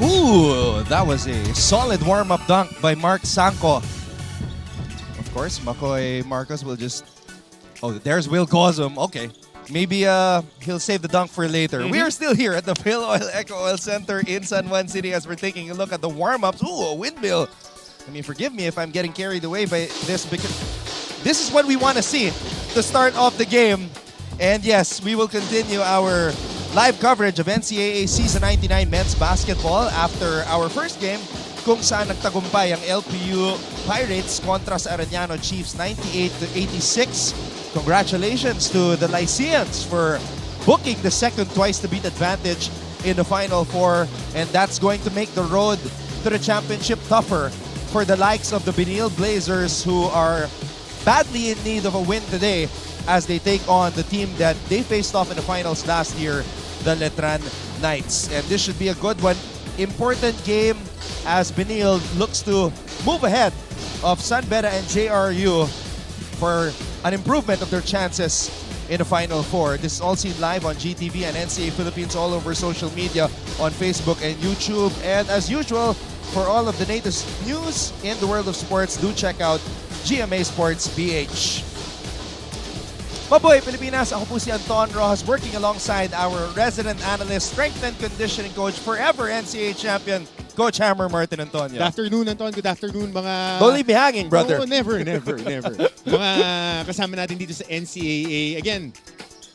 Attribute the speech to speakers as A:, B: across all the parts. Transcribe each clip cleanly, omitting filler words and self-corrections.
A: Ooh, that was a solid warm-up dunk by Mark Sanko. Of course, Makoy Marcos will just... Oh, there's Will Gozum. Okay. Maybe he'll save the dunk for later. We are still here at the Phil Oil Eco Oil Center in San Juan City as we're taking a look at the warm-ups. Ooh, a windmill. I mean, forgive me if I'm getting carried away by this because this is what we want to see to start off the game. And yes, we will continue our live coverage of NCAA Season 99 Men's Basketball after our first game kung saan nagtagumpay ang LPU Pirates kontra sa Arellano Chiefs 98-86. Congratulations to the Lyceans for booking the second twice-to-beat advantage in the Final Four, and that's going to make the road to the championship tougher for the likes of the Benilde Blazers, who are badly in need of a win today as they take on the team that they faced off in the finals last year, the Letran Knights. And this should be a good one. Important game as Benilde looks to move ahead of San Beda and JRU for an improvement of their chances in the Final Four. This is all seen live on GTV and NCAA Philippines, all over social media on Facebook and YouTube. And as usual, for all of the latest news in the world of sports, do check out GMA Sports PH. Mabuhay Pilipinas, ako po si Anton Rojas, working alongside our resident analyst, strength and conditioning coach, forever NCAA champion, Coach Hammer Martin Antonio.
B: Good afternoon, Anton. Good afternoon, mga...
A: Don't leave me hanging, brother.
B: Oh, never. Mga kasama natin dito sa NCAA. Again,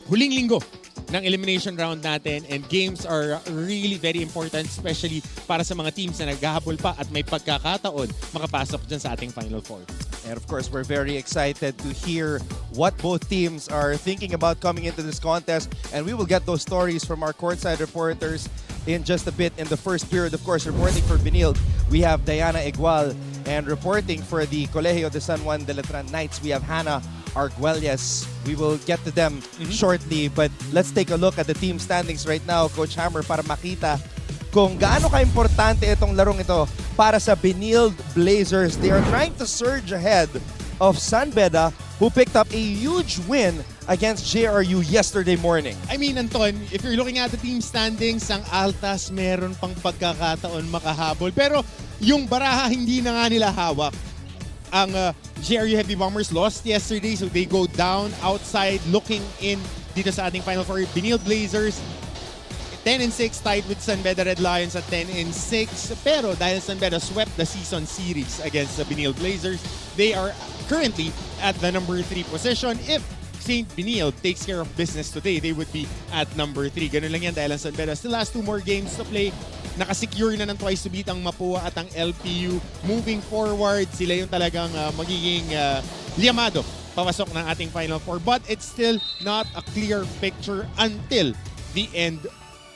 B: huling linggo ng elimination round natin, and games are really very important, especially para sa mga teams na naghahabol pa at may pagkakataon makapasok dyan sa ating Final Four.
A: And of course, we're very excited to hear what both teams are thinking about coming into this contest, and we will get those stories from our courtside reporters in just a bit. In the first period, of course, reporting for Benilde, we have Diana Igual, and reporting for the Colegio de San Juan de Letran Knights, we have Hannah Arguelles. We will get to them shortly, but let's take a look at the team standings right now, Coach Hammer, para makita kung gaano ka-importante itong larong ito para sa Benilde Blazers. They are trying to surge ahead of San Beda, who picked up a huge win against JRU yesterday morning.
B: I mean, Anton, if you're looking at the team standings, ang Altas meron pang pagkakataon makahabol. Pero yung baraha hindi na nga nila hawak. Ang JRU Heavy Bombers lost yesterday, so they go down outside looking in dito sa ating Final Four. Benilde Blazers 10-6, tied with San Beda Red Lions at 10-6. Pero dahil San Beda swept the season series against the Benilde Blazers, they are currently at the number 3 position. If St. Benilde takes care of business today, they would be at number 3. Ganun lang yan dahil ang San Beda still has 2 more games to play. Nakasecure na ng twice to beat ang Mapua at ang LPU. Moving forward, sila yung talagang magiging liyamado papasok ng ating Final Four. But it's still not a clear picture until the end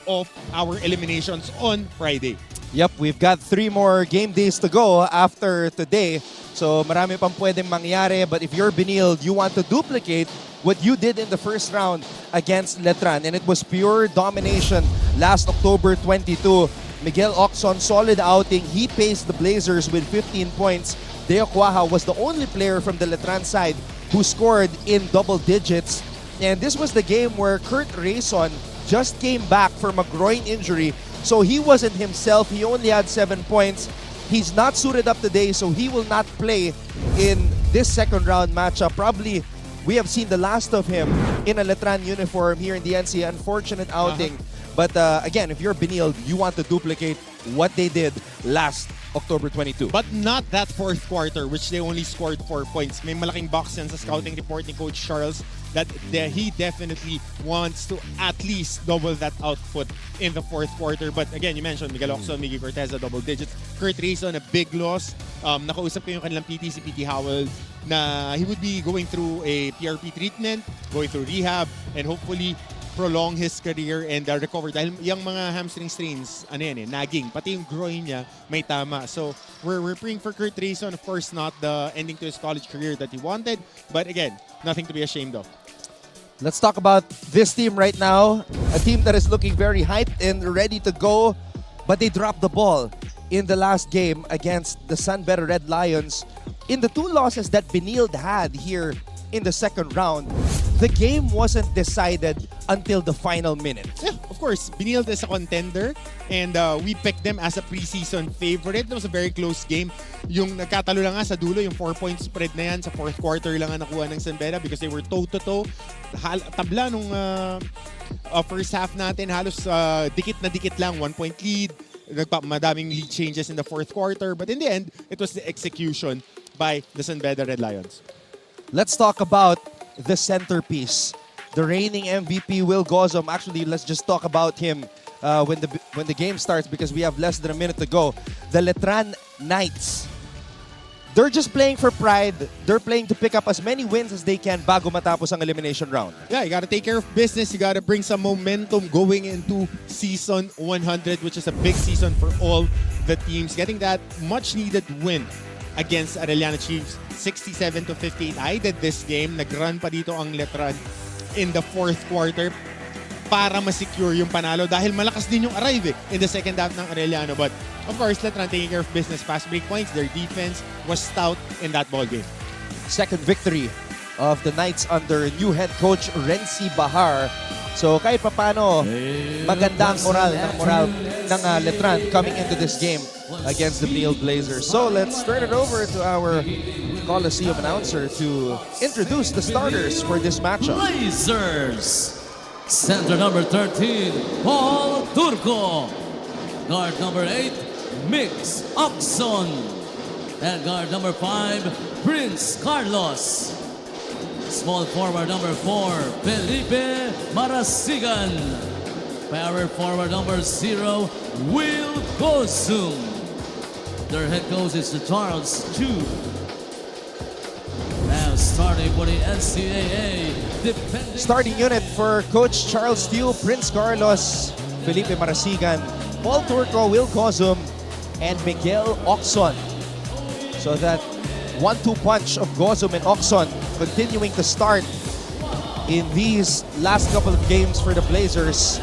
B: of our eliminations on Friday.
A: Yep, we've got 3 more game days to go after today. So marami pang pwedeng mangyari. But if you're Benilde, you want to duplicate what you did in the first round against Letran. And it was pure domination last October 22. Miguel Ocson, solid outing. He paced the Blazers with 15 points. Deo Cuaja was the only player from the Letran side who scored in double digits. And this was the game where Kurt Rayson just came back from a groin injury. So he wasn't himself. He only had 7 points. He's not suited up today, so he will not play in this second round matchup. Probably we have seen the last of him in a Letran uniform here in the NCAA. Unfortunate outing. But again, if you're Benilde, you want to duplicate what they did last October 22.
B: But not that fourth quarter, which they only scored 4 points. May malaking box yan sa scouting report ni Coach Charles that he definitely wants to at least double that output in the fourth quarter. But again, you mentioned Miguel Ocson, Miggy Cortez, double digits. Kurt Rayson, a big loss. Nakausap ko yung kanilang PT, si PT Howell, na he would be going through a PRP treatment, going through rehab, and hopefully prolong his career and recover. Dahil yung mga hamstring strains, nagging. Pati yung groin niya, may tama. So, we're praying for Kurt Rayson. Of course, not the ending to his college career that he wanted. But again, nothing to be ashamed of.
A: Let's talk about this team right now. A team that is looking very hyped and ready to go. But they dropped the ball in the last game against the San Beda Red Lions. In the 2 losses that Benilde had here in the second round, the game wasn't decided until the final minute.
B: Yeah, of course. Benilde is a contender and we picked them as a preseason favorite. It was a very close game. Yung nagkatalo lang nga sa dulo, yung 4-point spread na yan sa fourth quarter lang nga nakuha ng San Beda because they were toe-to-toe. Tabla nung first half natin, halos dikit na dikit lang, 1-point lead. Madaming lead changes in the fourth quarter. But in the end, it was the execution by the San Beda Red Lions.
A: Let's talk about the centerpiece, the reigning MVP Will Gozum. Actually, let's just talk about him when the game starts because we have less than a minute to go. The Letran Knights. They're just playing for pride. They're playing to pick up as many wins as they can bago matapos ang elimination round.
B: Yeah, you got to take care of business. You got to bring some momentum going into season 100, which is a big season for all the teams. Getting that much-needed win against Arellano Chiefs, 67-58. I did this game. Nag-run pa dito ang Letran in the fourth quarter para ma-secure yung panalo dahil malakas din yung arrive in the second half ng Arellano. But of course, Letran taking care of business, fast break points. Their defense was stout in that ball game.
A: Second victory of the Knights under new head coach Renzi Bahar. So kahit papano, maganda ang moral ng Letran coming into this game against the Benilde Blazers. So let's turn it over to our Coliseum announcer to introduce the starters for this matchup.
C: Blazers! Center number 13, Paul Turco. Guard number 8, Mix Oxon. And guard number 5, Prince Carlos. Small forward number 4, Felipe Marasigan. Power forward number 0, Will Gozum. Their head coach is Charles Chu. Now starting for the NCAA.
A: Starting unit for Coach Charles Chu, Prince Carlos, Felipe Marasigan, Paul Turco, Will Gozum, and Miguel Oxon. So that 1-2 punch of Gozum and Oxon continuing to start in these last couple of games for the Blazers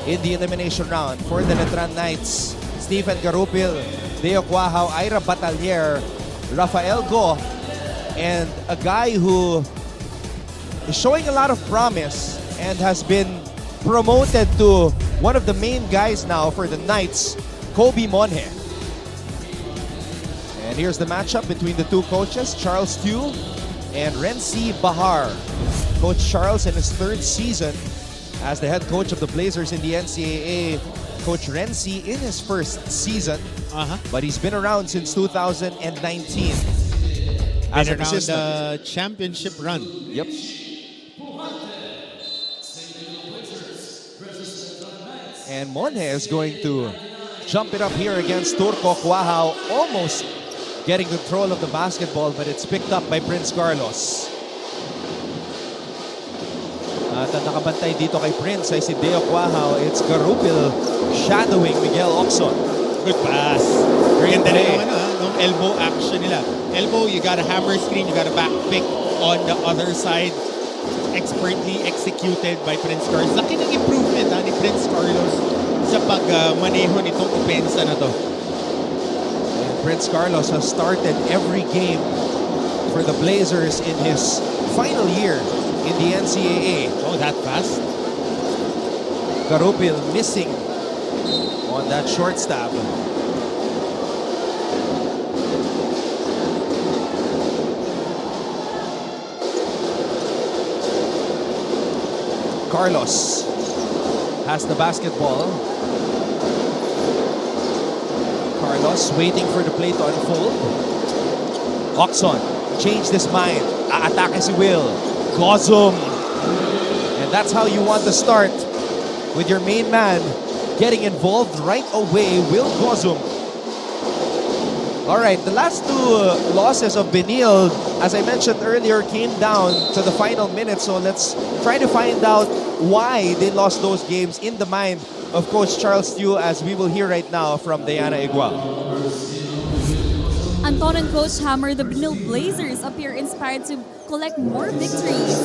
A: in the elimination round. For the Letran Knights, Stephen Garupil, Deo Cuajao, Ira Batalier, Rafael Go, and a guy who is showing a lot of promise and has been promoted to one of the main guys now for the Knights, Kobe Monje. And here's the matchup between the two coaches, Charles Chu and Renzi Bahar. Coach Charles in his third season as the head coach of the Blazers in the NCAA. Coach Renzi in his first season, but he's been around since 2019 as an assistant.
B: The championship run.
A: Yep. And Monje is going to jump it up here against Turco. Cuajao almost getting control of the basketball, but it's picked up by Prince Carlos. At ang nakabantay dito kay Prince ay si Deo Cuajao. It's Garupil shadowing Miguel Oxon.
B: Good pass. Ganda na yung elbow action nila. Elbow, you got a hammer screen, you got a back pick on the other side. Expertly executed by Prince Carlos. Laki ng improvement ni Prince Carlos sa pagmaneho nitong opensa na to.
A: And Prince Carlos has started every game for the Blazers in his final year in the NCAA.
B: Oh, that fast?
A: Garupil missing on that short stab. Carlos has the basketball. Carlos waiting for the play to unfold. Oxon changed his mind. Aatake si Will. Gozum. And that's how you want to start with your main man getting involved right away. Will Gozum. All right, the last two losses of Benilde, as I mentioned earlier, came down to the final minute. So let's try to find out why they lost those games in the mind of Coach Charles Chu, as we will hear right now from Diana Igual.
D: Anton and Coach Hammer, the Benilde Blazers appear inspired to collect more victories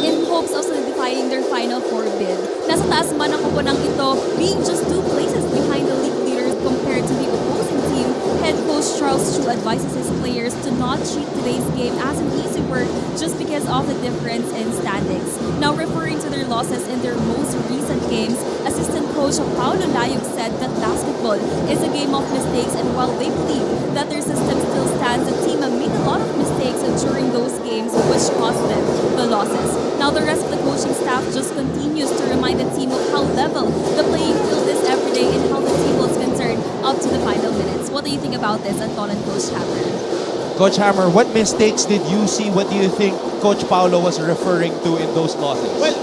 D: in hopes of solidifying their Final Four bid. Nasa taas man ang kuponang ito, being just 2 places behind the league leaders compared to the opposing team. Head coach Charles Chu advises his players to not treat today's game as an easy work, just because of the difference in standings. Now, referring to their losses in their most recent games, assistant coach Paulo Layog said that basketball is a game of mistakes, and while they believe that their system still stands, the team made a lot of mistakes during those games, which cost them the losses. Now, the rest of the coaching staff just continues to remind the team of how level the playing field is every day and how the team was concerned up to the final minutes. What do you think about this, Anton and Coach Hammer?
A: Coach Hammer, what mistakes did you see? What do you think Coach Paulo was referring to in those losses?
B: Well,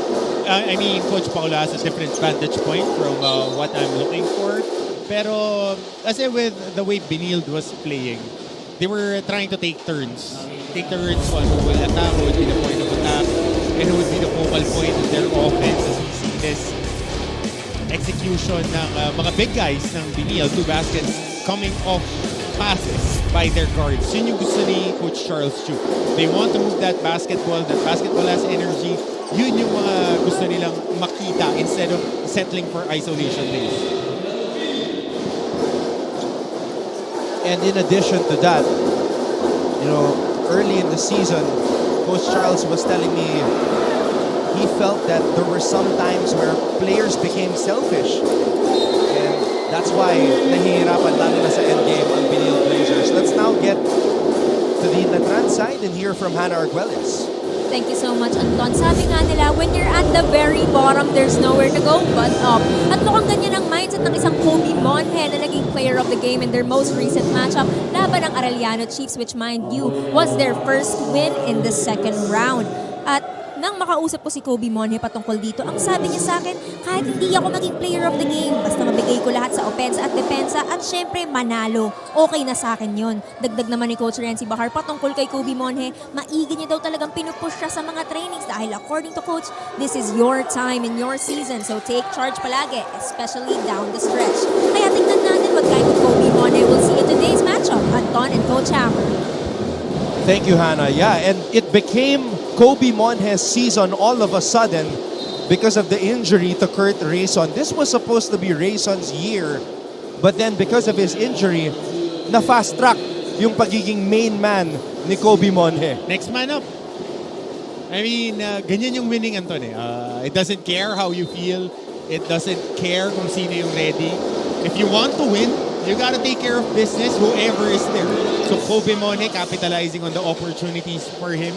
B: I mean, Coach Paulo has a different vantage point from what I'm looking for. Pero, kasi with the way Benilde was playing, they were trying to take turns. Take turns on who will attack, who would be the point of attack, and who would be the focal point of their offense. As we see this execution ng mga big guys ng Benilde, 2 baskets coming off passes by their guards. Yun yung gusto ni Coach Charles Chu. They want to move that basketball has energy. Yun yung mga gusto nilang makita instead of settling for isolation plays.
A: And in addition to that, early in the season, Coach Charles was telling me he felt that there were some times where players became selfish. And that's why nahihirapan lalo na sa endgame ang Benilde Blazers. Let's now get to the Letran side and hear from Hannah Arguelles.
D: Thank you so much, Anton. Sabi nga nila, when you're at the very bottom, there's nowhere to go but up. At mukhang ganyan ang mindset ng isang Kobe Monje na naging player of the game in their most recent matchup laban ng Arellano Chiefs, which mind you, was their first win in the second round. At nang makausap ko si Kobe Monje patungkol dito, ang sabi niya sa akin, kahit hindi ako maging player of the game, basta mabigay ko lahat sa opensa at depensa at syempre manalo, okay na sa akin yun. Dagdag naman ni Coach Renzi Bahar patungkol kay Kobe Monje, maigi niya daw talagang pinupush siya sa mga trainings dahil according to Coach, this is your time in your season, so take charge palagi, especially down the stretch. Kaya tingnan natin what kind of Kobe Monje we'll see in today's matchup. Anton and Coach Hammer.
A: Thank you, Hannah. Yeah, and it became Kobe Monje's season all of a sudden because of the injury to Kurt Rayson. This was supposed to be Rayson's year, but then because of his injury, na-fast track yung pagiging main man ni Kobe Monje.
B: Next man up. I mean, ganyan yung winning, Anton. It doesn't care how you feel. It doesn't care kung sino yung ready. If you want to win, you gotta take care of business, whoever is there. So Kobe Monje capitalizing on the opportunities for him.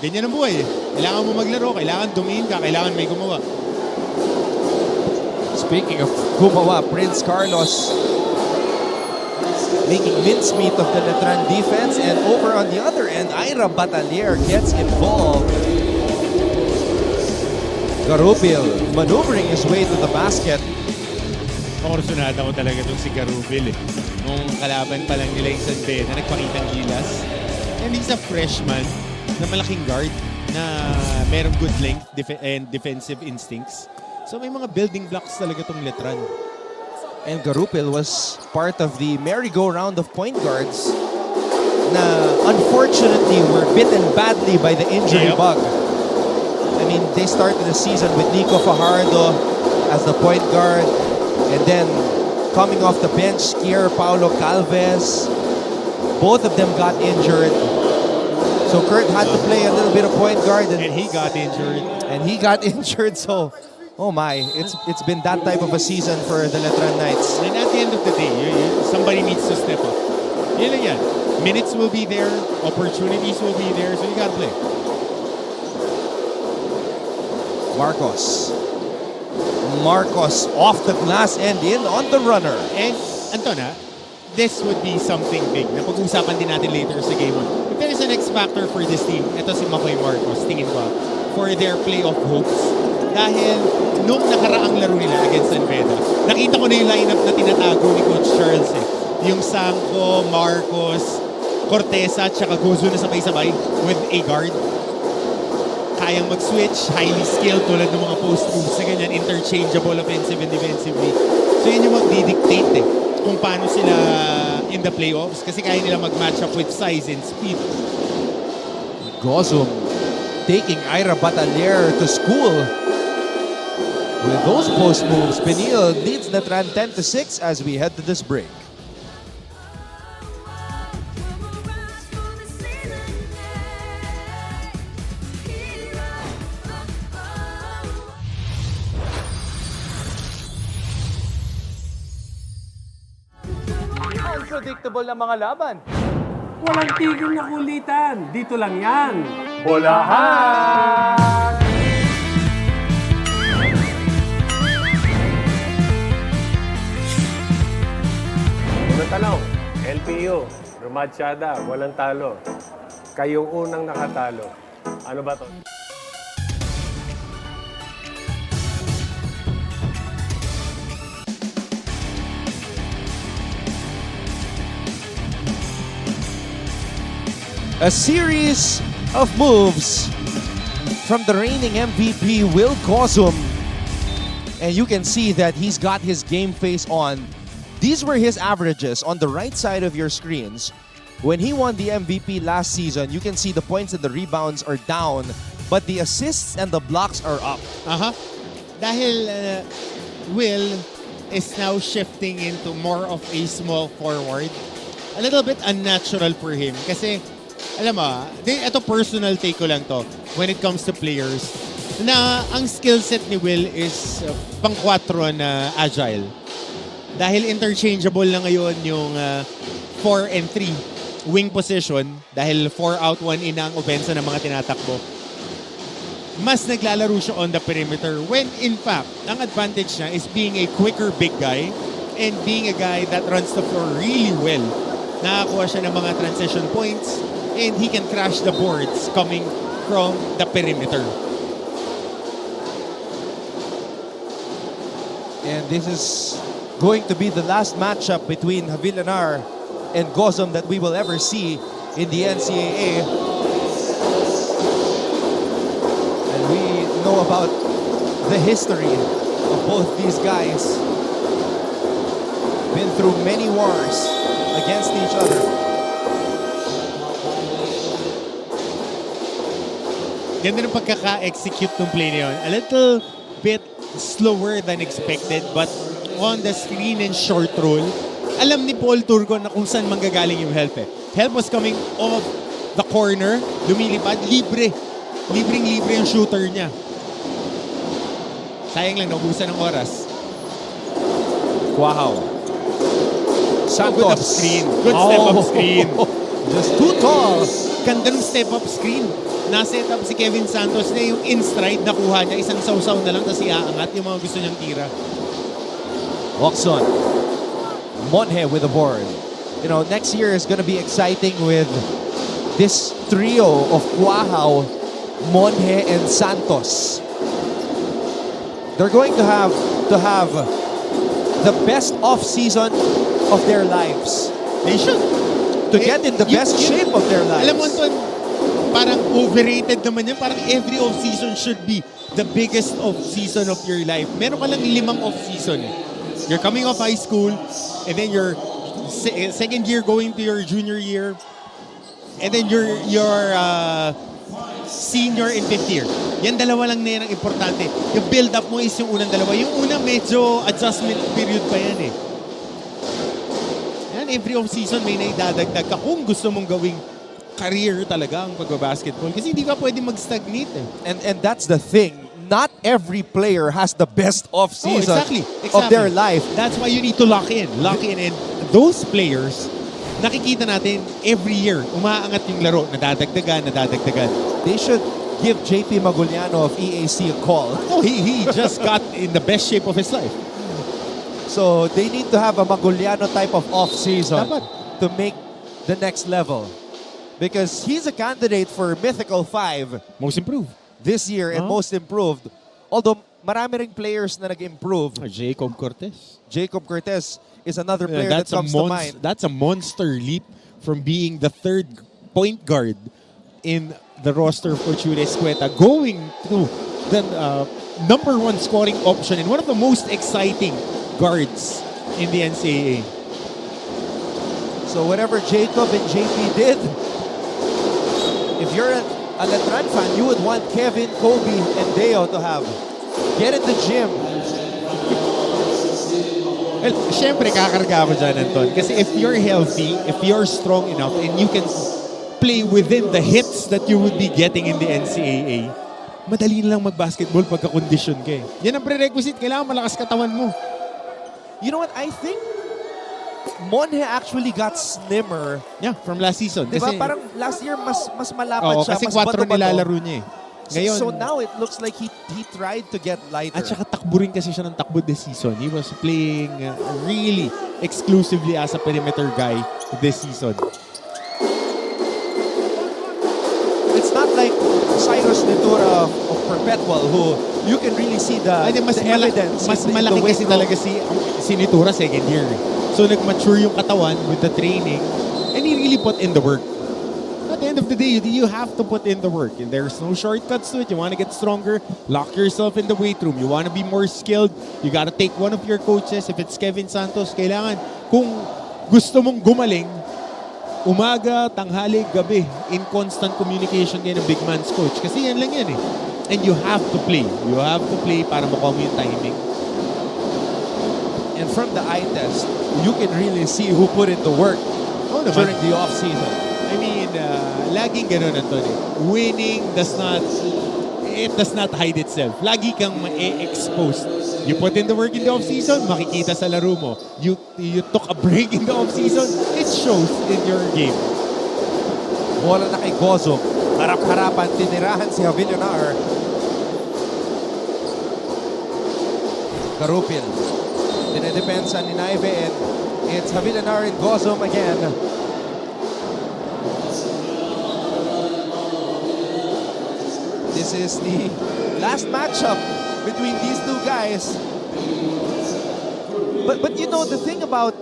B: Ganyan ang buhay. Kailangan mo maglaro, kailangan dumiin ka, kailangan may gumawa.
A: Speaking of gumawa, Prince Carlos making mincemeat of the Letran defense, and over on the other end, Ira Batalier gets involved. Garubil maneuvering his way to the basket.
B: Kursunada ko talaga itong si Garubil Nung kalaban pa lang nila yung San Beda, nagpakitang gilas. And he's a freshman na malaking guard na merong good length and defensive instincts. So may mga building blocks talaga itong Letran.
A: And Garupil was part of the merry-go-round of point guards na unfortunately were bitten badly by the injury bug. I mean, they started the season with Nico Fajardo as the point guard, and then coming off the bench, Kier Paulo Calves. Both of them got injured. So Kurt had to play a little bit of point guard, and
B: he got injured.
A: So, oh my, it's been that type of a season for the Letran Knights.
B: And at the end of the day, somebody needs to step up. Yun lang yan. Minutes will be there, opportunities will be there, so you gotta play.
A: Marcos off the glass and in on the runner.
B: And Anton, this would be something big na pag-uusapan din natin later sa game 1. If there is an X factor for this team, ito si Makoy Marcos, tingin ko, for their playoff hopes. Dahil nung nakaraang laro nila against San Beda, nakita ko na yung lineup na tinatago ni Coach Charles. Yung Sanko, Marcos, Corteza, tsaka Gozo na sabay-sabay with a guard. Kayang mag-switch, highly skilled tulad ng mga post moves na ganyan, interchangeable offensive and defensively. So yun yung mag-dictate kung paano sila in the playoffs kasi kaya nila mag-match up with size and speed.
A: Gozum taking Ira Batalier to school with those post moves. Benilde leads Letran 10-6 as we head to this break.
E: unpredictable na mga laban.
F: Walang tigil na kulitan. Dito lang yan. Bolahan! Unang tanong, LPU, Rumatsyada, walang talo. Kayong unang nakatalo. Ano ba to?
A: A series of moves from the reigning MVP, Will Cosum. And you can see that he's got his game face on. These were his averages on the right side of your screens. When he won the MVP last season, you can see the points and the rebounds are down, but the assists and the blocks are up.
B: Dahil Will is now shifting into more of a small forward. A little bit unnatural for him kasi alam mo, ito personal take ko lang to when it comes to players na ang skill set ni Will is pang 4 na agile. Dahil interchangeable na ngayon yung 4 and 3 wing position dahil 4 out 1 in ang opensa ng mga tinatakbo. Mas naglalaro siya on the perimeter when in fact, ang advantage niya is being a quicker big guy and being a guy that runs the floor really well. Nakakuha siya ng mga transition points and he can crash the boards coming from the perimeter.
A: And this is going to be the last matchup between Havilanar and Gozum that we will ever see in the NCAA. And we know about the history of both these guys. Been through many wars against each other.
B: Ganda ng pagkaka-execute ng play na yun. A little bit slower than expected but on the screen and short roll, alam ni Paul Turco na kung saan manggagaling yung help eh. Help was coming off the corner, lumilipad, libre. Libreng-libre yung shooter niya. Sayang lang, naubusan ng oras.
A: Wow. Santos.
B: Good up screen. Good step up screen.
A: Just too tall.
B: Ganda ng step up screen. Na-set up si Kevin Santos na yung in-stride nakuha niya. Isang sausaw na lang tapos iaangat yung mga gusto niyang tira.
A: Walks on. Monhe with the board. You know, next year is going to be exciting with this trio of Quahao, Monhe, and Santos. They're going to have the best off-season of their lives.
B: They should.
A: To get in the best shape of their lives.
B: Alam mo, Anton, parang overrated naman yan. Parang every off-season should be the biggest off-season of your life. Meron ka lang 5 off-season. You're coming off high school, and then you're second year going to your junior year, and then your senior and fifth year. Yan dalawa lang na yan ang importante. Yung build-up mo is yung unang dalawa. Yung una medyo adjustment period pa yan eh. Yan, every off-season may naidadagdag ka kung gusto mong gawing career talaga ang pagbabasketball. Kasi hindi ka pwede mag-stagnate eh.
A: And that's the thing. Not every player has the best off-season
B: exactly.
A: of their life.
B: That's why you need to lock in. Lock in. And those players, nakikita natin every year, umaangat yung laro, nadadagdagan.
A: They should give JP Maguliano of EAC a call.
B: Oh, he just got in the best shape of his life.
A: So they need to have a Maguliano type of off-season
B: Dapat.
A: to make the next level. Because he's a candidate for Mythical 5
B: Most improved.
A: this year and most improved. Although marami ring players na nag-improve.
B: Jacob Cortez.
A: Jacob Cortez is another player that comes to mind.
B: That's a monster leap from being the third point guard in the roster for Chure Escueta, going to the number 1 scoring option and one of the most exciting guards in the NCAA.
A: So whatever Jacob and JP did, if you're a Letran fan, you would want Kevin, Kobe, and Deo to have. Get in the gym.
B: Well, syempre kakarga ako dyan, Anton. Kasi if you're healthy, if you're strong enough, and you can play within the hits that you would be getting in the NCAA, madali na lang mag-basketball pagka-condition ka eh. Yan ang prerequisite. Kailangan malakas katawan mo.
A: You know what? I think Monhe actually got slimmer.
B: Yeah, from last season.
A: Diba? Parang last year, mas malapad siya.
B: Kasi
A: Mas
B: 4
A: bato-bato.
B: nilalaro niya eh. Ngayon,
A: So now it looks like he tried to get lighter.
B: at saka takbo rin kasi siya ng takbo this season. He was playing really exclusively as a perimeter guy this season.
A: It's not like Cyrus Ventura of Perpetual who you can really see the evidence.
B: Mas
A: in the
B: malaki
A: weight
B: kasi
A: room.
B: talaga si Nitura second year. So nag-mature yung katawan with the training and he really put in the work. At the end of the day, you have to put in the work. And there's no shortcuts to it. You want to get stronger, lock yourself in the weight room. You want to be more skilled, you got to take one of your coaches. If it's Kevin Santos, kailangan kung gusto mong gumaling, umaga, tanghali, gabi, in constant communication kayo ng big man's coach. Kasi yan lang yan eh. And you have to play. You have to play para makuha mo yung timing.
A: And from the eye test, you can really see who put in the work during the off-season.
B: I mean, laging ganun, Anton. Winning does not hide itself. Lagi kang ma-expose. You put in the work in the off-season, makikita sa laro mo. You took a break in the off-season, it shows in your game.
A: Bola na kay Gozom. Harap-harapan, tinirahan si Javillonar. Karupil. Dinedepensa ni Naive and it's Javillonar and Gozom again. This is the last matchup between these two guys. But you know, the thing about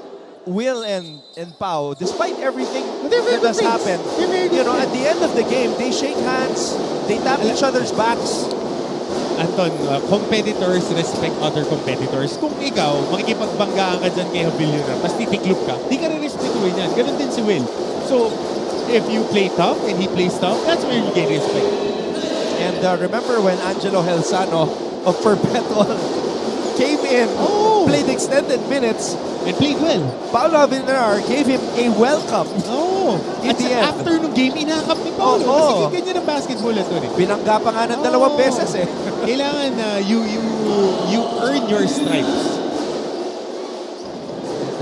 A: Will and Pau, despite everything that has happened, you know, at the end of the game, they shake hands, they tap each other's backs.
B: Anton, competitors respect other competitors. Kung ikaw, makikipagbanggaan ka dyan kay Javillonar, tapos titiklop ka, di ka rin respetuhin yan. Ganun din si Will. So, if you play tough and he plays tough, that's where you gain respect.
A: And remember when Angelo Helsano of Perpetual came in, played extended minutes,
B: and played well.
A: Paulo Javillonar gave him a welcome.
B: At
A: the
B: sa
A: end.
B: after nung game, inakap ni Paulo. Kasi ganyan ang basketball ito eh.
A: Binangga pa nga ng dalawang beses eh.
B: Kailangan you earn your stripes.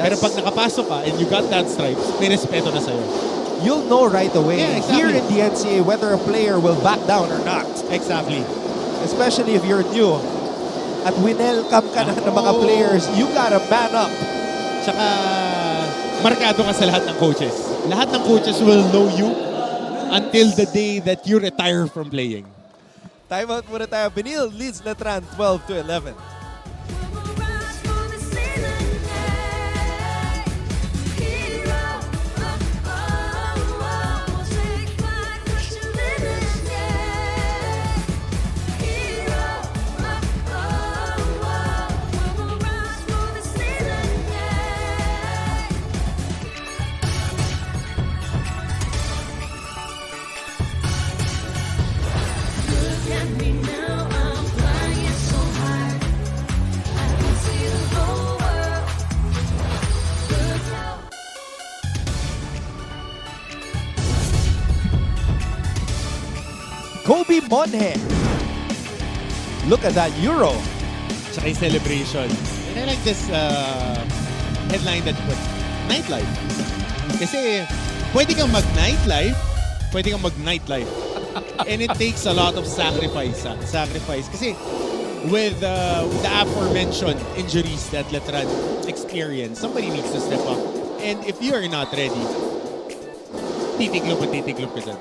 B: Pero pag nakapasok ka and you got that stripes, may respeto na sa'yo.
A: You'll know right away here
B: exactly.
A: in the NCAA whether a player will back down or not.
B: Exactly.
A: Especially if you're new. At winelcome ka na ng mga players, you gotta man up.
B: Tsaka, markado ka sa lahat ng coaches. Lahat ng coaches will know you until the day that you retire from playing.
A: Timeout muna tayo. Benilde leads Letran 12-11. Kobe Monhe. Look at that Euro.
B: Tsaka yung celebration. And I like this headline that put, nightlife. Kasi pwede kang mag-nightlife, pwede kang mag-nightlife. And it takes a lot of sacrifice. Kasi with the aforementioned injuries that Letran experienced, somebody needs to step up. And if you are not ready, titiklop ka dyan.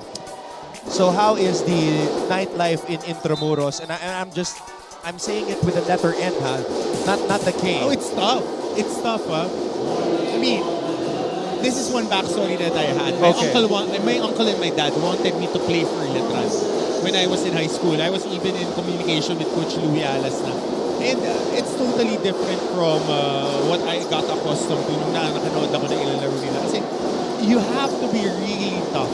A: So how is the nightlife in Intramuros? And I'm saying it with the letter N, ha? Not the K.
B: Oh, it's tough. It's tough, huh? I mean, this is one backstory that I had. My uncle and my dad wanted me to play for Letran. When I was in high school, I was even in communication with Coach Louie Alas na. And it's totally different from what I got accustomed to nung nakanood ako ng ilang laro nila. Kasi you have to be really tough.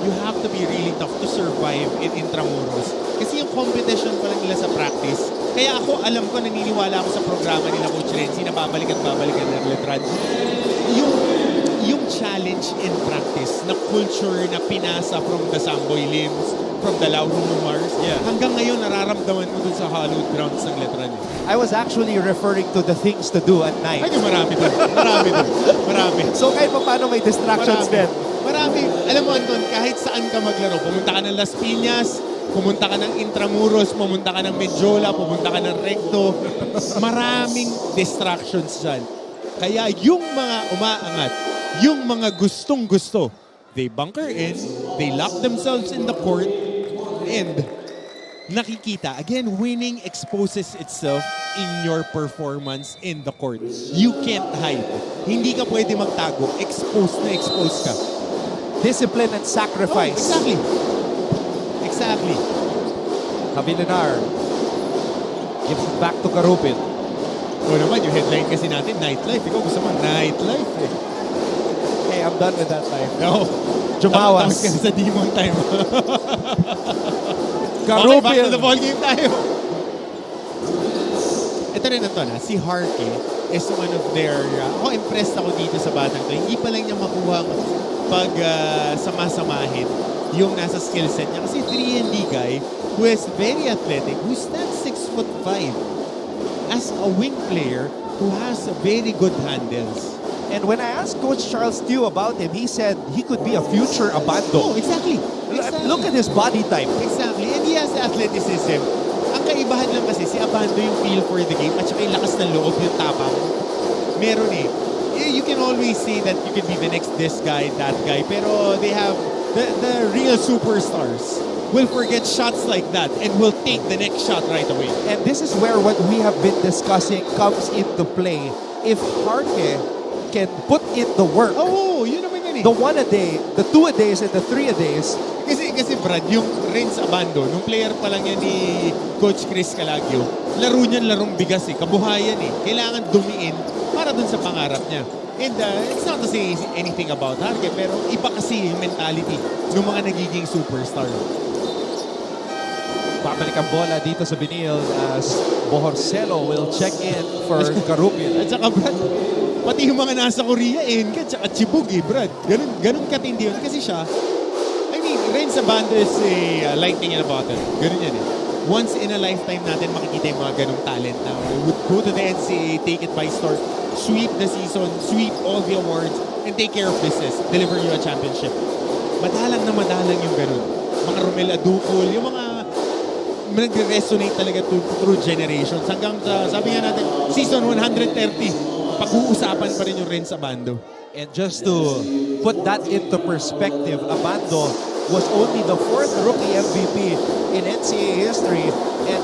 B: You have to be really tough to survive in Intramuros. Kasi yung competition pa lang nila sa practice. Kaya ako, alam ko, naniniwala ako sa programa nila Coach Renzi na babalik ng Letran. Yung challenge in practice na culture na pinasa from the Samboy Limbs, from the loud room of Mars. Hanggang ngayon, nararamdaman mo dun sa hallowed grounds ng Letran.
A: I was actually referring to the things to do at night.
B: Ay, marami dun. Marami dun. Marami.
A: So kahit pa paano may distractions din.
B: Marami. Alam mo, Anton, kahit saan ka maglaro, pumunta ka ng Las Piñas, pumunta ka ng Intramuros, pumunta ka ng Medjola, pumunta ka ng Recto, maraming distractions dyan. Kaya yung mga umaangat, yung mga gustong-gusto, they bunker in, they lock themselves in the court, and nakikita, again, winning exposes itself in your performance in the court. You can't hide. Hindi ka pwede magtago. Exposed na exposed ka.
A: Discipline and sacrifice.
B: Oh, exactly.
A: Javilinar gives it back to Karupin.
B: O naman, yung headline kasi natin, nightlife. Ikaw gusto mo, nightlife eh.
A: Hey, I'm done with that life.
B: No.
A: Jumawas.
B: Tapos ka sa demon time.
A: Karupin.
B: Okay, back to the ball game tayo. Ito rin ito na, si Harke is one of their, impressed ako dito sa batang to. Hindi pa lang niya makuha pag sama-samahin yung nasa skill set niya. Kasi 3&D guy who is very athletic, who stands 6'5", as a wing player who has very good handles.
A: And when I asked Coach Charles Tew about him, he said he could be a future Abando.
B: Oh, exactly.
A: Look at his body type.
B: Exactly. And he has athleticism. Ang kaibahan lang kasi, si Abando yung feel for the game at saka yung lakas ng loob, yung tapang. Meron eh. You can always say that you could be the next this guy, that guy. Pero they have the real superstars will forget shots like that and will take the next shot right away.
A: And this is where what we have been discussing comes into play. If Harke can put in the work,
B: Yun naman yan eh.
A: the 1 a day, the 2 a days, and the 3 a days.
B: Kasi Brad, yung Renz Abando, nung player pa lang yan ni Coach Chris Calagio, laro niyan larong bigas eh, kabuhayan eh. Kailangan dumiin para dun sa pangarap niya. And it's not to say anything about Harke, pero iba kasi yung mentality ng mga nagiging superstar.
A: Babalik ang bola dito sa Benilde as Bohorcelo will check in for Karupin.
B: At saka Brad, pati yung mga nasa Korea, Enka, at Chibug eh, Brad. Ganun katindi yun. Kasi siya, I mean, Renz Abando is a lightning in a bottle. Ganun yan eh. Once in a lifetime natin makikita yung mga ganung talent na would go to the NCAA, take it by storm, sweep the season, sweep all the awards, and take care of business, deliver you a championship. Madalang na madalang yung ganun. Mga Romel Adukol, yung mga nagre-resonate talaga through generations. Hanggang sa, sabi nga natin, season 130, pag-uusapan pa rin yung Renz Abando.
A: And just to put that into perspective, Abando was only the 4th rookie MVP in NCAA history. And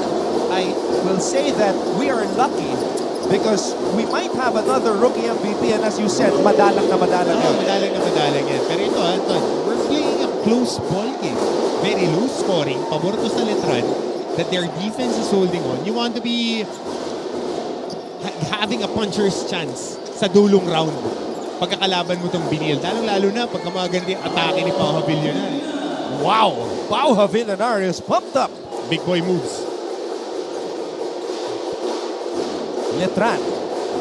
A: I will say that we are lucky because we might have another rookie MVP. And as you said, madalang na madalang yun.
B: Madalang yan. Pero ito, Anton, we're playing a close ball game. Very low scoring. Pabor to sa Letran that their defense is holding on. You want to be having a puncher's chance sa dulong round. Pagkakalaban mo itong Benilde. Lalo na pagka maganda yung atake ni Pau Javilinar.
A: Wow! Pau Javilinar is pumped up.
B: Big boy moves.
A: Letran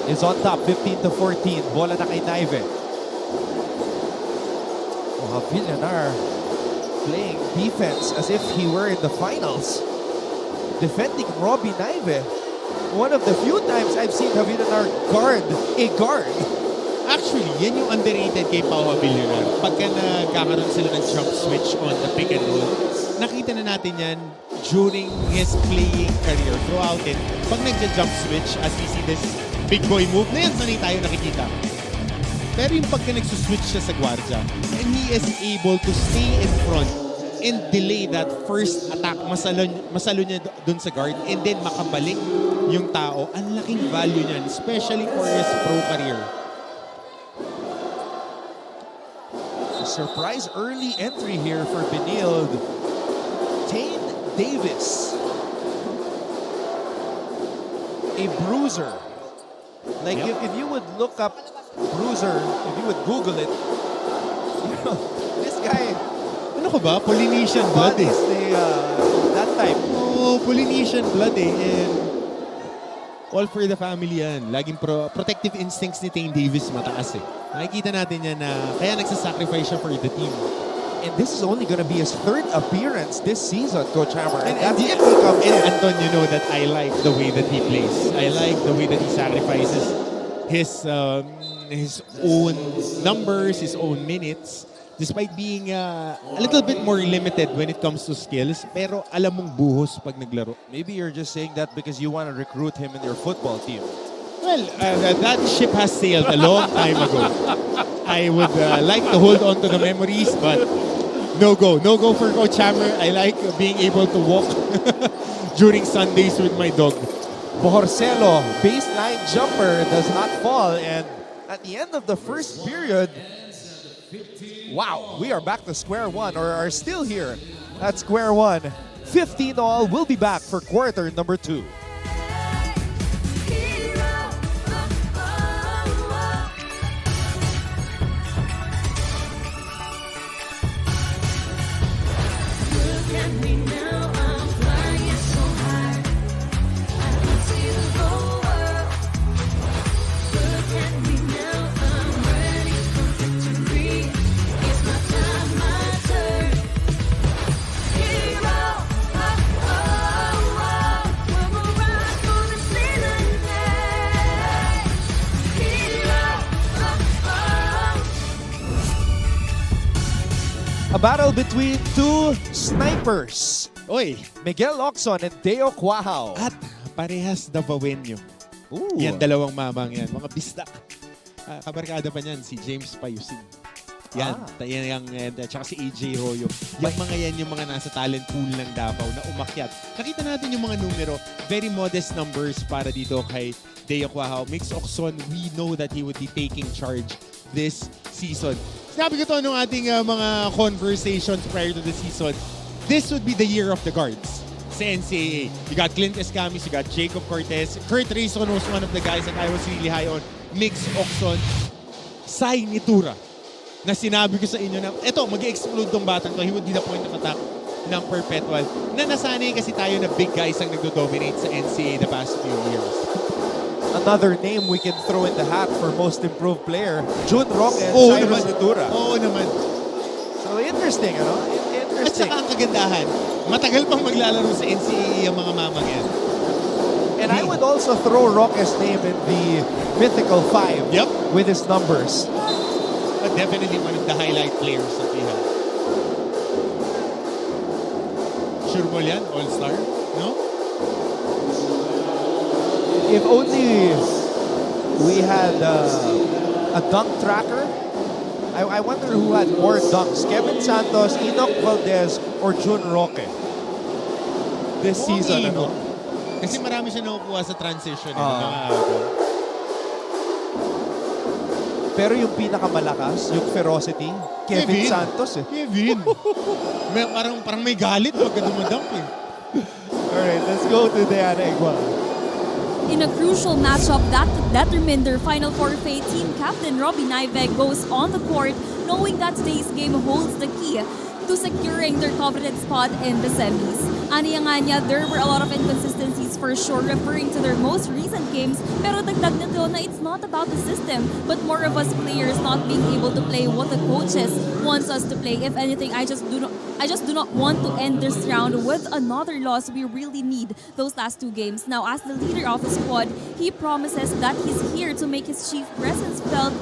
A: is on top, 15-14. Bola na kay Naive. Javilinar playing defense as if he were in the finals. Defending Robbie Naive. One of the few times I've seen Javilinar guard a guard.
B: Actually, yan yung underrated kay Pau Javilinar. Pagka nagkakaroon sila ng jump switch on the pick and roll, nakita na natin yan during his playing career throughout it. Pag nagja-jump switch, as we see this big boy move, na yan sanay tayo nakikita. Pero yung pagka nagsuswitch siya sa gwardiya, and he is able to stay in front and delay that first attack, masalo niya dun sa guard, and then makabalik yung tao, ang laking value niyan, especially for his pro career.
A: Surprise early entry here for Benilde. Tane Davis. A bruiser. Like if you would look up bruiser, if you would Google it, you know, this guy,
B: Ano ko ba? Polynesian blood eh.
A: is that type.
B: Oh, Polynesian blood eh. And all for the family yan. Laging protective instincts ni Tane Davis mataas eh. Nakikita natin yan na kaya nagsasacrifice siya for the team.
A: And this is only going to be his third appearance this season, Coach Hammer.
B: And
A: that's
B: if
A: if he comes in.
B: Anton, you know that I like the way that he plays. I like the way that he sacrifices his own numbers, his own minutes, despite being a little bit more limited when it comes to skills. Pero alam mong buhos pag naglaro.
A: Maybe you're just saying that because you want to recruit him in your football team.
B: Well, that ship has sailed a long time ago. I would like to hold on to the memories, but no go. No go for Coach Hammer. I like being able to walk during Sundays with my dog.
A: Bohorcelo, baseline jumper, does not fall. And at the end of the first period, wow, we are back to square one, or are still here at square one. 15-all. We'll be back for quarter number 2. A battle between two snipers.
B: Oy,
A: Miguel Locson and Deo Quajao.
B: at parehas Davaoenyo.
A: Ooh.
B: Yan, dalawang mamang yan. Mga bisdak. Kabarkada pa niyan, si James Payusin. Yan, yan tsaka si AJ Royo. Yung mga yan, yung mga nasa talent pool ng Davao na umakyat. Nakita natin yung mga numero, very modest numbers para dito kay Deo Quajao. Mix Oxon, we know that he would be taking charge this season. Sinabi ko to nung ating mga conversations prior to the season, this would be the year of the guards sa NCAA. You got Clint Escamis, you got Jacob Cortez. Kurt Rayson was one of the guys that I was really high on. Mix Oxon, Sai Nitura, na sinabi ko sa inyo na, eto, mag-explode tong batang to. He would be the point of attack ng Perpetual. Na nasanay kasi tayo na big guys ang nagdo-dominate sa NCAA the past few years.
A: Another name we can throw in the hat for most improved player, Jun Roque and
B: Oo
A: Cyrus
B: naman.
A: Nitura.
B: Oo naman.
A: So interesting, ano?
B: At
A: Interesting.
B: saka ang kagandahan, matagal pang maglalaro sa NCAA ang mga mamang yan.
A: And I would also throw Roque's name in the mythical 5
B: Yep.
A: with his numbers.
B: Definitely one of the highlight players that we have. Sure mo yan? All-star? No?
A: If only we had a dunk tracker. I wonder who had more dunks, Kevin Santos, Enoch Valdez, or Jun Roque this season.
B: Enoch.
A: Ano?
B: Kasi marami siya nakukuha sa transition.
A: Pero yung pinakamalakas, yung ferocity, Kevin Santos.
B: Kevin. parang may galit pagka dumadunk eh.
A: Alright, let's go to Diana Igua.
D: In a crucial matchup that could determine their Final Four fate, team captain Robbie Naiveg goes on the court knowing that today's game holds the key to securing their coveted spot in the semis. Aniya nga niya, there were a lot of inconsistencies for sure, referring to their most recent games, pero dagdag nito na it's not about the system, but more of us players not being able to play what the coaches wants us to play. If anything, I just do not want to end this round with another loss. We really need those last 2 games. Now, as the leader of the squad, he promises that he's here to make his chief presence felt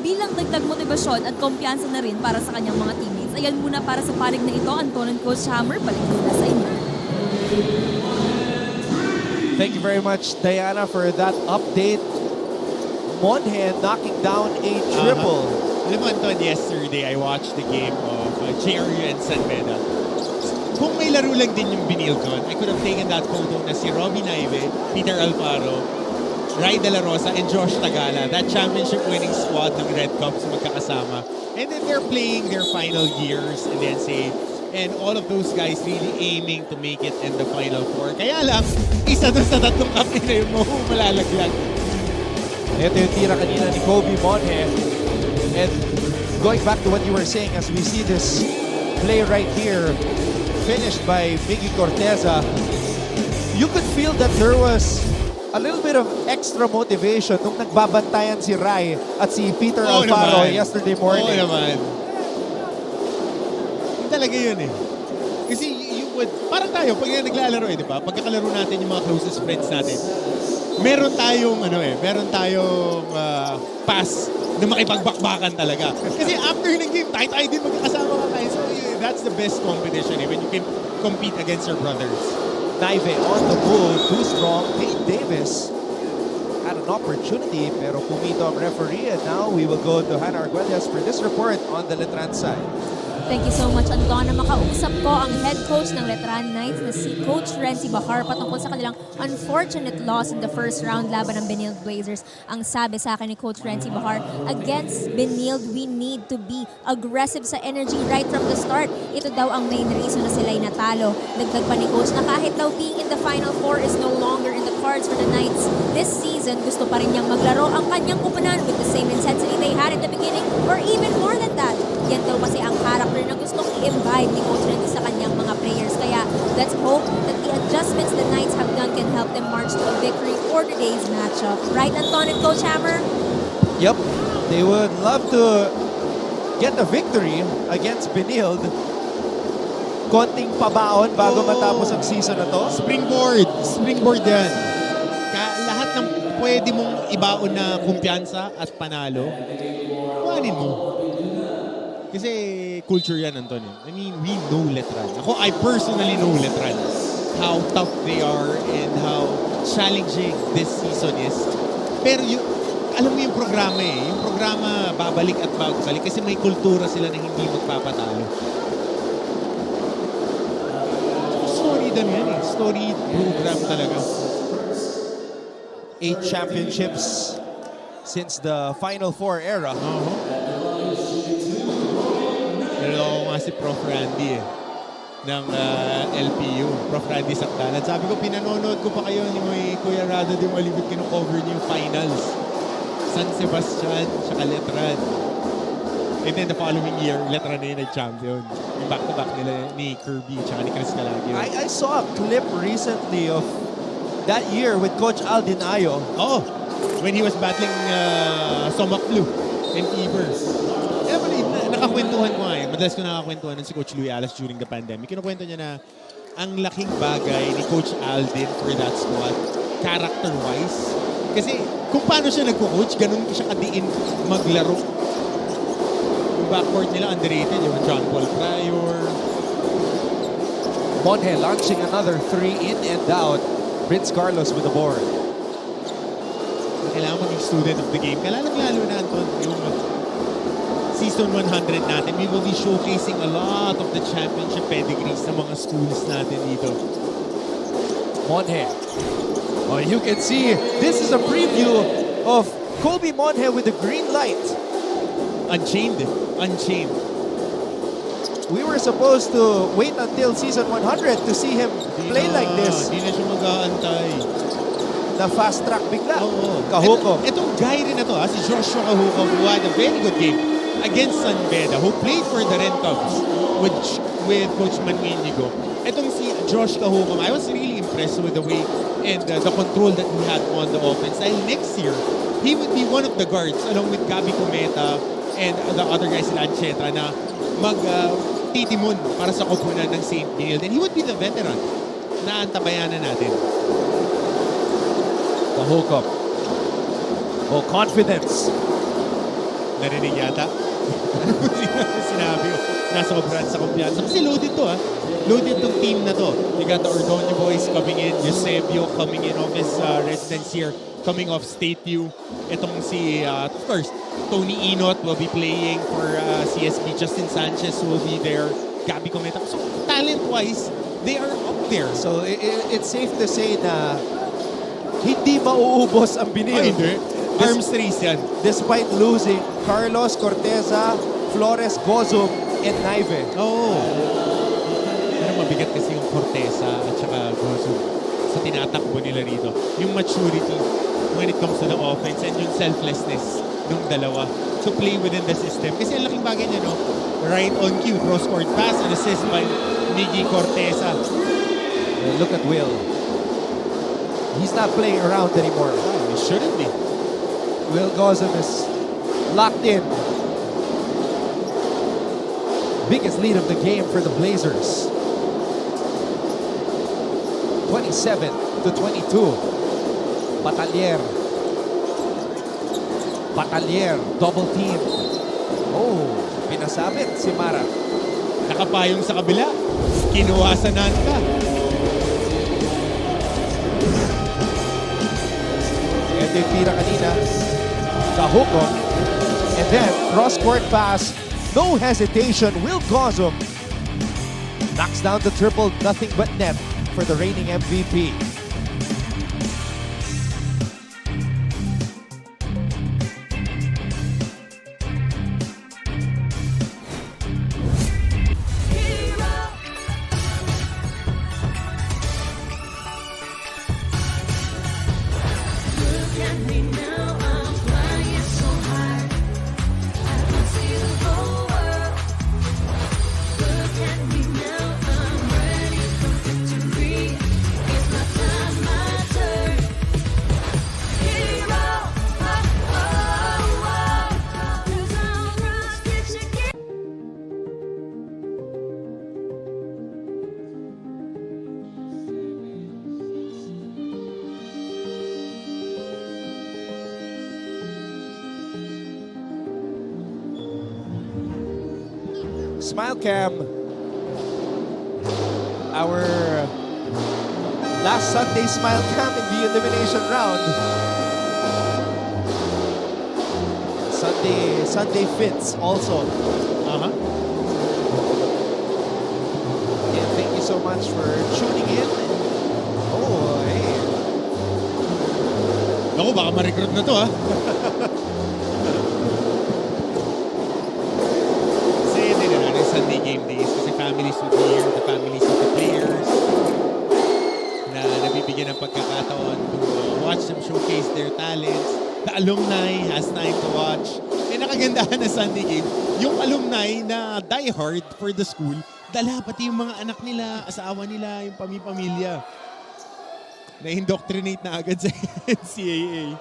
D: bilang dagdag motibasyon at kumpiyansa na rin para sa kanyang mga teammates. Ayan muna para sa panig na ito, Anton and Coach Hammer, balik muna sa inyo.
A: Thank you very much, Diana, for that update. Monhe knocking down a triple.
B: Alam mo, Anton, yesterday I watched the game of JRU and San Beda. Kung may laro lang din yung Benilde doon, I could have taken that photo na si Robbie Naive, Peter Alfaro, Rai De La Rosa, and Josh Tagala, that championship-winning squad ng Red Cups magkakasama. And then they're playing their final years in the NCAA. And all of those guys really aiming to make it in the Final Four. Kaya lang, isa doon sa tatlong kapin na yung malalaglag.
A: Ito yung tira kanina ni Kobe Monhe. And going back to what you were saying, as we see this play right here, finished by Miggy Corteza, you could feel that there was a little bit of extra motivation nung nagbabantayan si Rai at si Peter Alfaro yesterday morning.
B: Oo naman. talaga yun eh. Kasi you would, parang tayo, pag naglalaro di ba? Pagkakalaro natin yung mga closest friends natin, meron tayong pass na makipagbakbakan talaga. Kasi after ng game, tayo din magkakasama ka tayo. So that's the best competition when you can compete against your brothers.
A: Naive on the move, too strong. Payne Davis had an opportunity, pero pumito ang referee. And now we will go to Hannah Arguelles for this report on the Letran side.
D: Thank you so much, Anton. Na makausap ko ang head coach ng Letran Knights na si Coach Renzi Bahar patungkol sa kanilang unfortunate loss in the first round laban ng Benilde Blazers. Ang sabi sa akin ni Coach Renzi Bahar, against Benilde, we need to be aggressive sa energy right from the start. Ito daw ang main reason na sila'y natalo. Dagdag pa ni Coach na kahit daw being in the Final Four is no longer in the cards for the Knights this season, gusto pa rin niyang maglaro ang kanyang kupunan with the same intensity they had in the beginning or even more than that. Yan daw kasi ang character na gustong i-imbibe ni Coach Renzi sa kanyang mga players. Kaya let's hope that the adjustments the Knights have done can help them march to a victory for today's matchup. Right, Anton and Coach Hammer?
A: Yep, they would love to get a victory against Benilde. Konting pabaon bago matapos ang season na to.
B: Springboard yan. Lahat ng pwede mong ibaon na kumpiyansa at panalo, kuhanin mo. Kasi culture yan, Anton. I mean, we know Letran. I personally know Letran. How tough they are and how challenging this season is. Pero alam mo yung programa eh. Yung programa babalik at babalik kasi may kultura sila na hindi magpapatalo. Story din yan eh. Story program talaga.
A: 8 championships since the Final Four era.
B: Naloko nga si Prof. Randy ng LPU. Prof. Randy Saktalan. Sabi ko, pinanonood ko pa kayo ni Kuya Rado di Malibig kino-cover niyo yung finals. San Sebastian, saka Letran. And then the following year, Letran na yung nag-champion. Yung back-to-back nila ni Kirby tsaka ni Chris Calagio.
A: I saw a clip recently of that year with Coach Aldin Ayo.
B: Oh, when he was battling stomach flu and fevers. Nakakwentuhan ko nga eh. Madalas ko nakakwentuhan si Coach Louie Alas during the pandemic. Kinukwento niya na ang laking bagay ni Coach Aldin for that squad, character-wise. Kasi kung paano siya nagko-coach, ganun siya kadiin maglaro. Yung backcourt nila underrated. Yung John Paul Pryor.
A: Monhe launching another 3 in and out. Prince Carlos with the board.
B: Kailangan maging student of the game. Kailangan lalo na, Anton, yung season 100 natin, we will be showcasing a lot of the championship pedigrees ng mga schools natin dito.
A: Monhe. Oh, you can see, this is a preview of Colby Monhe with the green light.
B: Unchained.
A: We were supposed to wait until season 100 to see him play like this.
B: Hindi na siya mag-aantay.
A: Na fast track bigla.
B: Oo.
A: Kahukom.
B: Itong guy rin na to, si Joshua Kahukom, who had a very good game against San Beda, who played for the Red Cubs with Coach Manuel Nigo. Itong si Josh Kahukom, I was really impressed with the way and the control that he had on the offense. Dahil next year, he would be one of the guards along with Gabi Cometa and the other guys sila Ancheta na magtitimon para sa koponan ng St. Benilde. And he would be the veteran na antabayanan natin.
A: Kahukom. Oh, confidence.
B: Narinig yata. Sinabi ko, nasobran sa kumpiyansa. Kasi loaded to Loaded tong team na to. You got the Ordonio boys coming in, Eusebio coming in off his residence here, coming off State U. Itong si, of course, Tony Inot will be playing for CSB. Justin Sanchez will be there. Gabi Cometa. So, talent-wise, they are up there.
A: So, it's safe to say na hindi mauubos ang Benilde.
B: Hindi. Arms race yan.
A: Despite losing Carlos, Corteza, Flores, Gozum, and Naive.
B: Oo. Pero mabigat kasi yung Corteza at saka Gozum sa tinatakbo nila rito. Yung maturity when it comes to the offense and yung selflessness ng dalawa to play within the system. Kasi ang laking bagay niya, no? Right on cue, cross-court pass and assist by Miggy Corteza.
A: Look at Will. He's not playing around anymore.
B: He shouldn't be.
A: Will Gozum is locked in. Biggest lead of the game for the Blazers. 27-22. Batalier. Batalier, double team. Oh, pinasabit si Mara.
B: Nakapayong sa kabila. Kinuwasanan ka.
A: Ito yung tira kanina. Kahukom. And then, cross-court pass. No hesitation. Will Gozum knocks down the triple. Nothing but net for the reigning MVP. Smile Cam, our last Sunday Smile Cam in the elimination round. Sunday fits also. And thank you so much for tuning in. Oh, hey.
B: Naku, baka ma-recruit na to, ha? Sunday game days kasi families would be here, the families of the players na nabibigyan ng pagkakataon to watch them showcase their talents. The alumni has time to watch. Eh, nakagandahan na Sunday game, yung alumni na die hard for the school, dala pati yung mga anak nila, asawa nila, yung pamilya. Na-indoctrinate na agad sa NCAA.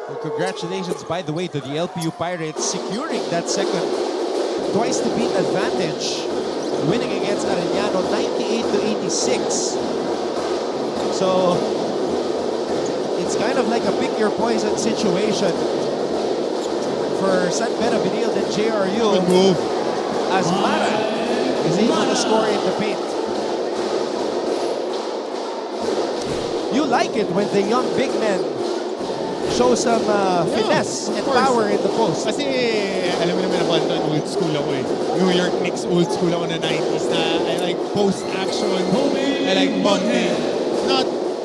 A: Well, congratulations, by the way, to the LPU Pirates securing that second twice-to-beat advantage, winning against Arellano 98-86. So, it's kind of like a pick-your-poison situation for San Pedro, Benilde, and JRU.
B: Good move.
A: As Mara is able to score in the paint. You like it when the young big men show some finesse and power in the post.
B: Kasi, alam mo naman ako, Anton, old school ako eh. New York Knicks old school ako na 90s na I like post action, I like bumping.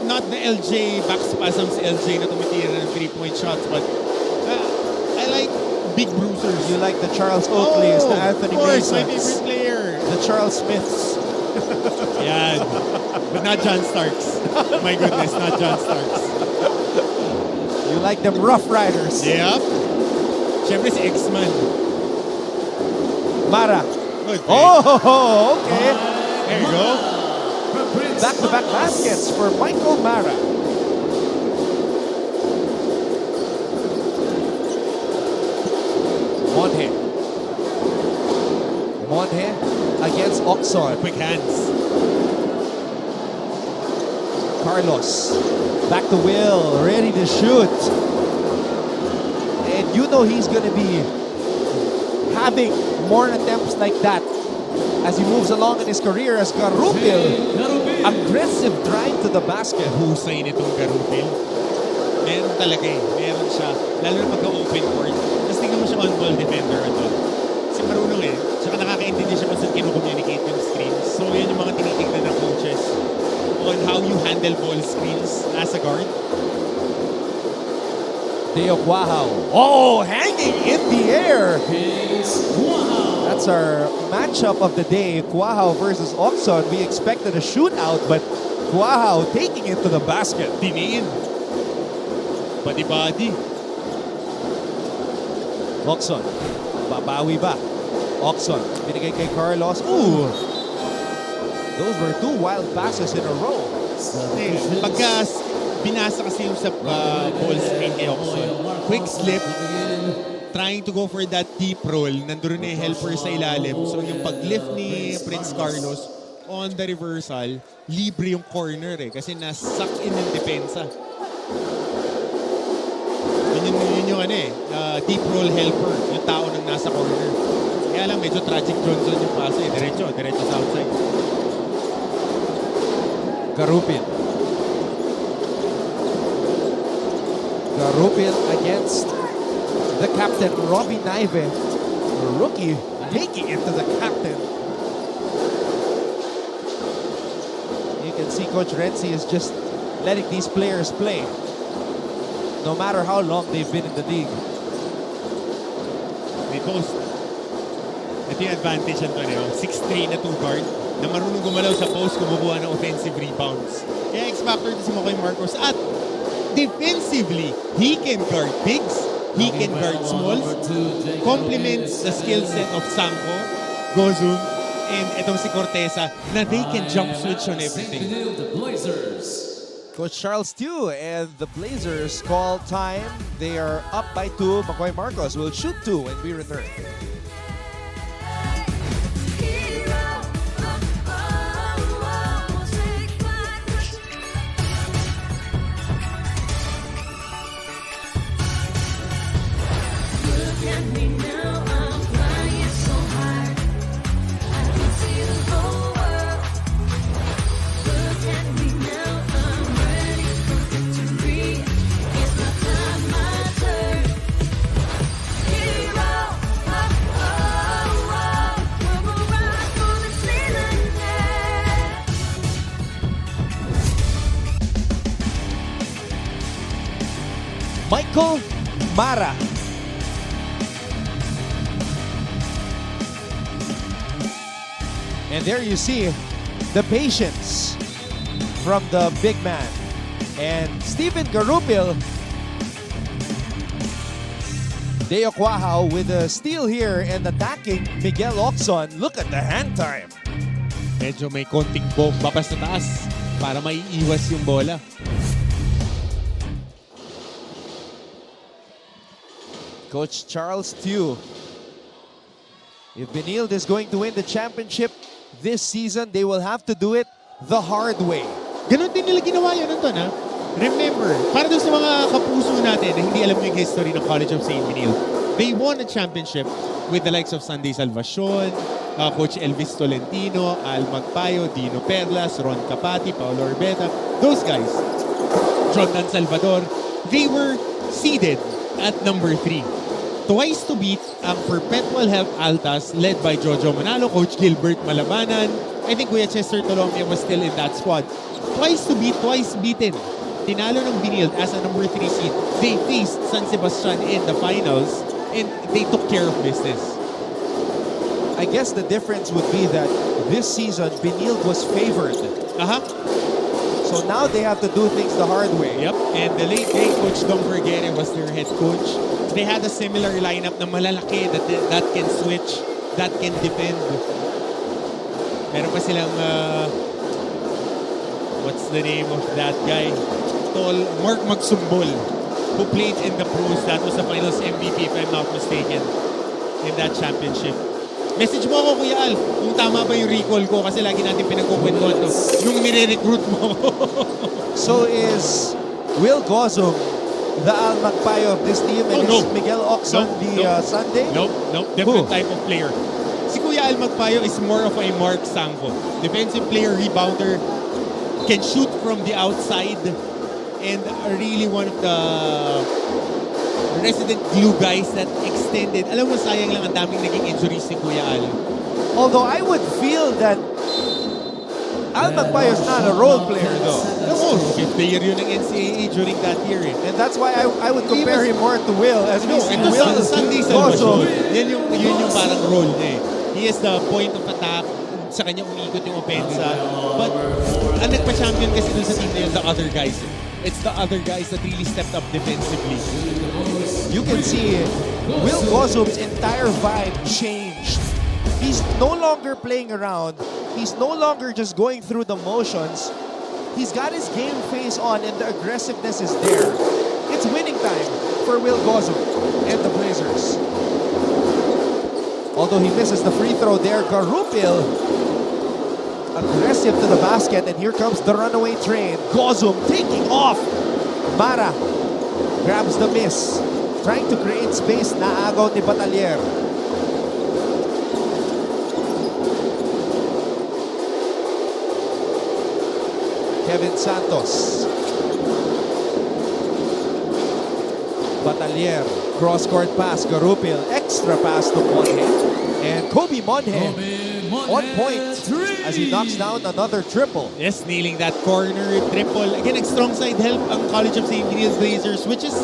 B: Not the LJ back spasms LJ na tumitira ng 3-point shots, but I like big bruisers.
A: You like the Charles Oakleys, the Anthony
B: Masons. My
A: Masons,
B: favorite player.
A: the Charles Smiths.
B: Yan. But not John Starks. My goodness, not John Starks.
A: You like them Rough Riders.
B: Yep. Siyempre si X-Man.
A: Mara.
B: Good.
A: Oh, okay.
B: There you go.
A: Back-to-back baskets for Michael Mara. Monhe against Oxon.
B: Quick hands.
A: Carlos. Back to Will. Ready to shoot. And you know he's going to be having more attempts like that as he moves along in his career as Garupil. Aggressive drive to the basket.
B: Husay nitong Garupil. Meron talaga eh. Meron siya. Lalo na pagka-open court. Tapos tingnan mo siya on-ball defender. Kasi marunong eh. Tsaka nakakaintindi siya kung saan kinu-communicate yung screens. So yun yung mga tinitignan ng coaches on how you handle ball screens as a guard.
A: Deo Cuajao. Oh, hanging in the air. That's our matchup of the day. Cuajao versus Oxon. We expected a shootout, but Cuajao taking it to the basket.
B: Diniin. Body-body.
A: Oxon. Babawi ba? Oxon. Binigay kay Carlos. Ooh. Those were two wild passes in a row.
B: Pagka binasa kasi yung sa ball screen kay Oxon, quick slip, trying to go for that deep roll. Nandun na yung helper sa ilalim. So yung pag-lift ni Prince Carlos on the reversal, libre yung corner kasi na-suck in yung depensa. Yun yung deep roll helper, yung tao nang nasa corner. Kaya lang medyo tragic Johnson yung pasa diretso sa outside.
A: Garupin against the captain, Robbie Naive. A rookie making it to the captain. You can see Coach Renzi is just letting these players play, no matter how long they've been in the league.
B: May post. Ito yung advantage Antonio. 6'3" na 2-guard na marunong gumalaw sa post, kumukuha ng offensive rebounds. Kaya X-Factor si Makoy Marcos. At defensively, he can guard bigs, he can guard smalls, complements the skill set of Sanko, Gozum, and itong si Corteza na they can jump switch on everything.
C: Benilde Blazers.
A: Coach Charles Tew and the Blazers call time. They are up by 2. Makoy Marcos will shoot 2 when we return. Michael Mara. And there you see the patience from the big man. And Steven Garupil, Deo Quajao with a steal here and attacking Miguel Oxon. Look at the hand time.
B: Medyo may konting bomba pa sa taas para maiiwas yung bola.
A: Coach Charles Tew. If Benilde is going to win the championship this season, they will have to do it the hard way.
B: Ganon din nila ginawa yun, Anton, ha? Remember, para dun sa mga kapuso natin na hindi alam yung history ng College of St. Benilde, they won a championship with the likes of Sunday Salvacion, Coach Elvis Tolentino, Al Magpayo, Dino Perlas, Ron Capati, Paolo Orbeta, those guys, Jordan Salvador, they were seeded at number 3. Twice to beat ang Perpetual Health Altas led by Jojo Manalo, Coach Gilbert Malabanan. I think Kuya Chester Tolomia was still in that squad. Twice to beat, twice beaten. Tinalo ng Benilde as a number 3 seed. They faced San Sebastian in the finals and they took care of business.
A: I guess the difference would be that this season, Benilde was favored. So now they have to do things the hard way.
B: Yep, and the late day Coach Dom Vergere was their head coach. They had a similar lineup na malalaki that can switch, that can defend. Meron pa silang, what's the name of that guy? Tall, Mark Magsumbol, who played in the pros. That was the finals MVP, if I'm not mistaken, in that championship. Message mo ako, Kuya Al, kung tama ba yung recall ko kasi lagi natin pinagkukwentuhan to. Yung nire-recruit mo.
A: So is Will Gozum the Al Magpayo of this team and is Miguel Oxon Sunday?
B: Nope, different type of player. Si Kuya Al Magpayo is more of a Mark Sanko. Defensive player, rebounder, can shoot from the outside, and really one of the resident glue guys that extended. Alam mo, sayang lang ang daming naging injuries ni Kuya Al.
A: Although I would feel that Al Magpayo is not a role player though.
B: No, fifth player yun ng NCAA during that year.
A: And that's why I would compare him more to Will. As we see Will
B: Sunday Salvador. Yun yung parang role niya eh. He is the point of attack. Sa kanya umikot yung opensa. But ang nagpa-champion kasi dun sa team na yun, the other guys. It's the other guys that really stepped up defensively.
A: You can see Will Gozum's entire vibe changed. He's no longer playing around. He's no longer just going through the motions. He's got his game face on and the aggressiveness is there. It's winning time for Will Gozum and the Blazers. Blazers. Although he misses the free throw there, Garupil aggressive to the basket, and here comes the runaway train. Gozum taking off. Mara grabs the miss, trying to create space. Naagaw ni Batalier. Kevin Santos. Batalier, cross-court pass, Garupil, extra pass to Monhe. And Kobe Monhe on point as he knocks down another triple.
B: Yes, nailing that corner triple. Again, strong side help ang College of St. Benilde Blazers, which is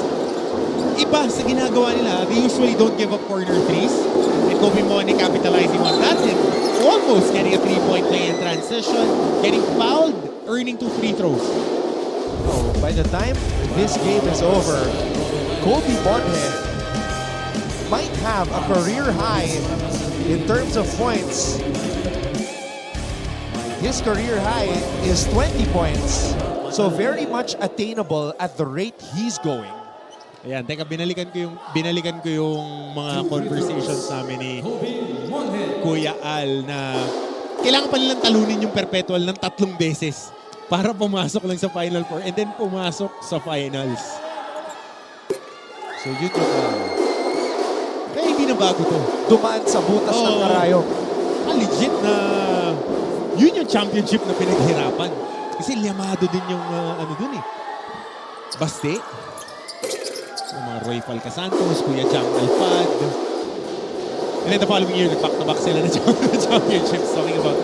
B: iba sa ginagawa nila. They usually don't give up corner threes. And Kobe Monhe capitalizing on that and almost getting a three-point play in transition, getting fouled, earning 2 free throws.
A: Oh, by the time this game is over, Kobe Monhe might have a career high in terms of points. His career high is 20 points. So very much attainable at the rate he's going.
B: Ayan, teka, binalikan ko yung mga conversations namin ni Kuya Al na kailangan pa nilang talunin yung perpetual ng 3 beses para pumasok lang sa Final Four and then pumasok sa finals.
A: So yun yung
B: Kaya hindi na bago to.
A: dumaan sa butas ng karayom.
B: Legit na yun yung championship na pinaghirapan. Kasi liyamado din yung ano dun eh. Baste. Yung mga Roy Falcasantos, Kuya Jam Alfad. And then the following year, nag-back-to-back sila na championships. Talking about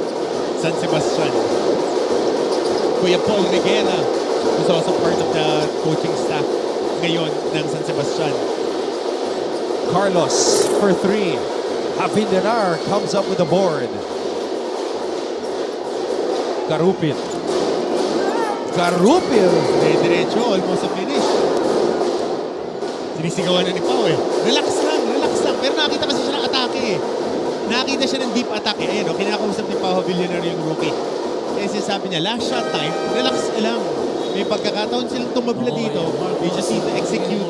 B: San Sebastian. Kuya Paul Reguera, who's also part of the coaching staff ngayon ng San Sebastian.
A: Carlos for 3. Avindenar comes up with the board. Garupil.
B: Diretso, almost a finish. Sinisigawan na ni Pao eh. Relax lang. Pero nakita kasi siya ng atake eh. Nakita siya ng deep atake. Ayun, kinakausap ni Pao Villar yung rookie. Kasi sabi niya, last shot time, relax lang. May pagkakataon silang tumabla dito. We just need to execute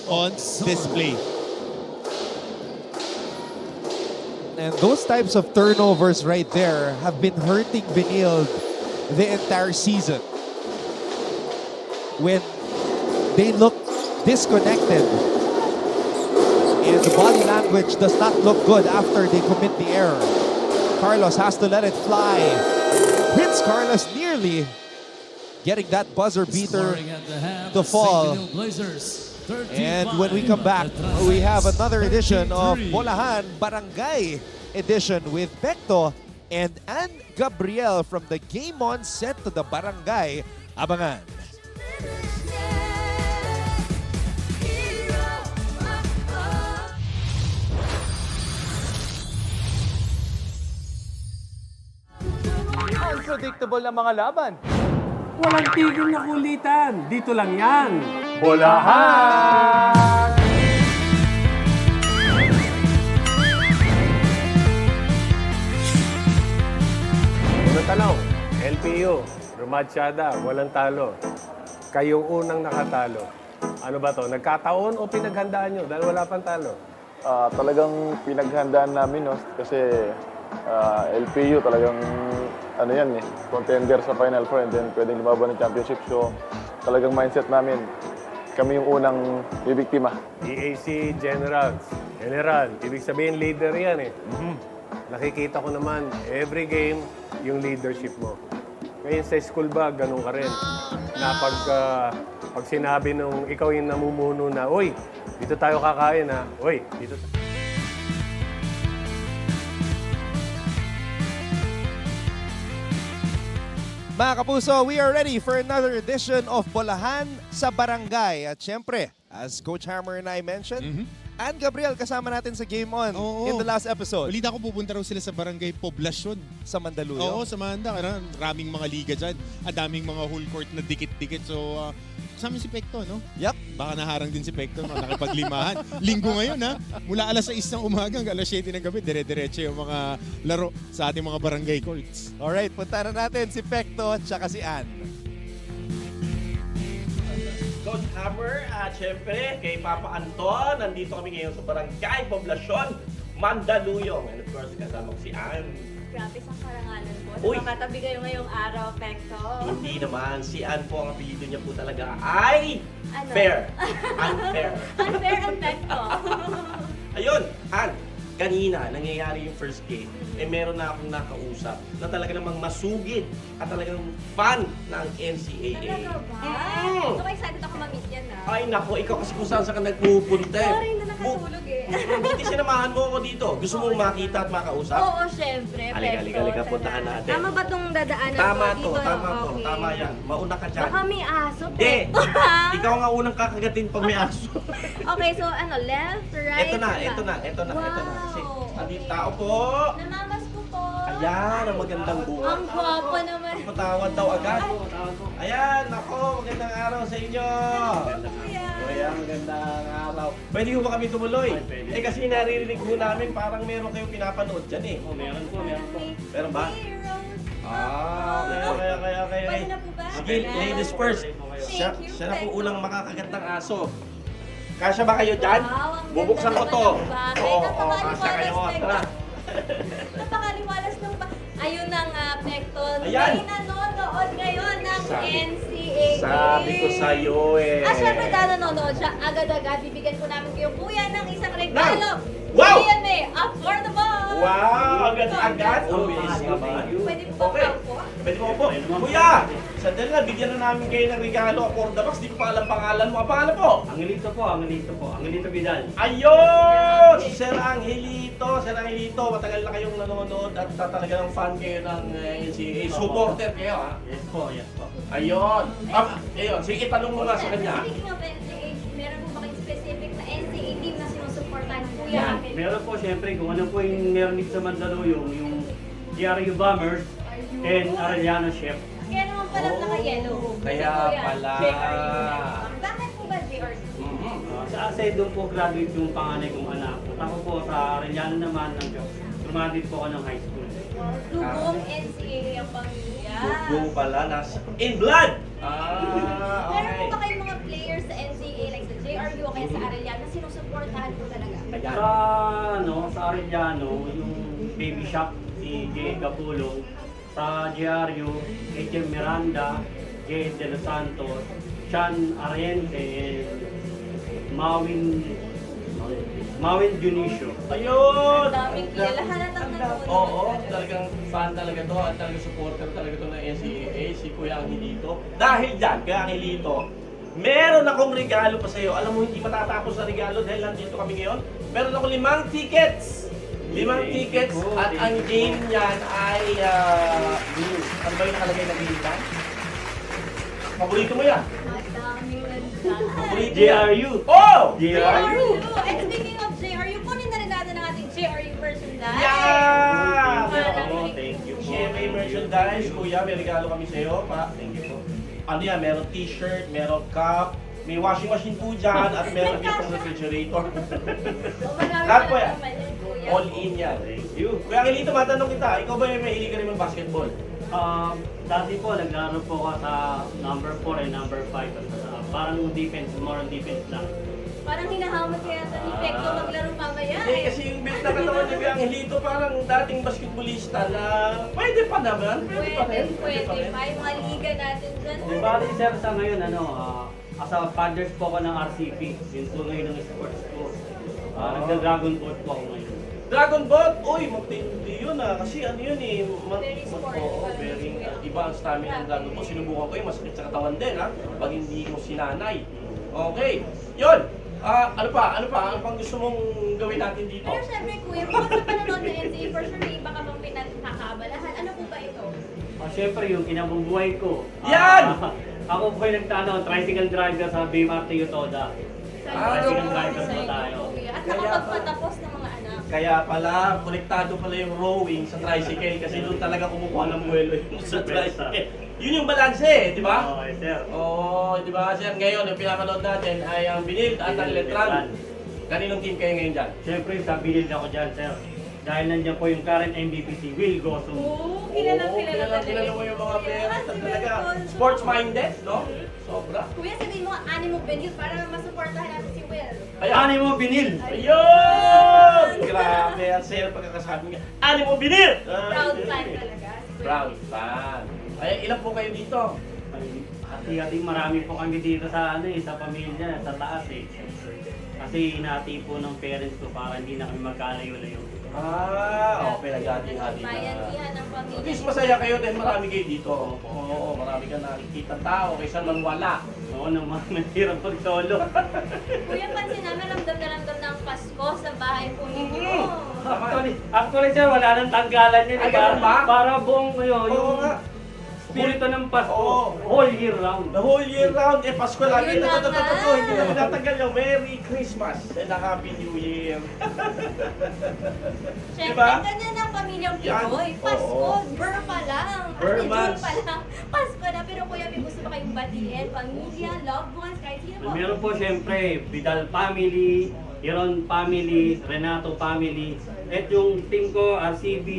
B: on display.
A: And those types of turnovers right there have been hurting Benilde the entire season. When they look disconnected and the body language does not look good after they commit the error. Carlos has to let it fly. Hits Carlos nearly getting that buzzer beater to fall. And when we come back, we have another edition of Bolahan Barangay edition with Becto and Ann Gabriel from the Game On set to the Barangay. Abangan.
E: Unpredictable na mga laban. Walang tigil na kulitan. Dito lang yan. Bolahan!
F: Unang tanong, LPU, Rumatsyada, walang talo. Kayong unang nakatalo. Ano ba to? Nagkataon o pinaghandaan nyo dahil wala pang talo?
G: Talagang pinaghandaan namin, no? Kasi LPU talagang ano yan eh, contender sa Final Four and then pwedeng lumaban ng championship. So talagang mindset namin, kami yung unang bibiktima.
F: EAC General, ibig sabihin leader yan eh. Nakikita ko naman, every game, yung leadership mo. Ngayon sa school ba, ganun ka rin. Na pag sinabi nung ikaw yung namumuno na, "Uy, dito tayo kakain ha. Uy, dito tayo."
A: Mga kapuso, we are ready for another edition of Bolahan sa Barangay. At syempre, as Coach Hammer and I mentioned, Ann Gabriel kasama natin sa Game On in the last episode.
B: Balita ko pupunta raw sila sa Barangay Poblasyon.
A: Sa Mandaluyong.
B: Oo, sa Manda. Maraming mga liga dyan. Ang daming mga whole court na dikit-dikit. So, kasama si Pekto, no?
A: Yep.
B: Baka naharang din si Pekto, no? Nakipaglimahan. Linggo ngayon, ha? Mula alas 6 ng umaga hanggang alas 7 ng gabi, dire-diretso yung mga laro sa ating mga barangay courts.
A: Alright, punta na natin si Pekto at saka si Ann.
H: Coach Hammer. At syempre, kay Papa Anton. Nandito kami ngayon sa Barangay Poblasyon, Mandaluyong. And of course, kasama ko si Ann.
D: Grabe sa karangalan po.
H: Uy.
D: Nakakatabi kayo ngayong araw, Pekto.
H: Hindi naman. Si Ann po, ang apelyido niya po talaga ay
D: Ano?
H: fair. Unfair.
D: Unfair ang Pekto.
H: Ayun, Ann. Kanina, nangyayari yung first game, meron na akong nakausap na talaga namang masugid at talagang fan ng NCAA.
D: Talaga ba? So, excited ako ma-meet yan, ha?
H: Ay nako, ikaw kasi kung saan ka nagpupunta.
D: Sorry na nakatulog eh.
H: Buti sinamahan mo ako dito. Gusto mong makita at makausap?
D: Oo, syempre, Pekto.
H: Halika, puntahan natin.
D: Tama ba itong dadaanan
H: Tama
D: ko
H: to,
D: dito? Okay.
H: tama yan. Mauna ka dyan.
D: Baka may aso,
H: Hindi!
D: Pekto, ha?
H: Ikaw nga unang kakagatin pag may aso.
D: Okay, so ano, left, right,
H: Ito na.
D: Wow.
H: Kasi, andito tao po.
D: Namamas ko po.
H: Ayan, ang magandang buhay.
D: Ang gwapo naman.
H: Patawad daw agad. Ayan, ako, magandang araw sa inyo. Kuya, magandang araw. Pwede ko ba kami tumuloy? Eh kasi naririnig ko namin parang meron kayong pinapanood dyan eh.
E: Meron po.
H: Meron ba? Kaya.
D: Pwede na po ba?
H: Sige, ladies first. Siya na po unang makakagat ng aso. Kasya ba kayo dyan?
D: Wow, ang ganda
H: Bubuksan ko
D: naman
H: to.
D: ng bagay.
H: Oo,
D: Napakaliwalas,
H: kasya kayo.
D: Pekto.
H: Tara.
D: Napakaliwalas ng ayun na nga, Pekto.
H: Ayan.
D: May nanonood ngayon ng
H: Sabi-
D: NCAA.
H: Sabi ko sa'yo eh.
D: Syempre dahil nanonood siya, agad-agad bibigyan po namin kayo kuya ng isang regalo.
H: Wow!
D: GMA, affordable!
H: Wow! Agad-agad? Ang bilis naman.
D: Pwede po
H: Okay.
D: ba po?
H: Pwede mo po. Kuya! Sandali na, bigyan na namin kayo ng regalo. Affordable. Di ko pa alam pangalan mo. Ang pangalan po?
E: Angelito po. Angelito Vidal.
H: Ayun! Sir Angelito. Matagal na kayong nanonood at talaga ng fan kayo ng NCAA. Supporter kayo, ha?
E: Yes po.
H: Ayun. Ayun. Sige, tanong mo nga sa kanya.
D: Speaking of NCAA, meron po ba kayong specific na NCAA team na sinusuportahan kuya?
E: Meron po siyempre kung ano po yung meron dito sa Mandaluyong, yung GRU Bombers and Arellano Chef.
D: Kaya naman pala naka-yellow.
H: Kaya
D: Kuya,
H: pala.
D: JRU. Bakit po ba JRU?
E: Sa Asay doon po graduate yung panganay kong anak. Ako po sa Arellano naman ng graduate po ako ng high school.
D: Lubong NCAA ang pamilya.
H: Yung pala, nasa in blood!
D: Meron po
H: Okay.
D: ba kayong mga players sa NCAA like sa JRU o kaya sa Arellano na sinusuportahan po talaga?
E: Sa Arellano, yung Baby Shop, si Jay Capulong. Sa GRU, HM Miranda, Jay De Los Santos, Chan Ariente, and Mawin Junicio.
H: Ayun!
D: Daming kilala. Halatang nanonood.
H: Oo, talagang fan talaga to at talagang supporter talaga to ng NCAA, si Kuya Angelito. Dahil dyan, Kuya Angelito, meron akong regalo pa sa'yo. Alam mo, hindi matatapos sa regalo dahil nandito kami ngayon. Meron ako 5 tickets. 5 tickets at ang game niyan ay, ano ba yung nakalagay na game niyan? Paborito mo yan?
D: Ang daming nandyan.
H: Paborito
E: GRU.
H: Oh!
D: JRU! And speaking of JRU, kunin na rin natin ang ating JRU merchandise.
H: Yeah!
E: Thank you po.
H: GMA merchandise, Kuya, may regalo kami sa'yo. Thank you po. Ano yan, meron t-shirt, meron cup, may washing machine po dyan, at meron itong refrigerator. Lahat po yan. All in yan.
E: Thank you.
H: Kuya Angelito, matanong kita, ikaw ba yung mahilig ka rin ng basketball?
E: Dati po, naglaro po ako sa number 4 and number 5. Parang defense, more on defense lang.
D: Parang hinahamot kaya sa ni Pekto maglaro mamaya.
H: Hindi, kasi yung build na katawan ni Kuya Angelito, parang dating basketballista na pwede pa naman. Pwede pa rin.
D: Pwede pa. Yung mga liga natin dyan.
E: Di ba, sir, sa ngayon, as a fathers po ako ng RCP, yun po ngayon ng sports ko. Nagda-dragon boat po ako ngayon.
H: Dragon Boat? Uy, magtindi yun kasi ano yun eh.
D: Very sporty
H: Oo,
D: pala.
H: very iba ang stamina ng Dragon Boat. Sinubukan ko yung masakit sa katawan din pag hindi mo sinanay. Okay, yun. Ano pa? Ano pang gusto mong gawin natin dito?
D: Pero syempre kuya, bukod sa panonood ng NCAA, for sure may iba ka bang pinagkakaabalahan. Ano po ba ito?
E: Siyempre, yung kinabubuhay ko.
H: Yan!
E: Ako po yung tricycle driver sa BMRT Utoda. Tricycle driver po tayo.
D: At nakapagpatapos ng mga anak.
H: Kaya pala, konektado pala yung rowing sa tricycle kasi doon talaga kumukuha ng buwelo yung sa tricycle. Yun yung balanse eh, di ba?
E: Oo, sir.
H: Oo, di ba sir? Ngayon, yung pinapanood natin ay ang Benilde at ang Letran. Kaninong team kayo ngayon dyan?
E: Siyempre, sa Benilde ako dyan, sir. Dahil nandiyan po yung current MVP si Will Gossum.
I: Oo, kilala
H: mo yung mga players na talaga sports-minded, no? Sobra.
I: Kuya, sabihin mo, animo Benil para masuportahan natin si Will.
E: Animo Benil!
H: Ayun! Grabe, ang saya ng pagkakasabi niya. Animo Benil!
I: Proud fan talaga.
H: Proud fan. Ay, ilan po kayo dito?
E: Hati-hati marami po kami dito sa sa pamilya, sa taas eh. Kasi hinati po ng parents ko para hindi na kami magkalayo-layo.
H: Pinag-hati-hati na.
I: Bayanihan ng pamilya.
H: At least masaya kayo dahil marami kayo dito. Oo, marami ka nakikita tao kaysa lang wala.
E: Oo naman, mahirap pag-solo.
I: Kuya, pansin namin, ramdam na ramdam ng Pasko sa bahay po ninyo.
E: Actually sir, wala nang tanggalan yun.
H: Ay, ganun ba?
E: Para buong
H: Oo nga.
E: spirito ng Pasko,
H: Oo.
E: whole year round.
H: The whole year round, Pasko lagi.
I: Yun na nga.
H: Hindi na pinatanggal yung Merry Christmas and a Happy New Year.
I: Siyempre,
H: Diba?
I: ganyan ang pamilyang
H: Yan.
I: Pinoy. Pasko,
H: Oo.
I: Burr pa lang.
H: Burr
I: June
H: months.
I: pa lang. Pasko na. Pero kuya, may gusto ba kayong batiin? Pamilya, loved ones, kahit sino po.
E: Meron po siyempre, Vidal family, Iron family, Renato family, at yung team ko, RCB,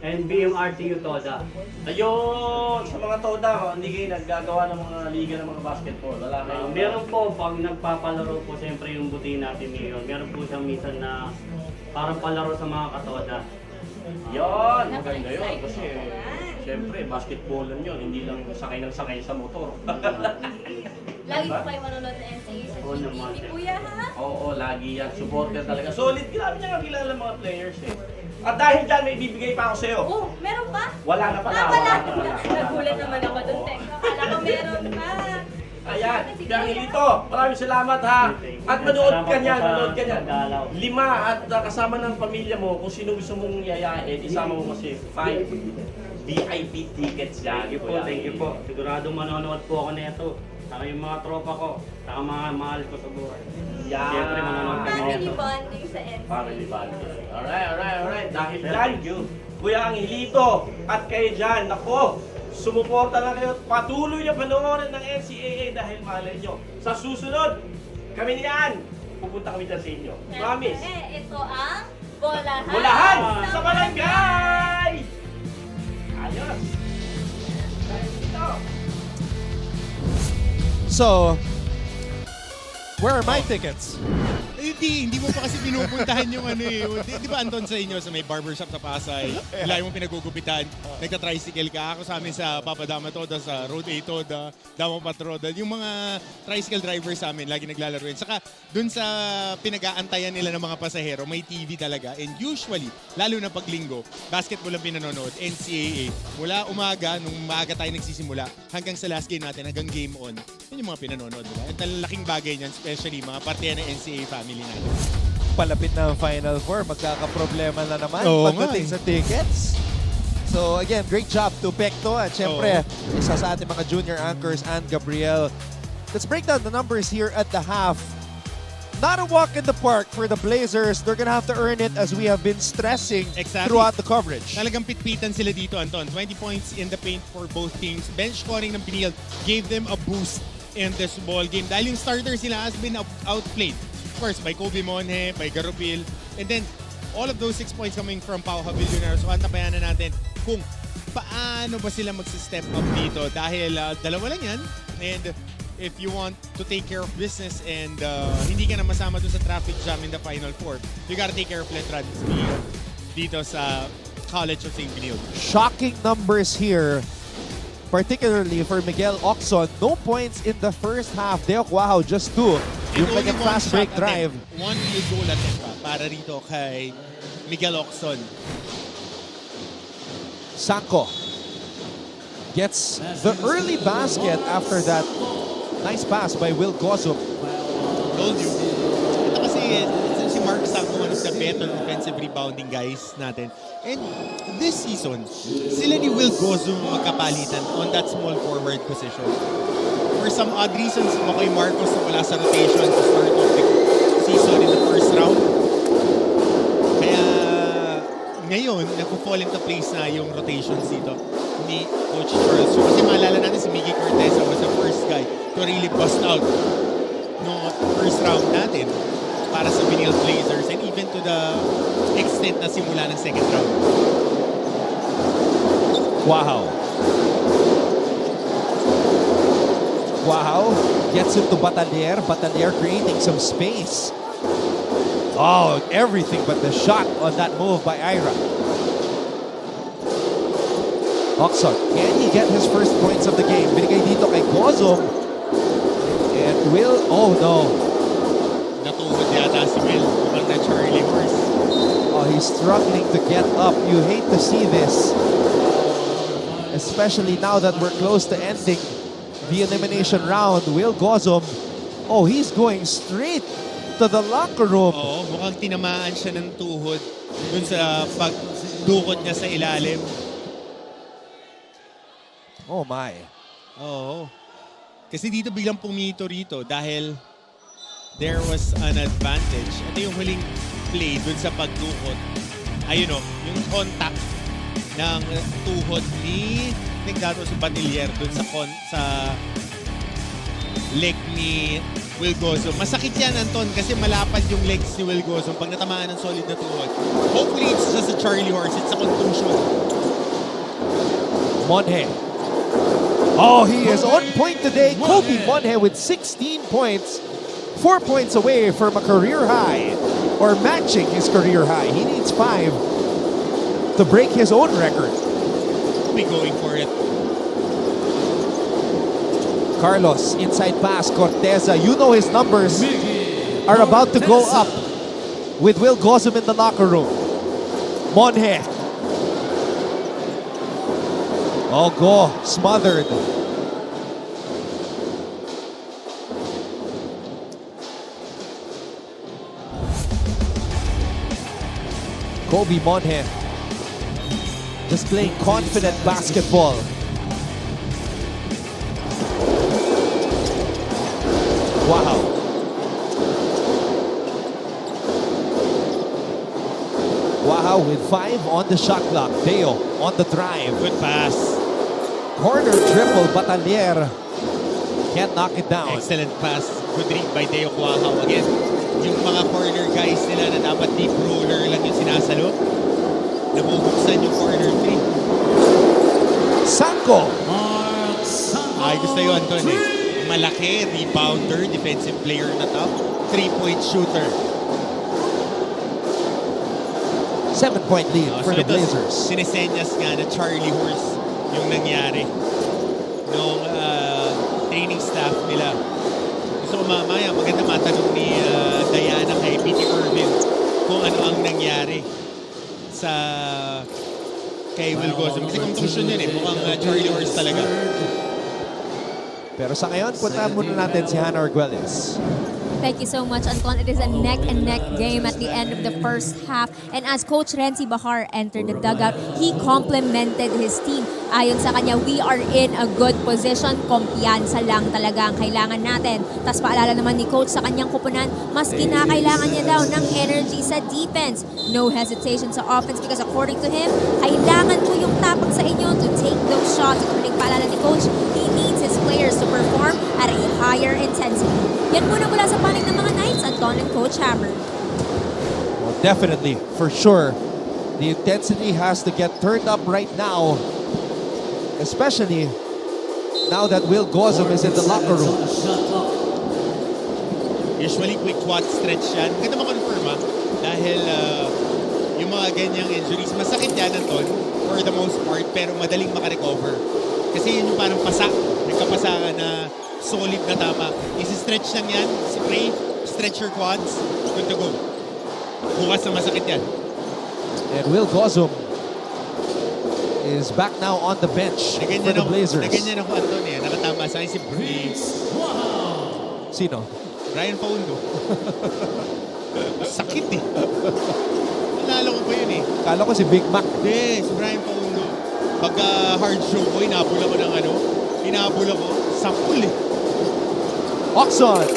E: and BMRTU Toda.
H: Ayun, sa mga toda, hindi kayo naggagawa ng mga liga ng mga basketball. Wala kayo.
E: Meron po, pag nagpapalaro po siyempre yung buti natin ngayon, meron po siyang minsan na parang palaro sa mga katoda.
H: Yun, maganda yun. Kasi, siyempre, basketballan yun. Hindi lang sakay ng sakay sa motor.
I: Lagi po kayo manonood ng NCAA sa
E: Oo
I: TV.
E: naman.
I: Si kuya, ha?
H: Oo, lagi yan. Supporter talaga. Solid, grabe niya nga kilala mga players eh. At dahil dyan, may bibigay pa ako sa'yo.
I: Oh, meron pa?
H: Wala na pala.
I: Wala
H: na pala.
I: Nagulat naman ako dun, Teka. Akala ko meron pa.
H: Ayan, Benilde, maraming salamat ha. At manood ka niyan, manood ka niyan. 5 at kasama ng pamilya mo, kung sino gusto mong yayain, isama mo kasi 5 VIP tickets yan.
E: Thank you po. Siguradong manonood po ako nito. Saka yung mga tropa ko, saka mga mahal ko sa buhay.
H: Yan.
E: Siyempre manonood kami
I: Family
E: nito.
I: bonding sa NCAA.
H: Family bonding. Alright. Dahil dyan, Kuya Angelito at kayo dyan, nako, sumuporta na kayo. Patuloy na panoorin ng NCAA dahil malay nyo. Sa susunod, kami niyan, pupunta kami dyan sa inyo. Promise.
I: Ito ang Bolahan.
H: Bolahan sa barangay! Ayos. Ito.
A: So, where are my tickets?
B: Hindi mo pa kasi pinupuntahan yung di ba Anton sa inyo sa may barbershop sa Pasay, lagi mong pinagugupitan, nagka-tricycle ka, ako sa amin sa Papadama Toda, sa Road 8 Toda, Dama Patroda, yung mga tricycle drivers sa amin, lagi naglalaroin. Saka dun sa pinag-aantayan nila ng mga pasahero, may TV talaga, and usually, lalo na pag linggo, basketball ang pinanonood, NCAA, mula umaga, nung maaga tayo nagsisimula, hanggang sa last game natin, hanggang game on, yun yung mga pinanonood, diba? At laking bagay niyan, especially mga partiya ng NCAA family natin.
A: Palapit na ang Final Four, magkakaproblema na naman
B: Oo
A: pagdating
B: nga
A: sa tickets. So again, great job to Pekto at syempre isa sa ating mga junior anchors and Gabriel. Let's break down the numbers here at the half. Not a walk in the park for the Blazers. They're gonna have to earn it as we have been stressing throughout the coverage.
B: Talagang pitpitan sila dito, Anton. 20 points in the paint for both teams. Bench scoring ng Benilde gave them a boost in this ball game. Dahil yung starters nila has been outplayed. Of course, by Kobe Monje, by Garupil. And then, all of those 6 points coming from Pau Havillionaire. So, antapayan na natin kung paano ba sila mag-step up dito. Dahil dalawa lang yan. And if you want to take care of business and hindi ka na masama dun sa traffic jam in the Final Four, you gotta take care of Letran dito sa College of St. Benilde.
A: Shocking numbers here, particularly for Miguel Oxon. No points in the first half. Deok Wow, just 2. Yung kanyang fast break drive.
B: One field goal attempt para rito kay Miguel Oxon.
A: Sanko gets the early basket after that nice pass by Will Gossum.
B: Told you. Ito kasi si Mark Sanko, one of the better offensive rebounding guys natin. And this season, sila ni Will Gossum magkapalitan on that small forward position. For some odd reasons, Makoy Marcos wala sa rotation to start off the season in the first round. Kaya ngayon, nagpo-fall into place na yung rotations dito ni Coach Charles. So, kasi maalala natin si Miggy Corteza was the first guy to really bust out no first round natin para sa Benilde Blazers. And even to the extent na simula ng second round.
A: Wow. Wow. Gets into Batalier. Batalier creating some space. Oh, everything but the shot on that move by Ira. Oxon, can he get his first points of the game? Binigay dito kay Gozom. And Will, oh no.
B: Natuhod yata si Will. Kumang na Charlie Horse.
A: Oh, he's struggling to get up. You hate to see this. Especially now that we're close to ending the elimination round. Will Gozom, oh, he's going straight to the locker room.
B: Oo, mukhang tinamaan siya ng tuhod dun sa pagdukot niya sa ilalim.
A: Oh my.
B: Oo. Kasi dito biglang pumito rito dahil there was an advantage. Ito yung huling play dun sa pagdukot. Ayun o, yung contact ng tuhod ni, I think that was Batilier dun sa leg ni Will Gozom. Masakit yan, Anton, kasi malapad yung legs ni Will Gozom pag natamaan ng solid na tuhod. Hopefully it's just a Charlie Horse. It's a contusion.
A: Monhe. Oh, he is on point today. Kobe Monhe with 16 points. 4 points away from a career high, or matching his career high. He needs 5 to break his own record.
B: Be going for it.
A: Carlos, inside pass, Corteza. You know his numbers are about to go up with Will Gozom in the locker room. Monhe. Oh, go. Smothered. Kobe Monhe. Just playing confident basketball. Wow. Wow with 5 on the shot clock. Deo on the drive.
B: Good pass.
A: Corner triple, Batalier can't knock it down.
B: Excellent pass. Good read by Deo Cuahaw. Again, yung mga corner guys nila na dapat deep roller lang yung sinasalo. Nabubuksan yung corner 3.
A: Sanko.
B: Ay, gusto yun, Anton eh. Malaki, rebounder, defensive player na top. 3-point shooter.
A: 7-point lead for the Blazers.
B: Sinesenyas nga na Charlie Horse yung nangyari nung training staff nila. Gusto ko mamaya, maganda matanong ni Diana kay P.T. Irvin kung ano ang nangyari sa kay Will Gozom. Kasi contusion yun eh. Mukhang Charlie Horse talaga.
A: Pero sa ngayon, puntahan muna natin si Hannah Arguelles.
D: Thank you so much, Anton. It is a neck-and-neck game at the end of the first half. And as Coach Renzi Bahar entered the dugout, he complimented his team. Ayon sa kanya, we are in a good position. Kumpiyansa lang talaga ang kailangan natin. Tapos paalala naman ni Coach sa kanyang kupunan, mas kinakailangan niya daw ng energy sa defense. No hesitation sa offense because according to him, kailangan po yung tapak sa inyo to take those shots. At huling paalala ni Coach, he needs his players to perform at a higher intensity. Yan muna mula sa panig ng mga Knights, Anton and Coach Hammer.
A: Well, definitely, for sure, the intensity has to get turned up right now, especially now that Will Gozom is in the locker room.
B: Usually quick quad stretch yan. Maganda ma-confirm dahil yung mga ganyang injuries, masakit yan, Anton, for the most part, pero madaling makarecover. Kasi yun yung parang pasa, nagkapasa na solid na tama. Isi-stretch lang yan, spray, stretch your quads, good to go. Bukas na masakit yan.
A: And Will Gozom is back now on the bench for the Blazers.
B: Naganyan ako, Anton, eh. Nakatama sa akin si
A: Sino?
B: Brian Paundo. Sakit eh. Nalala ko pa yun eh.
A: Kala ko si Big Mac.
B: Hindi, si Brian Paundo. Pagka hard show ko, inabula ko ng inabula ko, sampul eh.
A: Oxon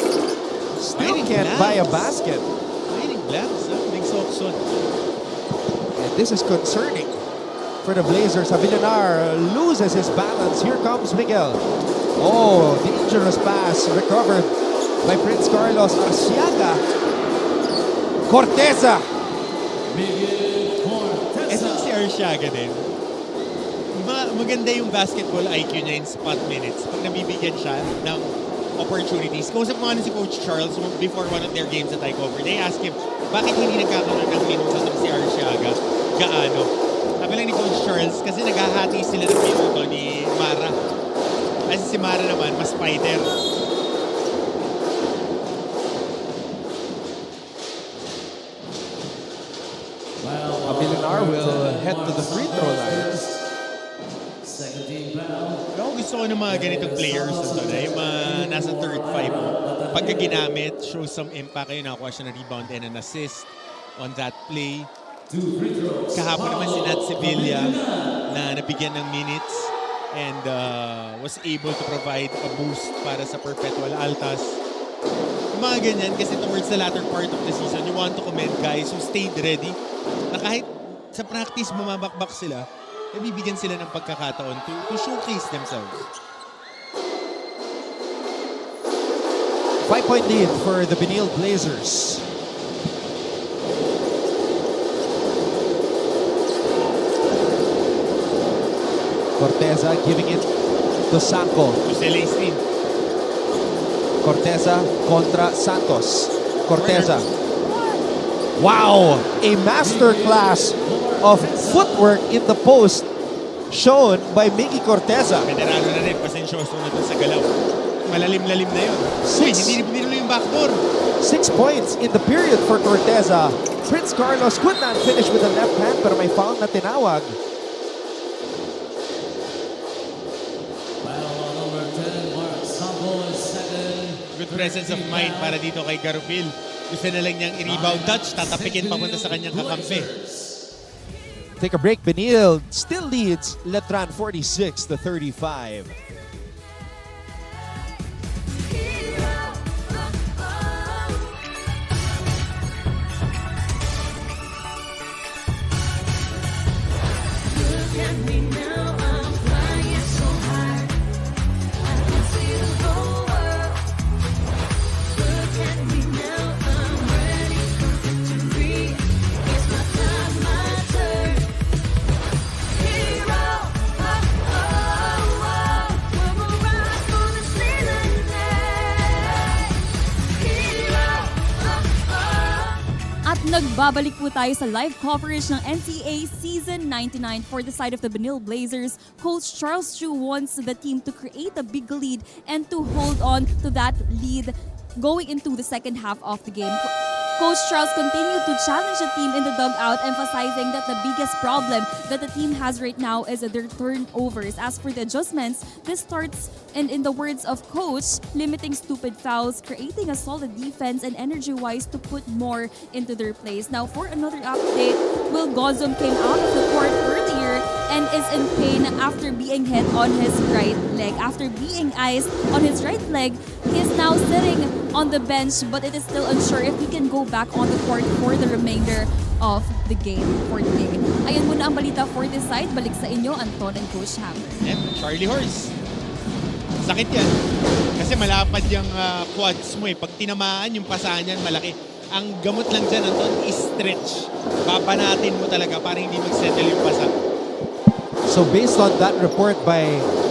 A: still can't buy a basket.
B: Lining blanks, Big Oxon.
A: And this is concerning for the Blazers. Avilanar loses his balance. Here comes Miguel. Oh, dangerous pass recovered by Prince Carlos Arciaga. Corteza.
C: Miguel
B: Eto
C: Corteza.
B: si Arsiaga din. Maganda yung basketball IQ niya in spot minutes. Pag nabibigyan siya ng opportunities. Kausap mo nga si Coach Charles before one of their games that I covered. They asked him, bakit hindi nagkakaroon ng minuto ng si Arsiaga? Gaano? Sabi lang ni Coach Charles, kasi naghahati sila ng minuto ni Mara. Kasi si Mara naman, mas fighter.
A: Abilinar will head to the free throw line.
C: Second team foul.
B: Pero gusto ko ng mga ganitong players na yung mga nasa third five. Pagka ginamit, show some impact. Ayun, nakakuha siya ng rebound and an assist on that play.
C: Two free throws.
B: Kahapon naman si Nat Sevilla na nabigyan ng minutes and was able to provide a boost para sa Perpetual Altas. Yung mga ganyan, kasi towards the latter part of the season, you want to commend guys who stayed ready na kahit sa practice bumabakbak sila, nabibigyan sila ng pagkakataon to showcase themselves.
A: 5-point lead for the Benilde Blazers. Corteza giving it to Sanko.
B: To Celestine.
A: Corteza contra Santos. Corteza. Wow! A masterclass of footwork in the post shown by Miggy Corteza.
B: Veterano na rin, pasensyoso na dun sa galaw. Malalim-lalim na yun. Uy,
A: Six.
B: hindi nilulo yung backdoor.
A: 6 points in the period for Corteza. Prince Carlos could not finish with the left hand pero may foul na tinawag.
C: Foul on number 10, Mark Sambo is second.
B: Good presence of mind para dito kay Garufil. Gusto na lang niyang i-rebound touch, tatapikin papunta sa kanyang kakampi.
A: Take a break. Benilde still leads Letran 46-35.
D: Nagbabalik po tayo sa live coverage ng NCAA Season 99 for the side of the Benilde Blazers. Coach Charles Chu wants the team to create a big lead and to hold on to that lead going into the second half of the game. Coach Charles continued to challenge the team in the dugout, emphasizing that the biggest problem that the team has right now is their turnovers. As for the adjustments, this starts, and in the words of Coach, limiting stupid fouls, creating a solid defense, and energy-wise to put more into their plays. Now, for another update, Will Gozum came out of the court earlier and is in pain after being hit on his right leg. After being iced on his right leg, he is now sitting on the bench, but it is still unsure if he can go back on the court for the remainder of the game for today. Ayun muna ang balita for this side. Balik sa inyo, Anton and Coach Hammer.
B: Yan, Charlie Horse. Sakit yan. Kasi malapad yung quads mo eh. Pag tinamaan yung pasahan yan, malaki. Ang gamot lang dyan, Anton, is stretch. Papanatin mo talaga para hindi mag-settle yung pasa.
A: So based on that report by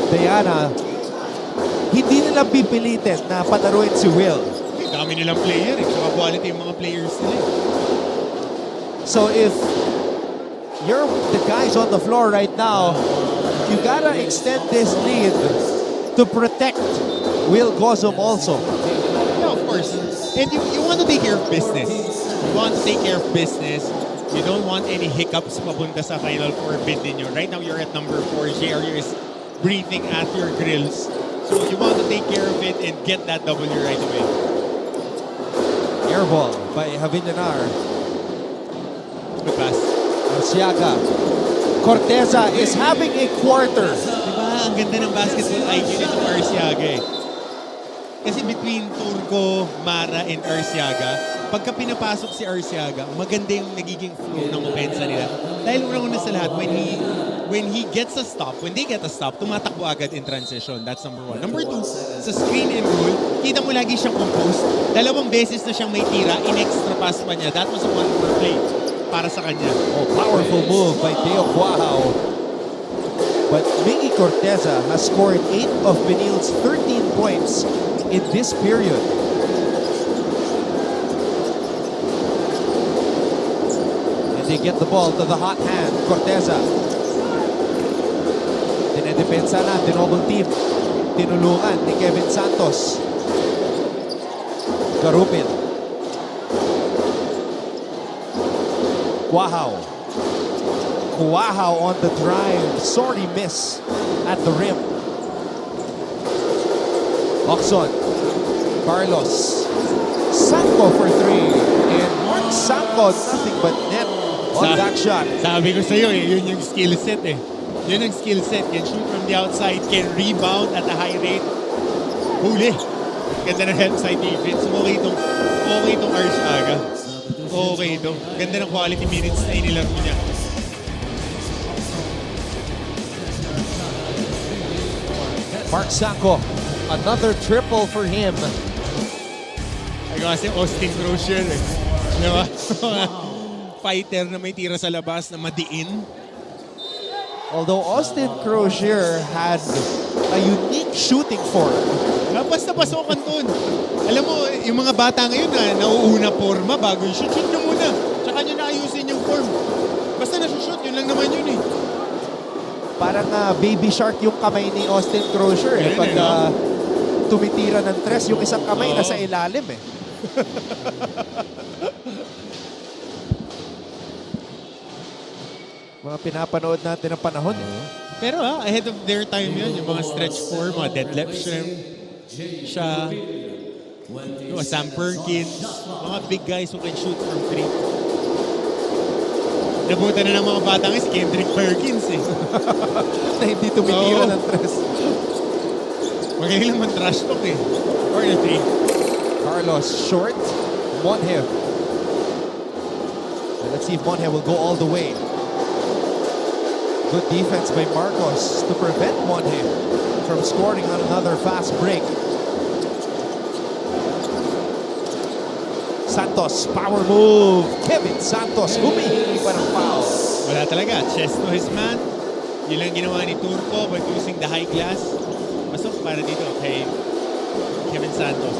A: Diana, hindi nila pipilitin na palaruin si Will.
B: Dami nilang player eh. Saka quality yung mga players nila eh.
A: So if you're the guys on the floor right now, you gotta extend this lead to protect Will Gozum also.
B: Yeah, of course. And you want to take care of business. You want to take care of business. You don't want any hiccups papunta sa Final Four bid ninyo. Right now, you're at number 4. JR is breathing at your grills. So you want to take care of it and get that W right away.
A: Air ball by Javillanar.
B: Good pass.
A: Arsiaga. Corteza is having a quarter.
B: Diba? Ang ganda ng basketball IQ nito Arsiaga eh. Kasi between Turco, Mara, and Arsiaga, pagka pinapasok si Arsiaga, maganda yung nagiging flow ng opensa nila. Dahil unang-una sa lahat, when he when he gets a stop, when they get a stop, tumatakbo agad in transition. That's number one. Number two, sa screen and roll, kita mo lagi siyang composed. 2 beses na siyang may tira, in-extra pass pa niya. That was a wonderful play para sa kanya.
A: Oh, powerful move by Teo Quahao. But Miggy Corteza has scored 8 of Benilde's 13 points in this period. And they get the ball to the hot hand, Corteza. Dinedepensa na, double team. Tinulungan ni Kevin Santos. Garupin. Quahao. Quahao on the drive. Sorry miss at the rim. Oxon. Carlos. Sanko for 3. And Mark Sanko, nothing but net on that shot.
B: Sabi ko sa'yo yun yung skill set Yun ang skill set. Can shoot from the outside, can rebound at a high rate. Huli. Ganda ng help side defense. Okay itong Arshaga. Okay ito. Ganda ng quality minutes na inilaro niya.
A: Mark Sanko, another triple for him.
B: Ay kasi Austin Crozier Diba? Fighter na may tira sa labas na madiin.
A: Although Austin Crozier had a unique shooting form.
B: Basta pasokan dun. Alam mo, yung mga bata ngayon na nauuna forma bago yung shoot nyo muna. Tsaka nyo naayusin yung form. Basta nasushoot, yun lang naman yun
A: Parang baby shark yung kamay ni Austin Crozier Pag tumitira ng tres, yung isang kamay nasa ilalim Mga pinapanood natin ng panahon
B: Pero ahead of their time yun, yung mga stretch four, mga deadlift shrimp, siya, Sam Perkins, mga big guys who can shoot from 3. Nabutan na ng mga batang si Kendrick Perkins
A: na hindi tumitira ng tres.
B: Magaling lang man-trash talk Or the 3.
A: Carlos short, Monhev. Let's see if Monhev will go all the way. Good defense by Marcos to prevent Monhev from scoring on another fast break. Santos, power move. Kevin Santos, humihingi pa ng foul.
B: Wala talaga. Chest to his man. Yun lang ginawa ni Turco by using the high glass. Pasok para dito kay Kevin Santos.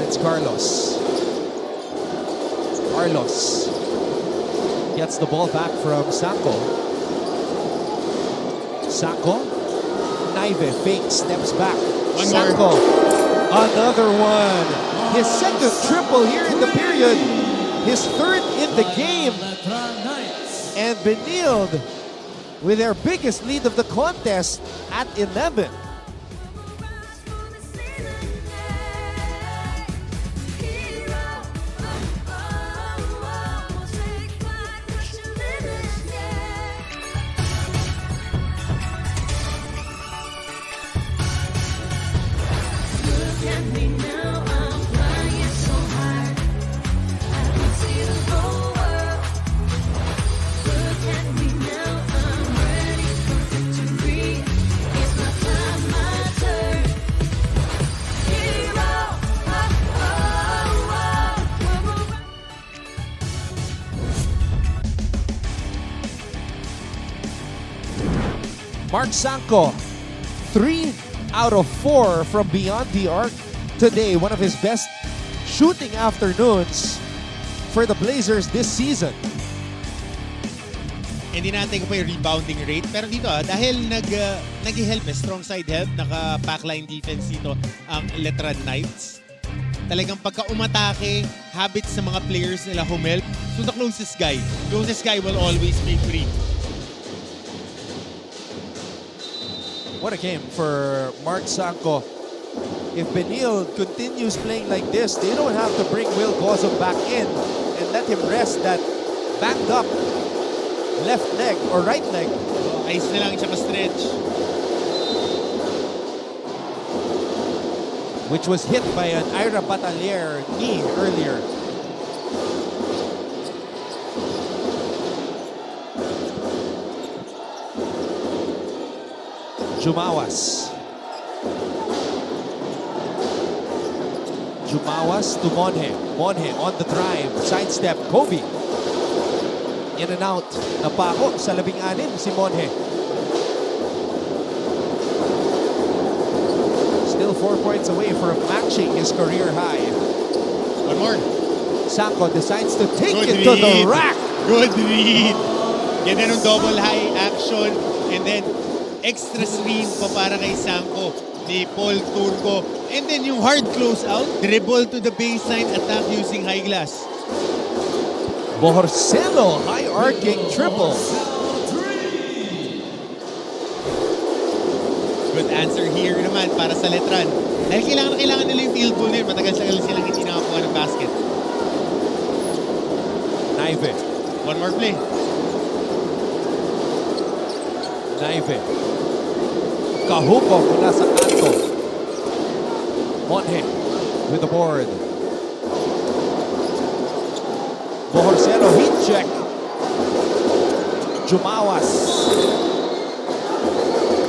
A: It's Carlos. Carlos gets the ball back from Sanko. Sanko. Naive fakes, steps back. Sanko. Another one. His second triple here in the period. His third in the game. And Benilde with their biggest lead of the contest at 11. Mark Sanko, 3 out of 4 from beyond the arc today. One of his best shooting afternoons for the Blazers this season.
B: Hindi natin ko pa yung rebounding rate. Pero dito dahil nag-help, strong side help, naka-backline defense dito ang Letran Knights. Talagang pagka umatake, habits sa mga players nila humelp. So the closest guy will always make free.
A: What a game for Mark Sanko. If Benilde continues playing like this, they don't have to bring Will Gozum back in and let him rest that backed up left leg or right leg.
B: Ice na lang siya ka-stretch.
A: Which was hit by an Ira Batalier knee earlier. Jumawas. Jumawas to Monhe. Monhe on the drive. Sidestep. Kobe. In and out. Napako sa 16 si Monhe. Still 4 points away from matching his career high.
B: One more.
A: Sanko decides to take
B: Good
A: it to the
B: read.
A: rack.
B: Good read. Ganda ng double high action and then extra screen pa para kay Sanko ni Paul Turco. And then yung hard close out, dribble to the baseline, attack using high glass.
A: Bohorcelo, high arcing triple.
B: Good answer here naman para sa Letran. Dahil kailangan nila yung field goal nila. Matagal silang hindi nakakuha ng basket.
A: Naive.
B: One more play.
A: Naive. Kahuko mula sa kanto. Monhe with the board. Bohorcelo heat check. Jumawas.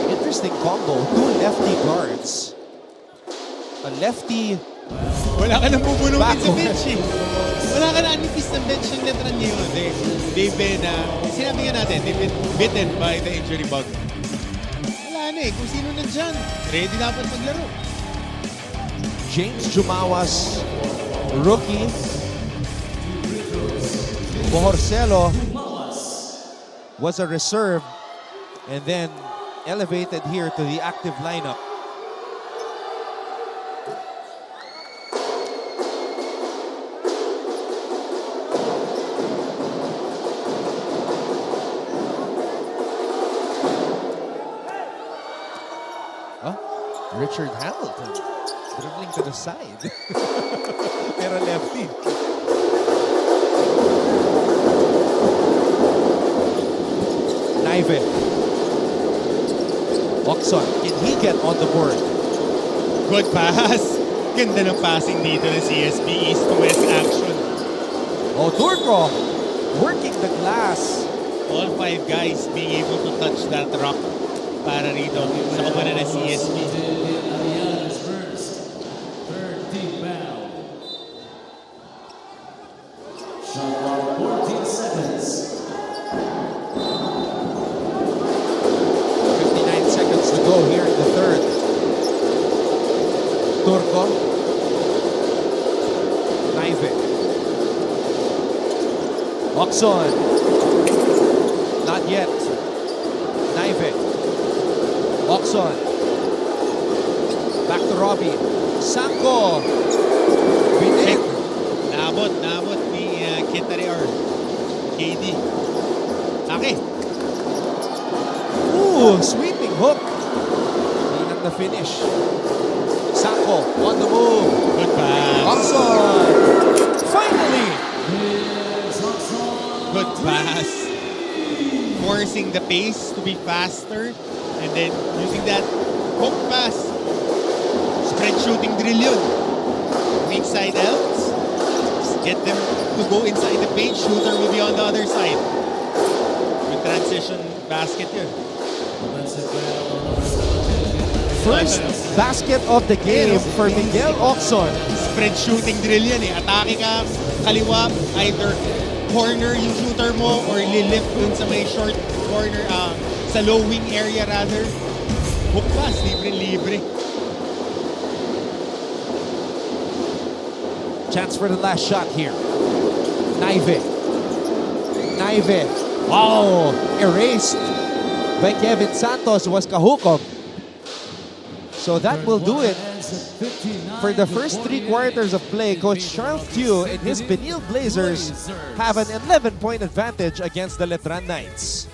A: Interesting combo. Two lefty guards. A lefty.
B: Wala ka nang bubulungin sa
A: Back.
B: bench eh. Wala ka na anipis ng bench ng Letran ngayon. They've been, sinabi nga natin, they've been bitten by the injury bug. Wala na eh. Kung sino nandyan, ready dapat maglaro.
A: James Jumawas, rookie. Bohorcelo was a reserve and then elevated here to the active lineup. Richard Hamilton dribbling to the side. Pero lefty. Naive. Oxon, can he get on the board?
B: Good pass. Ganda ng passing dito ng CSP East to West action.
A: Oh, Turco working the glass.
B: All five guys being able to touch that rock para rito sa kapanan ng CSP.
C: Third team foul. Shot clock 14 seconds.
A: 59 seconds to go here in the third. Turco. Naive. Oxon. Not yet. Naive. Oxon. Back to Robbie. Sanko.
B: Check. Naabot ni Kitari or KD. Okay.
A: Ooh, sweeping hook. Hindi na finish. Sanko on the move.
B: Good pass.
A: Oxon. Finally.
B: Good pass. Forcing the pace to be faster and then using that hook pass. Spread shooting drill yun. Weak side outs. Get them to go inside the paint. Shooter will be on the other side. Good transition basket yun.
A: First basket of the game for Miguel Oxon.
B: Spread shooting drill yan eh. Atake ka, kaliwa, either corner yung shooter mo or lilift dun sa may short corner, sa low wing area rather. Hook pass, libre-libre.
A: Chance for the last shot here. Naive. Naive. Oh, erased by Kevin Santos was Kahukom. So that will do it for the first 3 quarters of play. Coach Charles Tew and his Benilde Blazers have an 11-point advantage against the Letran Knights.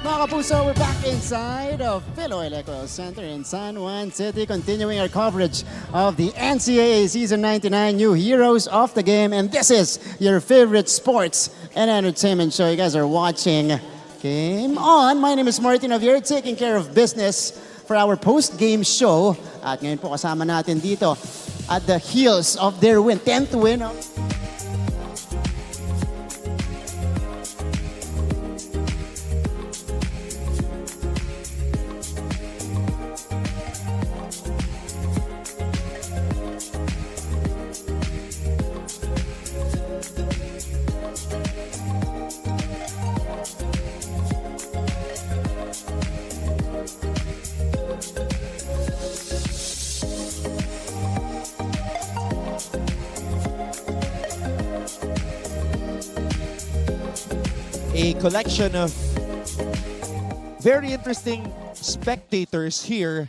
J: Mga kapuso, we're back inside of Philo Electro Center in San Juan City, continuing our coverage of the NCAA Season 99 New Heroes of the Game. And this is your favorite sports and entertainment show. You guys are watching Game On. My name is Martin Javier, taking care of business for our post-game show. At ngayon po kasama natin dito at the heels of their win, 10th win.
B: A collection of very interesting spectators here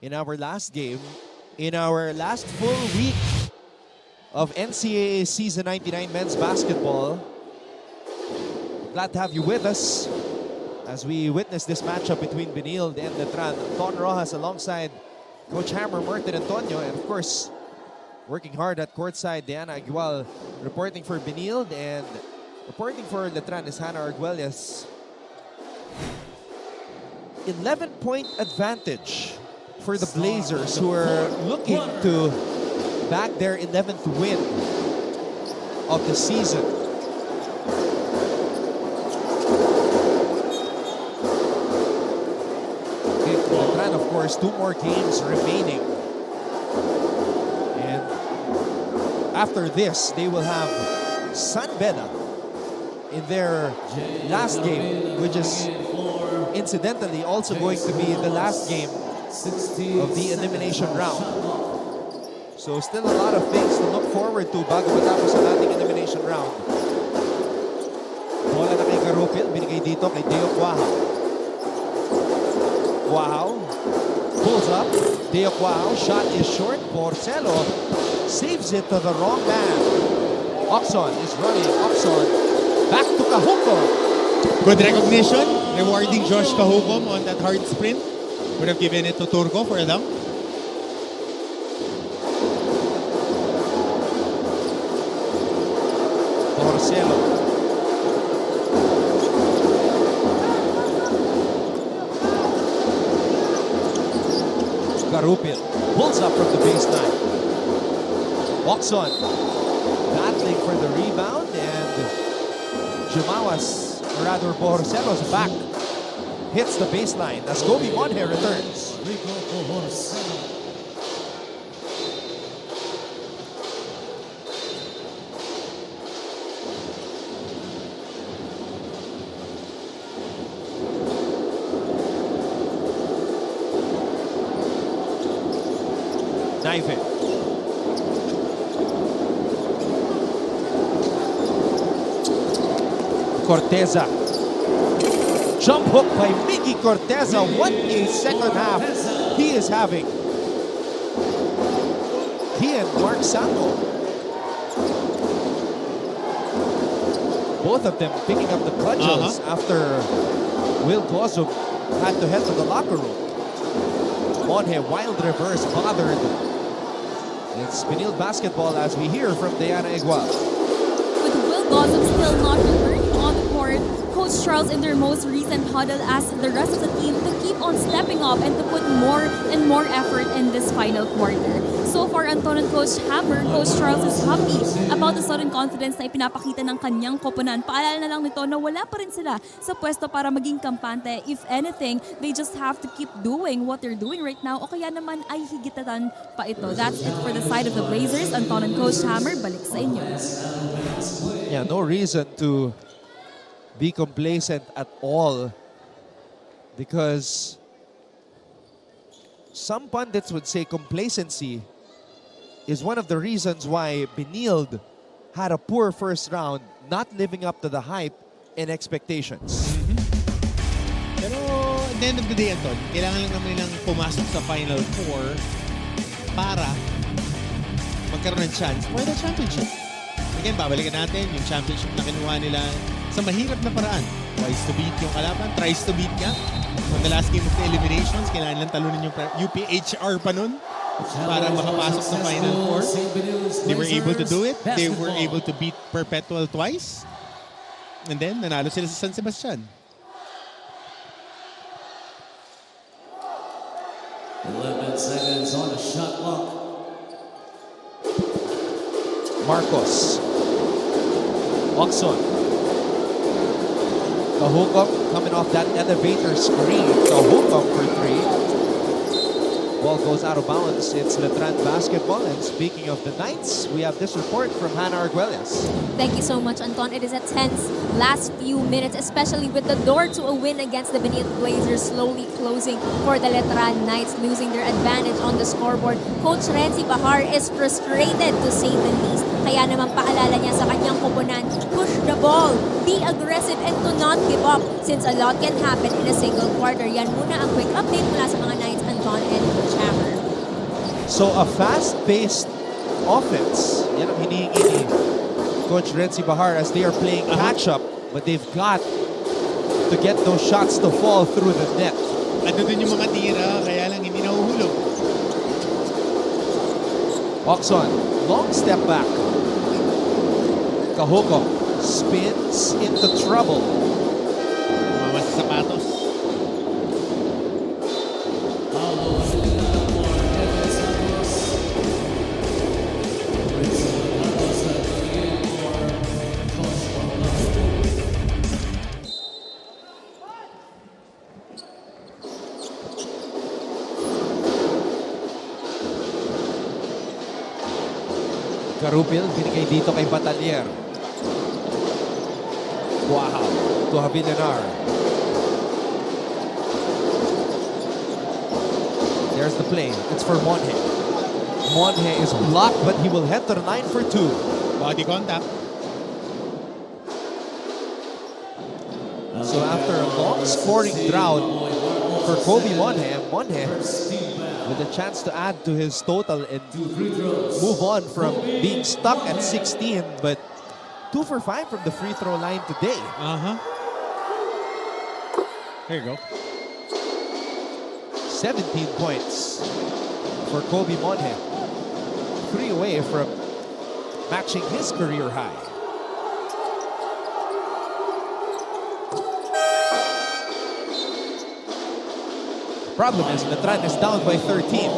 B: in our last game, in our last full week of NCAA Season 99 Men's Basketball. Glad to have you with us as we witness this matchup between Benilde and Letran. Don Rojas alongside Coach Hammer, Martin Antonio, and of course, working hard at courtside, Diana Agual reporting for Benilde, and reporting for Letran is Hannah Arguelles. 11-point advantage for the Blazers, who are looking to bag their 11th win of the season. Letran, of course, 2 more games remaining. And after this, they will have San Beda in their last game, which is incidentally also going to be the last game of the elimination round. So still a lot of things to look forward to bago matapos ang ating elimination round. Bola na kay Garupil, binigay dito kay Deo Quahao. Quahao pulls up. Deo Quahao, shot is short. Porcelo saves it to the wrong man. Oxon is running. Oxon back to Cajucom.
K: Good recognition, rewarding Josh Cajucom on that hard sprint. Would have given it to Turco for a dunk.
B: Porcelo. Garupil pulls up from the baseline. Oxon battling for the rebound, and Jumawas, or rather Porcelo's back, hits the baseline as Kobe Monhe returns. Knife it. Corteza. Jump hook by Mickey Corteza. What a second half he is having. He and Mark Sanko. Both of them picking up the cudgels after Will Gozum had to head to the locker room. Monhe, wild reverse, bothered. It's Benilde basketball as we hear from Diana Igual.
D: With Will Gozum still not returning on the court, Coach Charles in their most recent huddle asked the rest of the team to keep on stepping up and to put more and more effort in this final quarter. So far, Anton and Coach Hammer, Coach Charles is happy about the sudden confidence na ipinapakita ng kanyang koponan. Paalala na lang nito na wala pa rin sila sa pwesto para maging kampante. If anything, they just have to keep doing what they're doing right now o kaya naman ay higitatan pa ito. That's it for the side of the Blazers. Anton and Coach Hammer, balik sa inyo.
B: Yeah, no reason to be complacent at all, because some pundits would say complacency is one of the reasons why Benilde had a poor first round, not living up to the hype and expectations.
K: Pero at the end of the day, Anton, kailangan lang naman nilang pumasok sa Final Four para magkaroon ng chance for the championship. Again, babalikan natin yung championship na kinuha nila sa mahirap na paraan. Tries to beat yung kalaban, tries to beat ka. On the last game of the eliminations, kailangan lang talunin yung UPHR pa nun para makapasok sa Final Four. They were able to do it. They were able to beat Perpetual twice. And then, nanalo sila sa San Sebastian.
C: 11 seconds on the shot clock.
A: Marcos. Oxon. The hook up coming off that elevator screen. The hook up for 3. Ball goes out of bounds. It's Letran basketball. And speaking of the Knights, we have this report from Hannah Arguelles.
D: Thank you so much, Anton. It is a tense last few minutes, especially with the door to a win against the Benilde Blazers slowly closing for the Letran Knights, losing their advantage on the scoreboard. Coach Renzi Bahar is frustrated, to say the least. Kaya naman paalala niya sa kanyang koponan, push the ball, be aggressive, and do not give up since a lot can happen in a single quarter. Yan muna ang quick update mula sa mga Knights, Anton and Chamber.
A: So a fast-paced offense. Yan ang hinihingi ni Coach Renzi Bahar as they are playing catch-up. But they've got to get those shots to fall through the net.
K: Ano dun yung mga tira, kaya lang hindi nahuhulog.
A: Oxon, long step back. Kahoko spins into trouble.
K: Mama sa sapatos.
A: Karupil, binigay dito kay Batalier. Wow, to Habilanar. There's the play. It's for Monhe. Monhe is blocked, but he will head to the line for 2.
K: Body contact.
A: So after a long scoring drought for Kobe Monhe, Monhe with a chance to add to his total and move on from being stuck at 16, but 2 for 5 from the free throw line today.
K: There you go.
A: 17 points for Kobe Monhe. 3 away from matching his career high. Problem is, Letran is down by 13.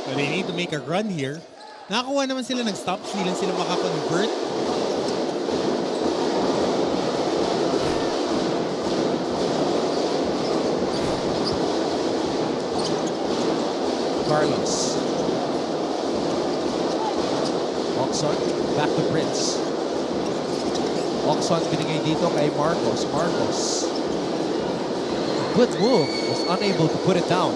K: So they need to make a run here. Nakakuha naman sila ng stops, hindi lang sila makakonvert.
A: Carlos. Oxon, back to Prince. Oxon binigay dito kay Marcos. Marcos. Good move, was unable to put it down.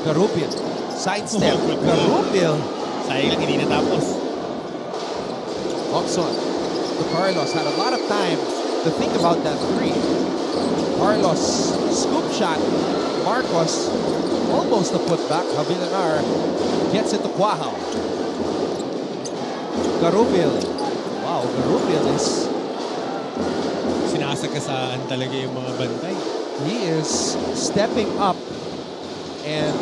A: Karupil, sidestep. Karupil.
K: Sayang lang, hindi natapos.
A: Oxon to Carlos, had a lot of time to think about that 3. Carlos, scoop shot. Marcos, almost a putback. Habilanar gets it to Quahao. Karupil. Wow, Karupil is
K: sinasakasaan talaga yung mga bantay.
A: He is stepping up and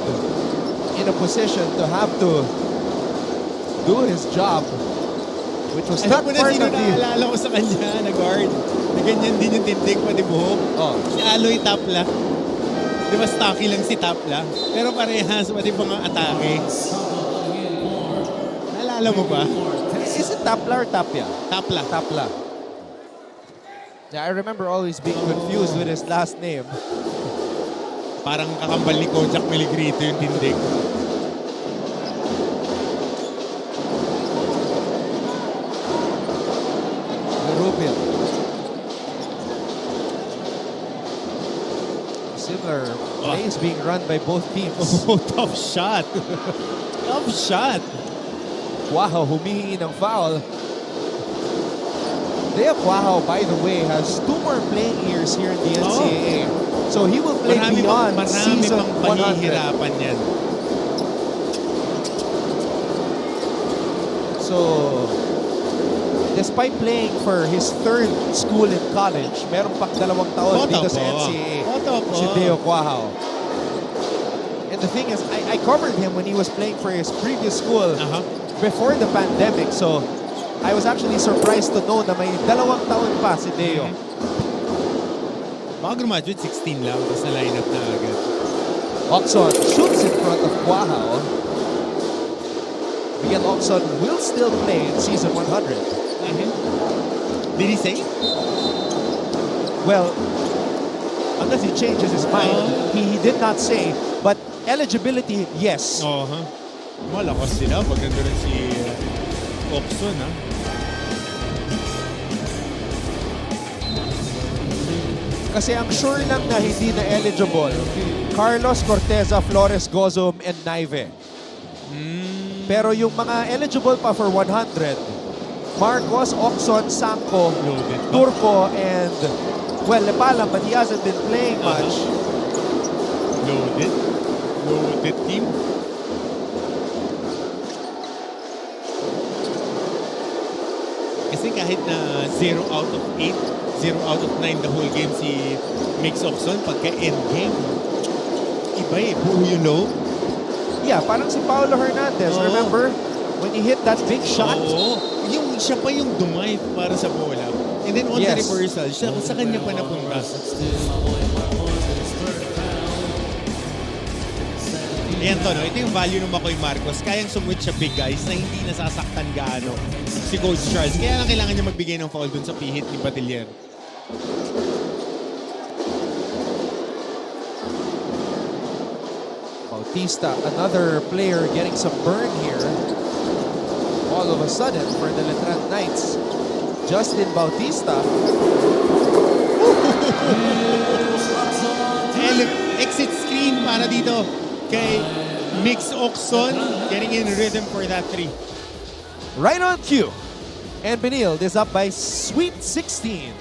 A: in a position to have to do his job, which was not part of the...
K: Naalala ko sa kanya na guard, na ganyan din yung tindig pati buhok. Si Aloy Tapla. Di ba stocky lang si Tapla? Pero parehas pati mga atake. Naalala mo ba?
A: Is it Tapla or Tapia?
K: Tapla.
A: Tapla. Yeah, I remember always being confused with his last name.
K: Parang kakambal ni Kojak Miligrito yung tindig.
A: Rupil. Similar plays being run by both teams.
K: Oh, tough shot. Tough shot.
A: Quahao humihingi ng foul. Dea Quahao, by the way, has 2 more playing years here in the NCAA. So he will play beyond season 100.
K: Pahihirapan yan.
A: So, despite playing for his 3rd school in college, meron pang 2 taon dito sa NCAA. Si Deo Quahao. And the thing is, I covered him when he was playing for his previous school before the pandemic. So, I was actually surprised to know na may 2 taon pa si Deo.
K: Baka graduate 16 lang, tapos na line up na agad.
A: Oxon shoots in front of Quahao. Oxon will still play in Season 100.
B: Did he say?
A: Well, unless he changes his mind, he did not say. But eligibility, yes.
B: Malakas sila pag nandun si Oxon, ha?
A: Kasi ang sure lang na hindi na eligible, Carlos, Corteza, Flores, Gozum, and Naive. Pero yung mga eligible pa for 100, Marcos, Oxon, Sanko, Turco, and, well, Lepala, but he hasn't been playing much.
B: Loaded team. Kasi kahit na 0 out of 8, 0 out of 9 the whole game si Mix Oxon, pagka endgame, iba buo yung low.
A: Yeah, parang si Paulo Hernandez. Remember? When he hit that big shot?
B: Yung siya pa yung dumay para sa bola. And then on the reversal, sa kanya pa napunta. Ayan to, no? Ito yung value ng Makoy Marcos. Kayang sumwit siya big guys na hindi nasasaktan gaano si Coach Charles. Kaya lang kailangan niya magbigay ng foul dun sa pihit ni Batillier.
A: Bautista, another player getting some burn here. All of a sudden, for the Letran Knights, Justin Bautista.
B: Exit screen para dito kay Mix Oxon, getting in rhythm for that 3.
A: Right on cue. And Benilde is up by sweet 16.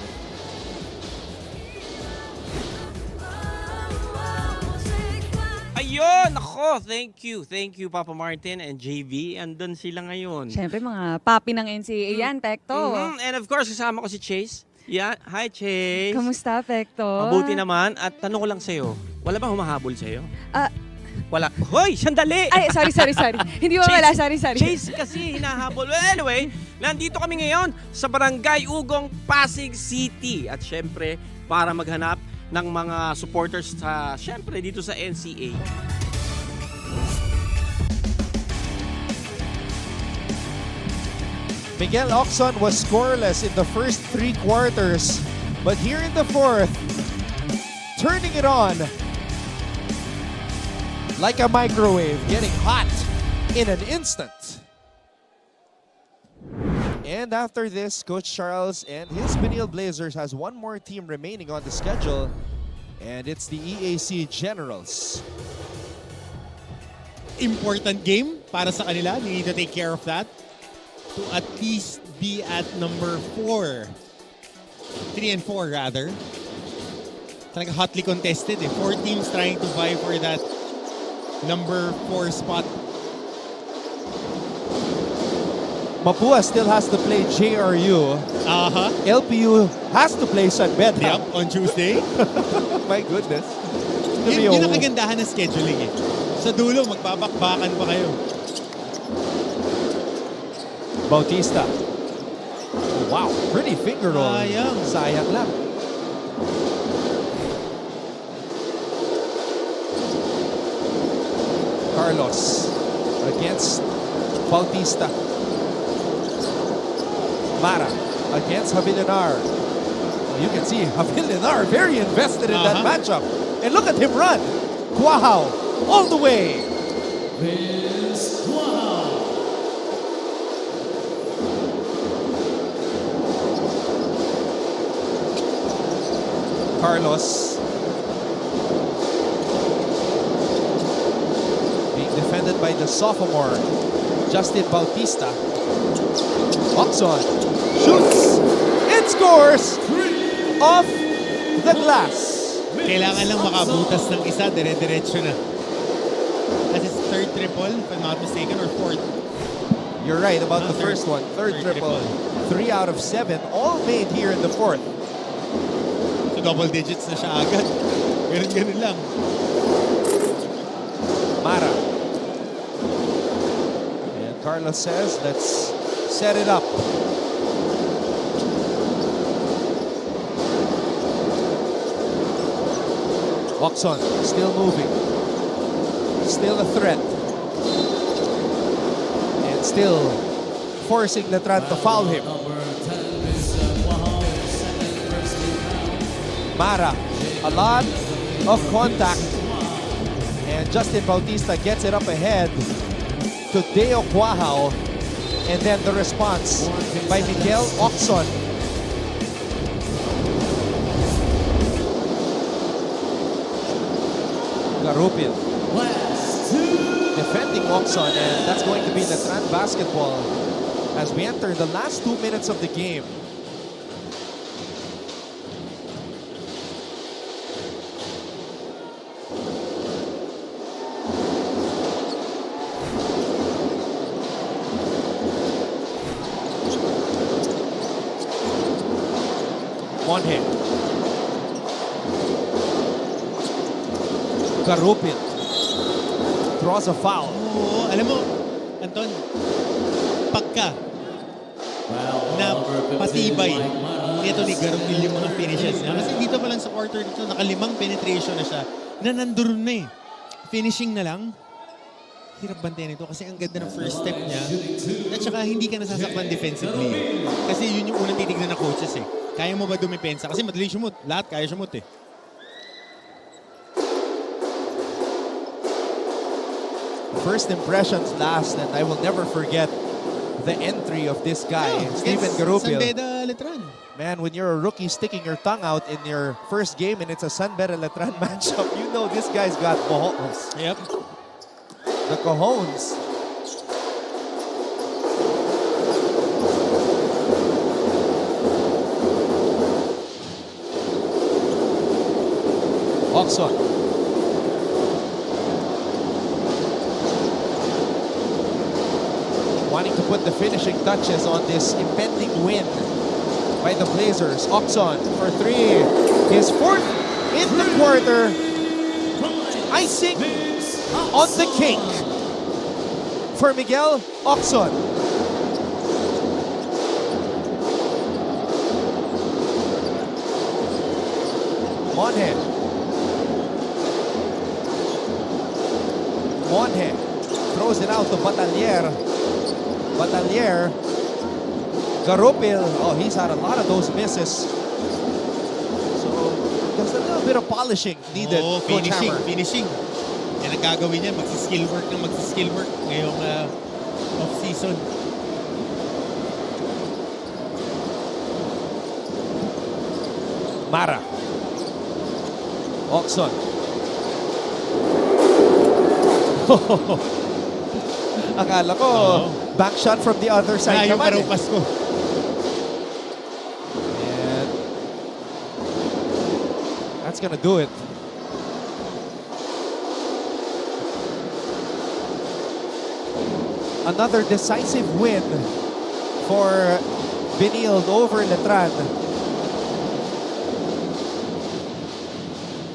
L: Ayun! Ako! Thank you. Thank you, Papa Martin and JV. Andun sila ngayon.
M: Siyempre, mga papi ng NCAA yan, Pekto.
L: And of course, kasama ko si Chase. Yeah. Hi, Chase.
M: Kamusta, Pekto?
L: Mabuti naman. At tanong ko lang sa'yo, wala bang humahabol sa'yo? Wala. Hoy! Sandali!
M: Ay, sorry. Hindi ba wala? Sorry.
L: Chase kasi hinahabol. Well, anyway, nandito kami ngayon sa Barangay Ugong, Pasig City. At syempre, para maghanap ng mga supporters sa, syempre, dito sa NCAA.
A: Miguel Oxon was scoreless in the first 3 quarters. But here in the 4th, turning it on like a microwave, getting hot in an instant. And after this, Coach Charles and his Benilde Blazers has one more team remaining on the schedule, and it's the EAC Generals.
B: Important game para sa kanila. They need to take care of that to at least be at number 4. 3 and 4 rather. Talaga hotly contested. 4 teams trying to vie for that number 4 spot.
A: Mapua still has to play JRU. LPU has to play San Beda.
B: Yep, on Tuesday.
A: My goodness.
B: Yun ang kagandahan ng scheduling eh. Sa dulo, magbabakbakan pa kayo.
A: Bautista. Wow, pretty finger roll. Sayang lang. Carlos against Bautista. Mara against Javilinar. Well, you can see Javilinar very invested in that matchup. And look at him run. Wow, all the way. Carlos being defended by the sophomore Justin Bautista. Oxon shoots and scores off the glass.
B: Kailangan lang makabutas ng isa, dire-diretso na. That's his 3rd triple, if I'm not mistaken, or 4th.
A: You're right about the first one. Third triple. 3 out of 7, all made here in the 4th.
B: So double digits na siya agad. Ganun lang.
A: Mara. And Carlos says, let's set it up. Oxon still moving. Still a threat. And still forcing Letran to foul him. Mara, a lot of contact. And Justin Bautista gets it up ahead to Deo Quahao. And then the response by Miguel Oxon. Garupil defending Oxon, and that's going to be Letran basketball as we enter the last 2 minutes of the game. One hit. Garupil draws a foul.
K: Oo, alam mo, Anton, pagka na patibay nito ni Garupil yung mga finishes niya. Kasi dito pa lang sa quarter dito, naka-5 penetration na siya, na nandun na eh. Finishing na lang. Hirap bantayan ito kasi ang ganda ng first step niya. At saka hindi ka nasasaktan defensively. Kasi yun yung unang titignan ng coaches eh. Kaya mo ba dumipensa? Kasi madaling sumut. Lahat kaya sumut eh.
A: First impressions last, and I will never forget the entry of this guy, Steven Garupil.
K: Sanbeda Letran.
A: Man, when you're a rookie sticking your tongue out in your first game and it's a Sanbeda Letran matchup, you know this guy's got balls.
K: Yep.
A: The cojones. Oxon. Wanting to put the finishing touches on this impending win by the Blazers. Oxon for three. His fourth in the quarter. Icing on the cake for Miguel Oxon. Monhe. Monhe throws it out to Batalier. Batalier. Garupil. Oh, he's had a lot of those misses. So, there's a little bit of polishing needed.
K: Oh, finishing. Yan ang gagawin niya. Magsi-skill work ngayong off-season.
A: Mara. Oxon. Akala ko, back shot from the other side
K: yung
A: naman.
K: parupas ko.
A: And that's gonna do it. Another decisive win for Benilde over Letran.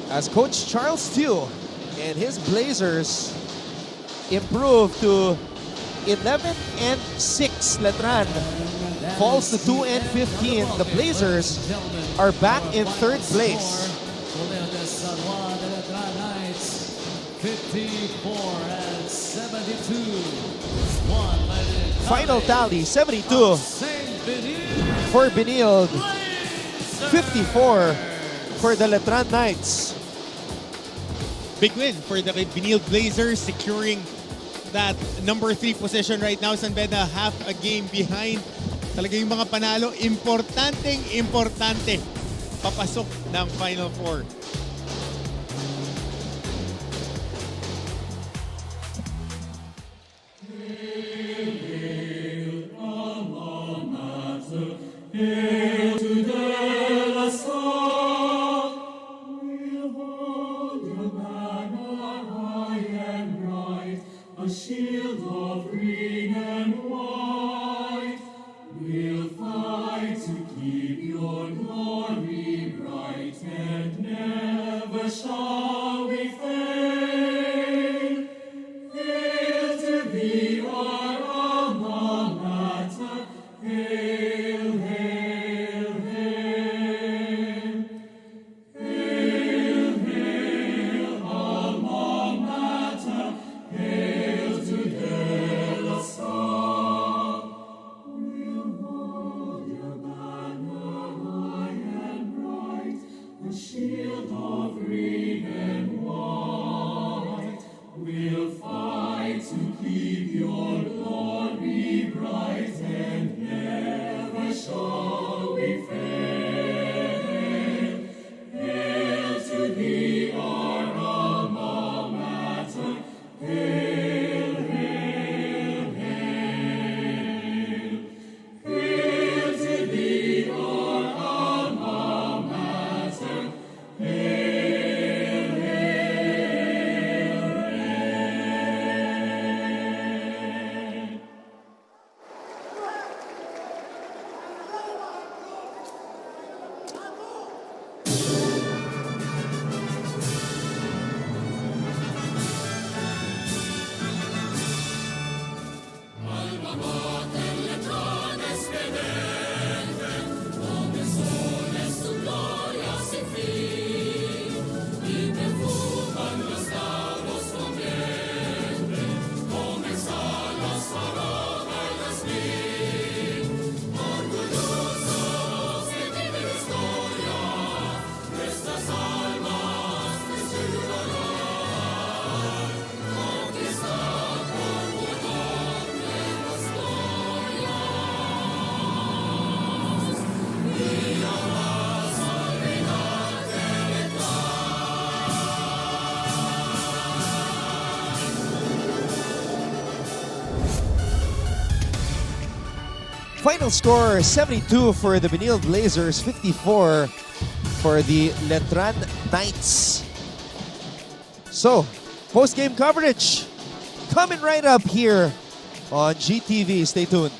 A: As Coach Charles Tew and his Blazers improved to 11-6. Letran falls to 2-15. The Blazers are back in third place.
C: Letran Knights 54-72.
A: Final tally 72 for Benilde, 54 for the Letran Knights.
K: Big win for the Benilde Blazers, securing that number 3 position right now. Sanbeda half a game behind. Talaga yung mga panalo, importante papasok ng Final Four.
C: A shield of green and white, we'll fight to keep your glory bright, and never shall we fail. Hail to thee, our alma mater, hail, hail, hail. Hail, hail, alma mater, hail to De La Salle.
A: Final score 72 for the Benilde Blazers, 54 for the Letran Knights. So, post-game coverage coming right up here on GTV. Stay tuned.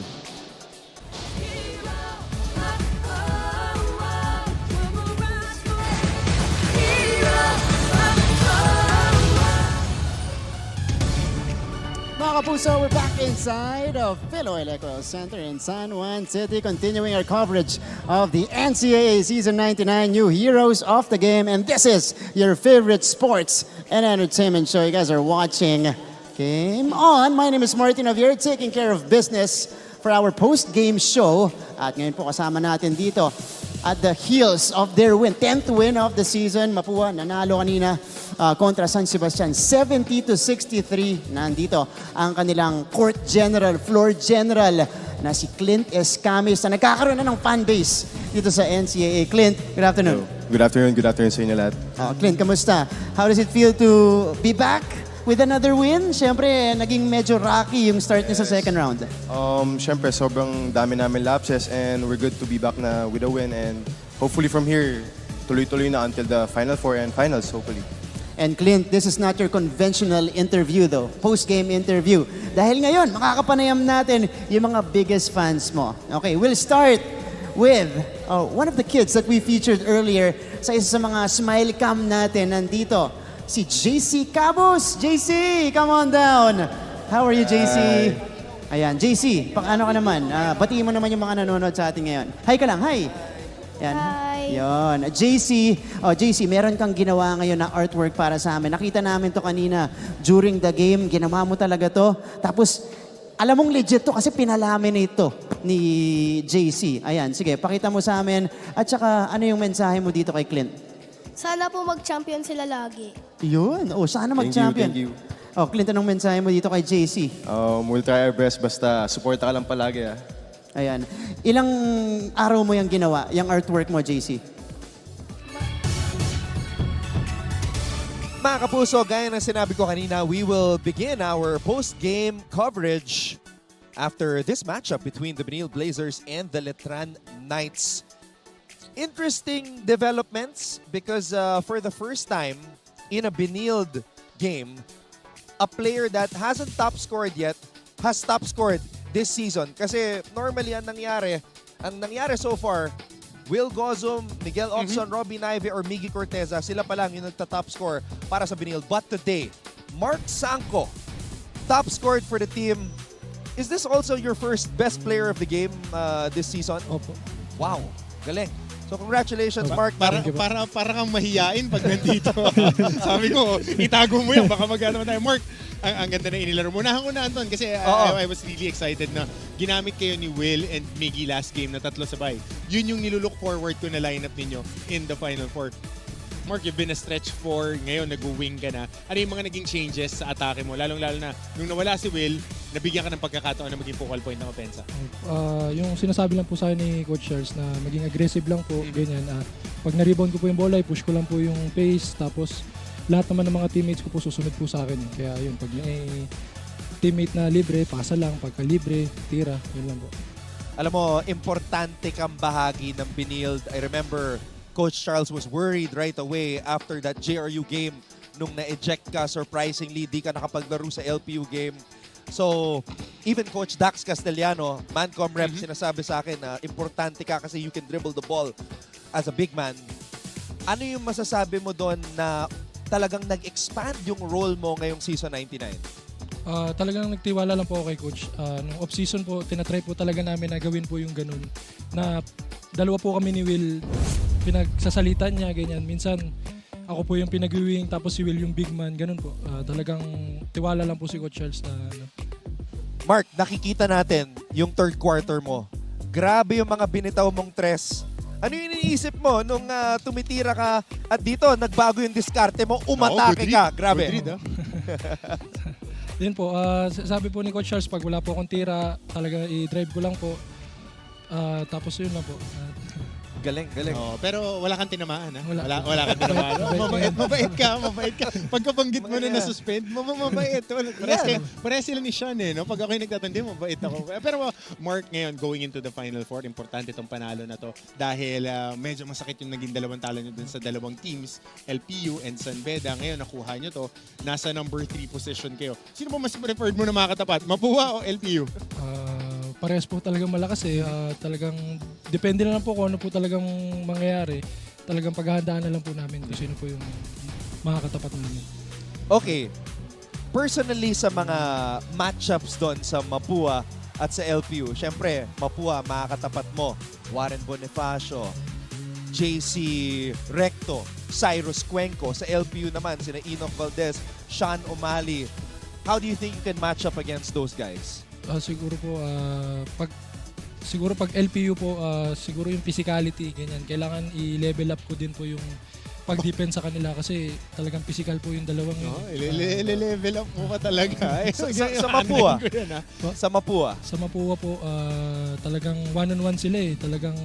J: Mga kapuso, we're back inside of LPU Center in San Juan City, continuing our coverage of the NCAA Season 99 New Heroes of the Game. And this is your favorite sports and entertainment show. You guys are watching Game On. My name is Martin Javier, taking care of business for our post-game show. At ngayon po kasama natin dito at the heels of their win, 10th win of the season. Mapua, nanalo kanina kontra San Sebastian, 70-63. Nandito ang kanilang court general, floor general na si Clint Escamis na nagkakaroon na ng fan base dito sa NCAA. Clint, good afternoon.
N: Good afternoon sa inyo lahat.
J: Clint, kamusta? How does it feel to be back with another win? Siyempre, naging medyo rocky yung start niya sa second round.
N: Siyempre, sobrang dami namin lapses and we're good to be back na with a win and hopefully from here, tuloy-tuloy na until the Final Four and Finals, hopefully.
J: And Clint, this is not your conventional interview though, post-game interview. Dahil ngayon, makakapanayam natin yung mga biggest fans mo. Okay, we'll start with one of the kids that we featured earlier sa isa sa mga smile cam natin. Nandito, si JC Cabos. JC, come on down. How are you, JC? Ayan, JC, ano ka naman? Batiin mo naman yung mga nanonood sa atin ngayon. Hi ka lang, hi. Yan.
O: Hi.
J: Yon. JC, meron kang ginawa ngayon na artwork para sa amin. Nakita namin to kanina during the game. Ginawa mo talaga to. Tapos, alam mong legit to kasi pinalaminate ito ni JC. Ayan, sige, pakita mo sa amin. At saka, ano yung mensahe mo dito kay Clint?
O: Sana po mag-champion sila lagi.
J: Yun. Sana mag-champion.
N: Thank you.
J: Clint, anong mensahe mo dito kay JC?
N: We'll try our best, basta supporta ka lang palagi.
J: Ayan. Ilang araw mo yung ginawa, yung artwork mo, JC?
A: Mga kapuso, gaya ng sinabi ko kanina, we will begin our post-game coverage after this matchup between the Benilde Blazers and the Letran Knights. Interesting developments because for the first time in a Benilde game, a player that hasn't top scored yet has top scored this season. Kasi normally ang nangyari so far, Will Gozum, Miguel Oxon, Robbie Naive, or Miggy Corteza, sila pa lang yung nagta-top score para sa Benilde. But today, Mark Sanko, top scored for the team. Is this also your first best player of the game this season?
P: Opo.
A: Wow, galing. So congratulations, Mark.
B: Para kang mahiyain pag nandito. Sabi ko, itago mo yan, baka magana tayo. Mark, ang ganda na inilaro mo. Unahan ko na, Anton, kasi I was really excited na ginamit kayo ni Will and Miggy last game na tatlo sabay. Yun yung nilulook forward ko na lineup ninyo in the Final Four. Mark, you've been a stretch 4, ngayon nag-wing ka na. Ano yung mga naging changes sa atake mo? Lalong-lalo na, nung nawala si Will, nabigyan ka ng pagkakataon na maging focal point ng opensa.
P: Yung sinasabi lang po sa akin ni Coach Charles na maging aggressive lang po, ganyan. Pag na-rebound ko po yung bola, push ko lang po yung pace, tapos lahat naman ng mga teammates ko po susunod po sa akin. Kaya yun, pag may teammate na libre, pasa lang. Pagka libre, tira, yun lang po.
A: Alam mo, importante kang bahagi ng Benilde. I remember Coach Charles was worried right away after that JRU game nung na-eject ka, surprisingly, di ka nakapaglaro sa LPU game. So, even Coach Dax Castellano, man-com rep, sinasabi sa akin na importante ka kasi you can dribble the ball as a big man. Ano yung masasabi mo doon na talagang nag-expand yung role mo ngayong season 99?
P: Talagang nagtiwala lang po ako kay Coach. Nung off-season po, tinatry po talaga namin na gawin po yung ganun. Na dalawa po kami ni Will, pinagsasalitan niya, ganyan. Minsan, ako po yung pinag-wing, tapos si Will yung big man, ganun po. Talagang tiwala lang po si Coach Charles na
A: Mark, nakikita natin yung third quarter mo. Grabe yung mga binitaw mong tres. Ano yung iniisip mo nung tumitira ka at dito, nagbago yung diskarte mo, umatake ka. Grabe.
P: Yun po, sabi po ni Coach Charles, pag wala po akong tira, talaga i-drive ko lang po. Tapos yun lang po.
A: Galing.
B: Pero wala kang tinamaan, ha?
P: Wala.
B: Wala kang tinamaan.
P: Mabait
B: mabait ka. Pagkabanggit mo na na-suspend, mabait. Parehas sila ni Sean, no? Pag ako'y nagtatandi, mabait ako. Pero Mark, ngayon, going into the Final Four, importante itong panalo na to dahil medyo masakit yung naging dalawang talo nyo dun sa dalawang teams, LPU and San Beda. Ngayon, nakuha nyo to. Nasa number 3 position kayo. Sino ba mas preferred mo na makakatapat? Mapua o LPU?
P: Parehas po talagang malakas eh. Talagang depende na lang po kung ano po talagang mangyayari. Talagang paghahandaan na lang po namin kung sino po yung makakatapat namin.
A: Okay. Personally sa mga matchups doon sa Mapua at sa LPU, syempre, Mapua, makakatapat mo. Warren Bonifacio, JC Recto, Cyrus Cuenco. Sa LPU naman, sina Enoch Valdez, Sean O'Malley. How do you think you can match up against those guys?
P: Siguro po, pag LPU po, siguro yung physicality, ganyan. Kailangan i-level up ko din po yung pag-defense sa kanila kasi talagang physical po yung dalawang
B: level up mo pa talaga.
A: Sa Mapua?
P: Sa Mapua po, talagang one-on-one sila eh. Talagang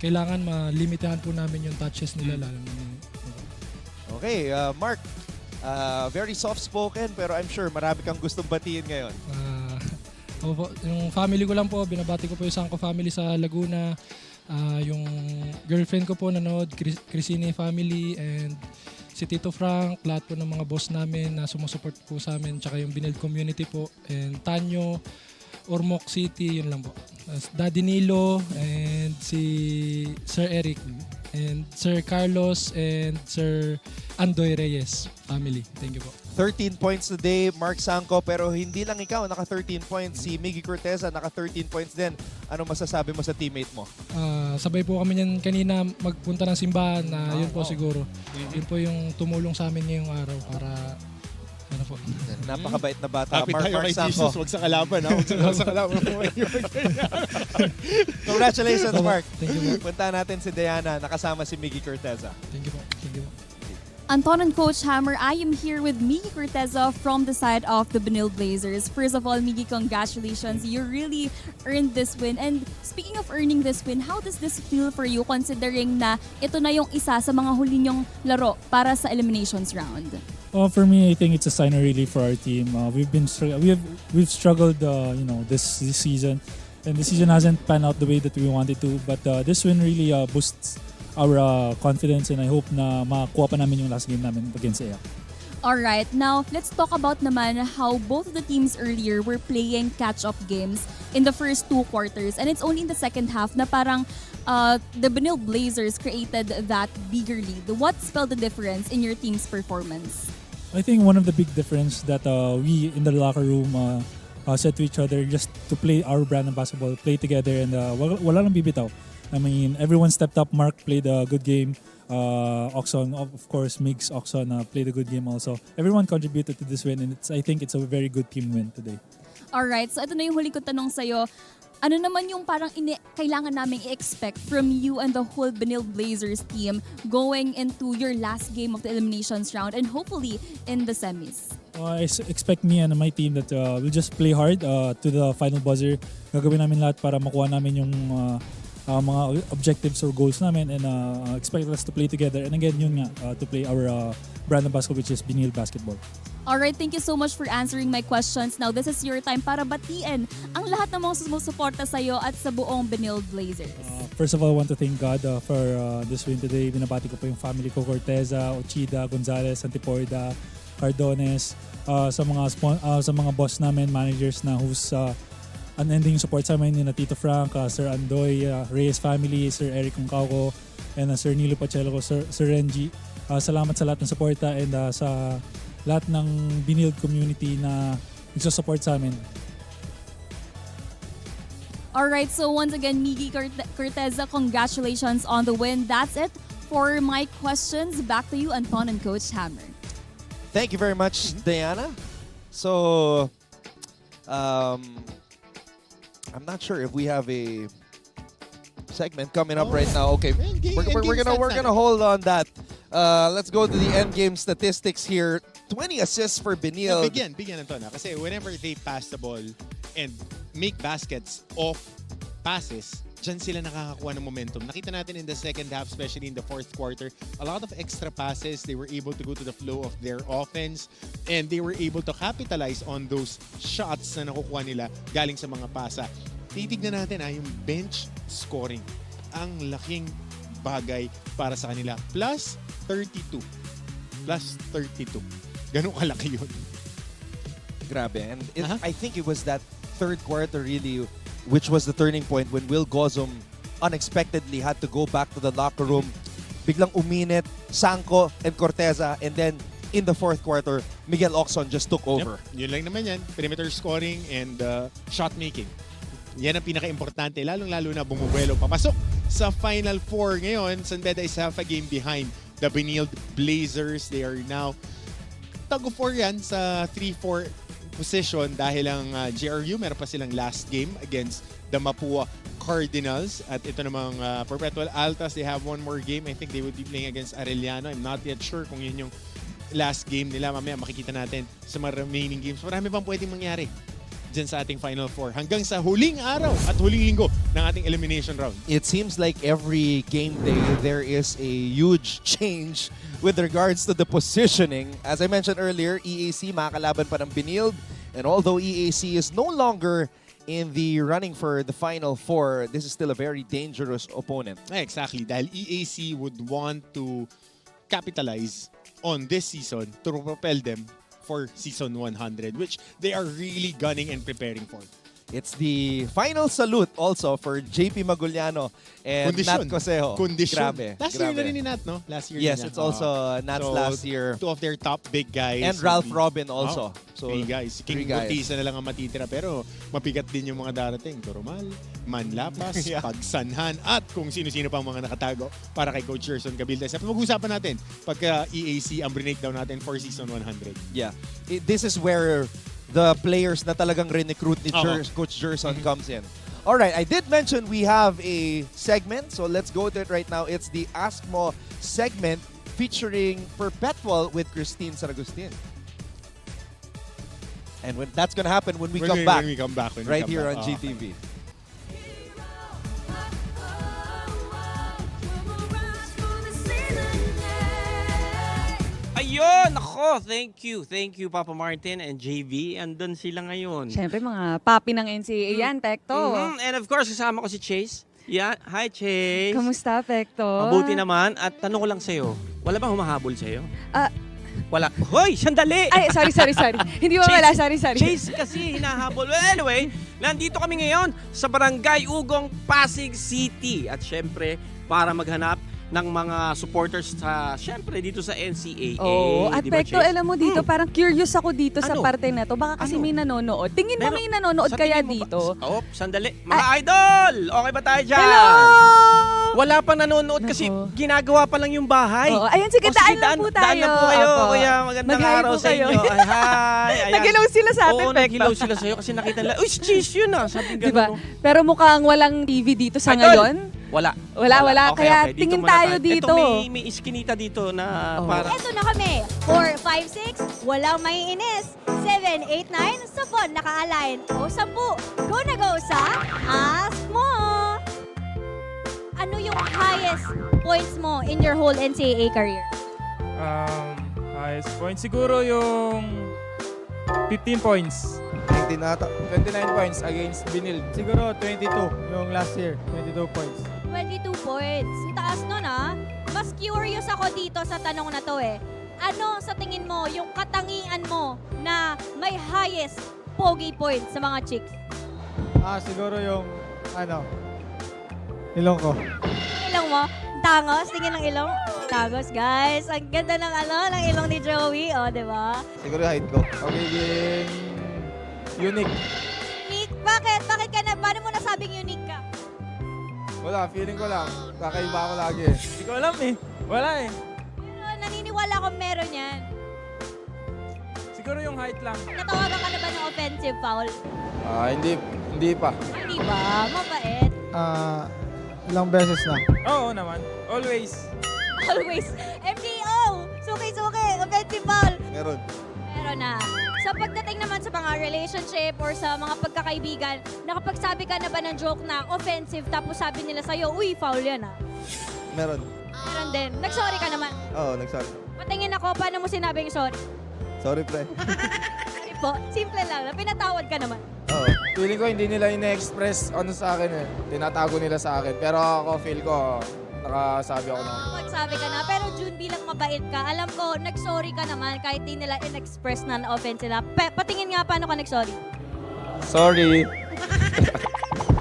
P: kailangan malimitahan po namin yung touches nila.
A: Okay, Mark, very soft-spoken pero I'm sure marami kang gustong batiin ngayon.
P: Yung family ko lang po, binabati ko po yung Sanko family sa Laguna. Yung girlfriend ko po nanood, Crisine family, and si Tito Frank, lahat po ng mga boss namin na sumusuport po sa amin, tsaka yung Benilde community po, and Tanyo, Ormoc City, yun lang po. Daddy Nilo, and si Sir Eric, and Sir Carlos, and Sir Andoy Reyes family. Thank you po.
A: 13 points today, Mark Sanko, pero hindi lang ikaw naka 13 points. Si Miggy Corteza naka 13 points din. Ano masasabi mo sa teammate mo?
P: Sabay po kami niyan kanina magpunta ng simbahan na yun po siguro. Yun po yung tumulong sa amin ngayong araw para ano po.
A: Napakabait na bata.
B: Happy tayo kay Jesus, wag sa kalaban ha. Wag sa kalaban.
A: Congratulations, Mark.
P: Thank you.
A: Punta natin si Diana, nakasama si Miggy Corteza.
P: Thank you po. Thank you po.
D: Anton and Coach Hammer, I am here with Miggy Corteza from the side of the Benilde Blazers. First of all, Miggy, congratulations. You really earned this win. And speaking of earning this win, how does this feel for you considering na ito na yung isa sa mga huli nyong laro para sa eliminations round?
Q: For me, I think it's a sign of relief for our team. We've struggled, this season, and the season hasn't panned out the way that we wanted to. But this win really boosts our confidence, and I hope na makakuha pa namin yung last game namin against EA.
D: Alright, now let's talk about naman how both of the teams earlier were playing catch-up games in the first 2 quarters, and it's only in the second half na parang the Benilde Blazers created that bigger lead. What spelled the difference in your team's performance?
Q: I think one of the big difference that we in the locker room said to each other just to play our brand of basketball, play together, and wala lang bibitaw. I mean, everyone stepped up. Mark played a good game. Oxon, of course, Migs, Oxon played a good game also. Everyone contributed to this win, and I think it's a very good team win today.
D: Alright, so ito na yung huli ko tanong sa'yo. Ano naman yung parang kailangan naming i-expect from you and the whole Benilde Blazers team going into your last game of the eliminations round and hopefully in the semis?
Q: I expect me and my team that we'll just play hard to the final buzzer. Gagawin namin lahat para makuha namin yung mga objectives or goals namin, and expect us to play together, and again yun nga, to play our brand of basketball, which is Benilde basketball.
D: Alright, thank you so much for answering my questions. Now, this is your time para batiin ang lahat ng mga sumusuporta sa'yo at sa buong Benilde Blazers.
Q: First of all, I want to thank God for this win today. Binabati ko po yung family ko, Corteza, Ochida, Gonzalez, Antiporda, Cardones, sa mga boss namin, managers na who's unending support sa amin, na Tito Frank, Sir Andoy, Reyes family, Sir Eric Concauco, and Sir Nilo Pacheco, Sir Renji. Salamat sa lahat ng suporta, and sa lahat ng Benilde community na nagsusupport sa amin.
D: Alright, so once again, Miggy Corteza, congratulations on the win. That's it for my questions. Back to you, Anton and Coach Hammer.
A: Thank you very much, Diana. So, I'm not sure if we have a segment coming up right now. Okay, we're gonna hold on that. Let's go to the end game statistics here. 20 assists for Benilde.
B: Bigyan Anton, kasi whenever they pass the ball and make baskets off passes, dyan sila nakakakuha ng momentum. Nakita natin in the second half, especially in the fourth quarter, a lot of extra passes. They were able to go to the flow of their offense and they were able to capitalize on those shots na nakukuha nila galing sa mga pasa. Titignan natin yung bench scoring. Ang laking bagay para sa kanila. Plus 32. Plus 32. Ganun kalaki yun.
A: Grabe. And I think it was that third quarter really which was the turning point when Will Gozum unexpectedly had to go back to the locker room. Biglang uminit, Sanko and Corteza, and then in the fourth quarter, Miguel Ocson just took over.
B: Yun lang naman yan. Perimeter scoring and shot making. Yan ang pinaka-importante, lalong-lalo na bumubuelo papasok sa Final Four ngayon. San Beda is half a game behind the Benilde Blazers. They are now tag-of-war yan sa 3-4 position dahil ang JRU, meron pa silang last game against the Mapua Cardinals. At ito namang Perpetual Altas, they have one more game. I think they would be playing against Arellano. I'm not yet sure kung yun yung last game nila. Mamaya makikita natin sa mga remaining games. Marami pang pwedeng mangyari dyan sa ating Final Four hanggang sa huling araw at huling linggo ng ating elimination round.
A: It seems like every game day there is a huge change with regards to the positioning. As I mentioned earlier, EAC makakalaban pa ng Benilde, and although EAC is no longer in the running for the Final Four, this is still a very dangerous opponent.
B: Exactly, dahil EAC would want to capitalize on this season to propel them for season 100, which they are really gunning and preparing for.
A: It's the final salute also for JP Maguliano and Nat Cosejo. Grabe.
B: Last year na rin ni Nat, no? Last year
A: yes, it's also Nat's last year.
B: Two of their top big guys.
A: And Ralph Robin also.
B: So, three guys. King Bautista na lang ang matitira, pero mapigat din yung mga darating. Toromal, Manlapas, Pagsanhan, at kung sino-sino pang mga nakatago para kay Coach Gerson Cabildes. At mag-usapan natin pagka EAC ang breakdown natin for season 100.
A: Yeah. This is where the players na talagang re-recruit ni Coach Gerson comes in. All right, I did mention we have a segment, so let's go to it right now. It's the Ask Mo segment featuring Perpetual with Christine Saragustin. And that's going to happen when we come back. Right here on GTV.
L: Ayun! Ako, thank you. Thank you, Papa Martin and JV. Andun sila ngayon.
M: Siyempre, mga papi ng NCAA yan, Pekto.
L: And of course, kasama ko si Chase. Yeah. Hi, Chase.
M: Kamusta, Pekto?
L: Mabuti naman. At tanong ko lang sa'yo, wala bang humahabol sa'yo? Wala. Hoy, sandali!
M: Ay, sorry. Hindi ba wala? Sorry.
L: Chase kasi hinahabol. Well, anyway, nandito kami ngayon sa Barangay Ugong, Pasig City. At syempre, para maghanap ng mga supporters sa, syempre, dito sa NCAA.
M: Oo, at
L: diba,
M: Pekto, alam mo dito, parang curious ako dito sa parte na to. Baka kasi may nanonood. Tingin mo may nanonood kaya dito?
L: Sandali. Mga idol! Okay ba tayo dyan?
M: Hello!
L: Wala pang nanonood kasi ginagawa pa lang yung bahay.
M: Oo, ayun, sige, daan lang po tayo.
L: Daan lang po kayo. Kuya, magandang araw sa inyo. Ay, hi!
M: Nagilaw sila sa atin,
L: Oo,
M: Pekto.
L: nagilaw sila sa'yo kasi nakita nila, uy, cheese yun ah. Sabi gano'n.
M: Diba? Pero mukhang walang TV dito sa ngayon.
L: Wala.
M: Okay, kaya tingin tayo dito.
L: Ito, may iskinita dito na para...
I: Ito na kami. 4, 5, 6, walang maiinis. 7, 8, 9, sa phone naka-align. O 10, go na go sa Ask Mo! Ano yung highest points mo in your whole NCAA career?
R: Highest points siguro yung 15 points. 29 points against Benilde. Siguro 22 yung last year. 22 points.
I: 22 points. Ang taas nun Mas curious ako dito sa tanong na to Ano sa tingin mo yung katangian mo na may highest pogi points sa mga chicks?
R: Siguro yung ilong ko.
I: Ilong mo? Tangos? Tingin ng ilong? Tangos, guys. Ang ganda ng ng ilong ni Joey. O, diba?
R: Siguro height ko. Pagiging unique.
I: Unique? Bakit? Bakit ka na? Paano mo nasabing unique ka?
R: Wala, feeling ko lang. Kakaiba ako lagi. Hindi ko alam Wala
I: Pero naniniwala ko meron yan.
R: Siguro yung height lang.
I: Natawagan ka na ba ng offensive foul?
R: Hindi pa.
I: Hindi ba? Mabait.
R: Ilang beses na. Oo naman. Always.
I: Always. MDO! Suki-suki! Offensive foul!
R: Meron.
I: Meron na. Sa pagdating naman sa mga relationship or sa mga pagkakaibigan, nakapagsabi ka na ba ng joke na offensive tapos sabi nila sa'yo, uy, foul yan ah?
S: Meron.
I: Meron din. Nag-sorry ka naman.
S: Oo, nagsabi.
I: Patingin ako, paano mo sinabing sorry?
S: Sorry, pre.
I: Sorry po. Simple lang. Pinatawad ka naman.
S: Oo.
R: Feeling ko hindi nila ina-express sa akin eh. Tinatago nila sa akin. Pero ako feel ko, nakasabi ako na.
I: Magsabi ka na. Pero June, bilang mabait ka, alam ko, nag-sorry ka naman kahit di nila in-express na na-offense sila. Patingin nga paano ka nag-sorry.
R: Sorry.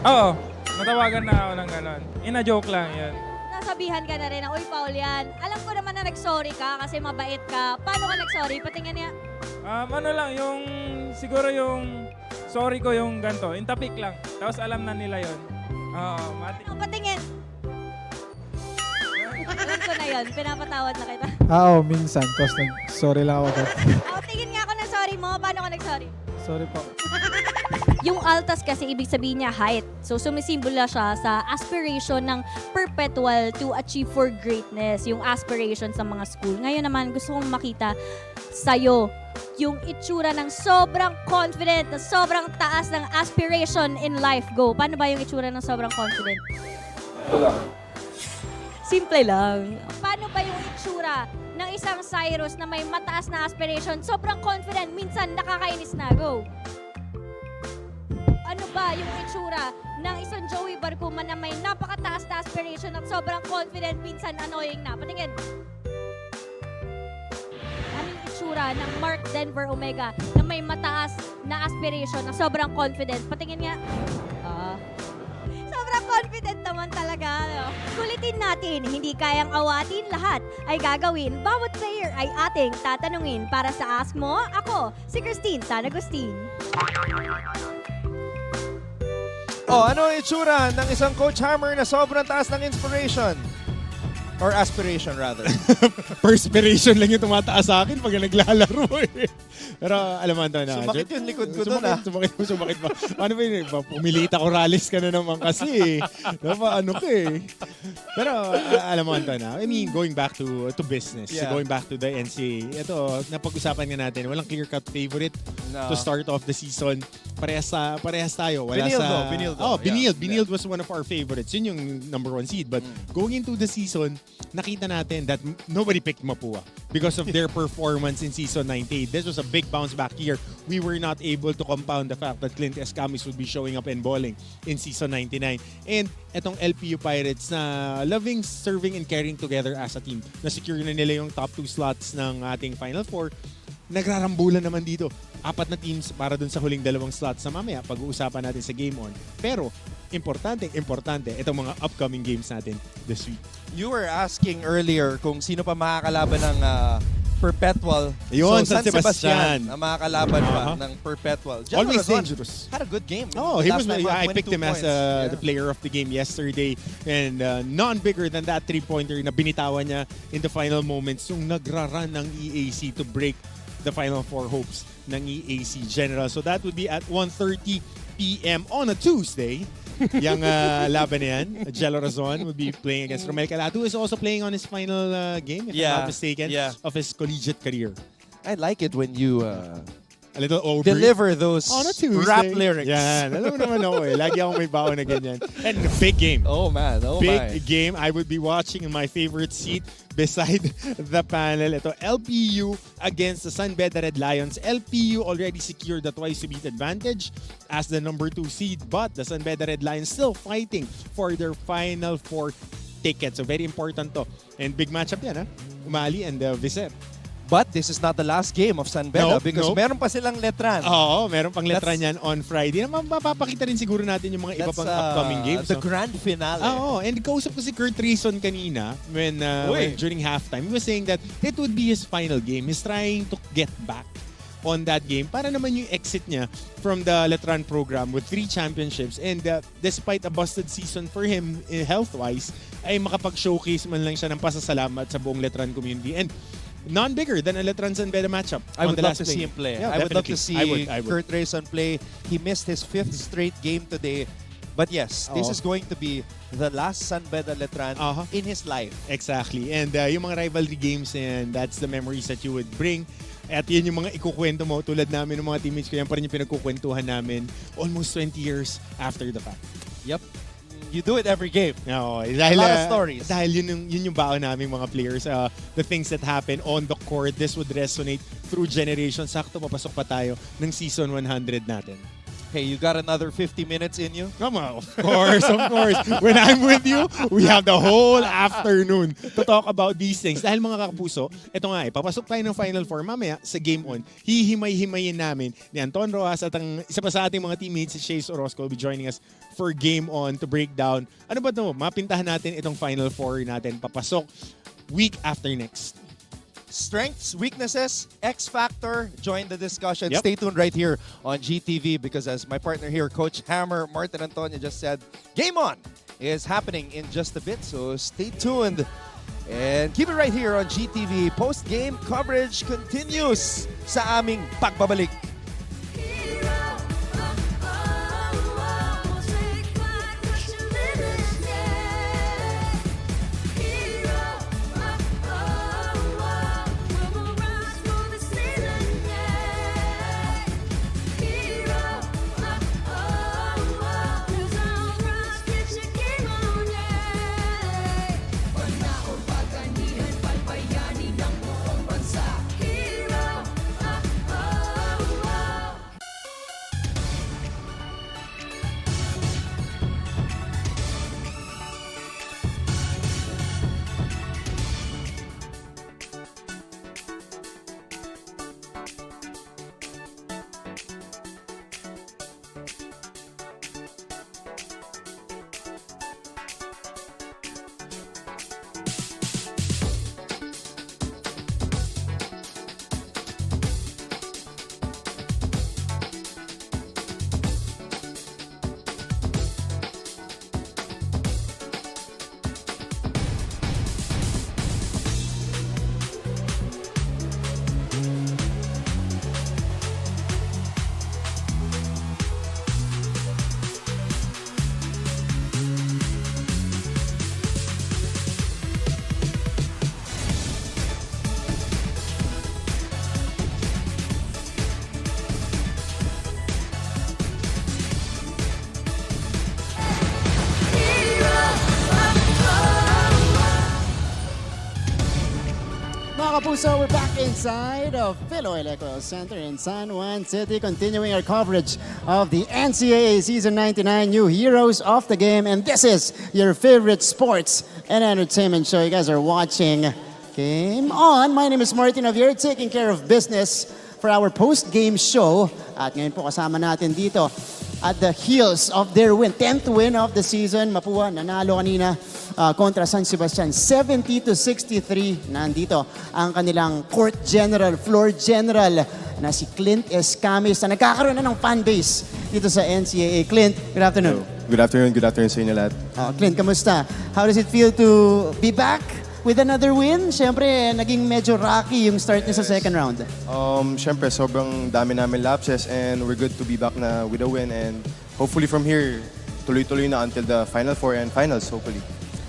R: Oo, natawagan na ako ng gano'n. Ina-joke lang yan.
I: Nasabihan ka na rin na, uy, foul yan. Alam ko naman na nag-sorry ka kasi mabait ka. Paano ka nag-sorry? Patingin niya.
R: Ano lang, siguro yung sorry ko yung ganito, intapik lang. Tapos alam na nila yon. Oo,
I: Patingin. Alam ko na yun. Pinapatawad na kita.
R: Oo, minsan. Tapos sorry lang ako.
I: Tingin nga ako ng sorry mo. Paano ka nag-sorry?
R: Sorry po.
I: Yung altas kasi ibig sabihin niya height. So sumisimbola siya sa aspiration ng perpetual to achieve for greatness. Yung aspiration sa mga school. Ngayon naman gusto kong makita sa'yo yung itsura ng sobrang confident, na sobrang taas ng aspiration in life. Go. Paano ba yung itsura ng sobrang confident? Simple lang. Paano ba yung itsura ng isang Cyrus na may mataas na aspiration, sobrang confident, minsan nakakainis na? Go. Ano ba yung itsura ng isang Joey Barcuma na may napakataas na aspiration at sobrang confident, minsan annoying na? Patingin. Ano yung itsura ng Mark Denver Omega na may mataas na aspiration na sobrang confident? Patingin nga. Sobrang confident naman talaga. No? Kulitin natin, hindi kayang awatin, lahat ay gagawin. Bawat player ay ating tatanungin. Para sa Ask Mo, ako, si Christine San Agustin.
A: Ano ang itsura ng isang Coach Hammer na sobrang taas ng inspiration? Or aspiration, rather.
B: Perspiration lang yung tumataas sa akin pag naglalaro eh. Pero alam mo, Anton,
A: sumakit yung likod ko doon ah.
B: Sumakit ba? Paano ba yun? Pumilita ko rallies ka na naman kasi. Ano ka eh. Pero alam mo, Anton, I mean, going back to business, going back to the NCAA, ito, napag-usapan nga natin, walang clear-cut favorite to start off the season. Parehas tayo. Benilde was one of our favorites. Yun yung number 1 seed. But going into the season, nakita natin that nobody picked Mapua because of their performance in season 98. This was a big bounce back year. We were not able to compound the fact that Clint Escamis would be showing up and balling in season 99. And etong LPU Pirates na loving, serving, and caring together as a team. Na-secure na nila yung top 2 slots ng ating Final Four. Nagrarambulan naman dito. 4 na teams para dun sa huling 2 slots na mamaya pag-uusapan natin sa Game On. Pero, importante itong mga upcoming games natin this week.
A: You were asking earlier kung sino pa makakalaban ng Perpetual.
B: Yun,
A: so,
B: San Sebastian.
A: Ang makakalaban pa ng Perpetual.
B: Always dangerous.
A: Had a good game.
B: I picked him as the player of the game yesterday. And none bigger than that 3-pointer na binitawan niya in the final moments yung nagra-run ng EAC to break the Final Four hopes ng EAC General. So that would be at 1:30 p.m. on a Tuesday. Yung laban na yan, Jello Razon will be playing against Romel Calatu, who is also playing on his final game, if I'm not mistaken, of his collegiate career.
A: I like it when you
B: a little
A: deliver those
B: on a Tuesday
A: rap lyrics.
B: Yan, alam mo naman ako eh. Lagi ako may baon na ganyan. And a big game.
A: Oh man,
B: big game. I would be watching in my favorite seat beside the panel. Ito, LPU against the San Beda Red Lions. LPU already secured the twice-to-beat advantage as the number 2 seed, but the San Beda Red Lions still fighting for their Final Four ticket. So very important to. And big matchup yan, ha? Umali and Viser.
A: But this is not the last game of San Beda because meron pa silang Letran.
B: Oo, meron pang Letran yan on Friday. Mapapakita rin siguro natin yung mga iba pang upcoming games.
A: The grand finale.
B: Oo, and kausap ko si Kurt Reason kanina when during halftime. He was saying that it would be his final game. He's trying to get back on that game para naman yung exit niya from the Letran program with 3 championships. And despite a busted season for him health-wise, ay makapag-showcase man lang siya ng pasasalamat sa buong Letran community. And none bigger than a Letran San Beda matchup.
A: I would love to see him play.
B: Yeah,
A: I would love to see
B: I would.
A: Kurt Reason play. He missed his 5th straight game today. But yes, this
B: Oo.
A: is going to be the last Sunbeda Letran in his life.
B: Exactly. And yung mga rivalry games na yan, that's the memories that you would bring. At yun yung mga ikukwento mo, tulad namin ng mga teammates ko, yan pa rin yung pinagkukwentuhan namin almost 20 years after the fact.
A: Yep. You do it every game.
B: Oo. Dahil,
A: a lot of stories.
B: Dahil yun yung baon namin mga players. The things that happen on the court, this would resonate through generations. Sakto, papasok pa tayo ng season 100 natin.
A: Hey, you got another 50 minutes in you?
B: Come on, of course, of course. When I'm with you, we have the whole afternoon to talk about these things. Dahil mga kapuso, ito nga papasok tayo ng Final Four. Mamaya, sa Game On, hihimay-himayin namin ni Anton Rojas at ang isa pa sa ating mga teammates, si Chase Orozco, will be joining us for Game On to break down. Ano ba ito? Mapintahan natin itong Final Four natin. Papasok week after next.
A: Strengths, weaknesses, X Factor. Join the discussion.
B: Yep.
A: Stay tuned right here on GTV because as my partner here, Coach Hammer, Martin Antonio just said, Game On is happening in just a bit. So stay tuned and keep it right here on GTV. Post-game coverage continues sa aming pagbabalik.
J: Kapuso, we're back inside of Philoe Electoral Center in San Juan City, continuing our coverage of the NCAA Season 99 New Heroes of the Game. And this is your favorite sports and entertainment show. You guys are watching Game On. My name is Martin Javier, taking care of business for our post-game show. At ngayon po kasama natin dito at the heels of their win, 10th win of the season. Mapua, nanalo kanina kontra San Sebastian, 70-63. Nandito ang kanilang court general, floor general na si Clint Escamis na nagkakaroon na ng fan base dito sa NCAA. Clint, good afternoon.
N: Good afternoon sa inyo lahat.
J: Clint, kamusta? How does it feel to be back with another win? Siyempre, naging medyo rocky yung start niya sa second round.
N: Siyempre, sobrang dami namin lapses and we're good to be back na with a win and hopefully from here, tuloy-tuloy na until the Final Four and Finals, hopefully.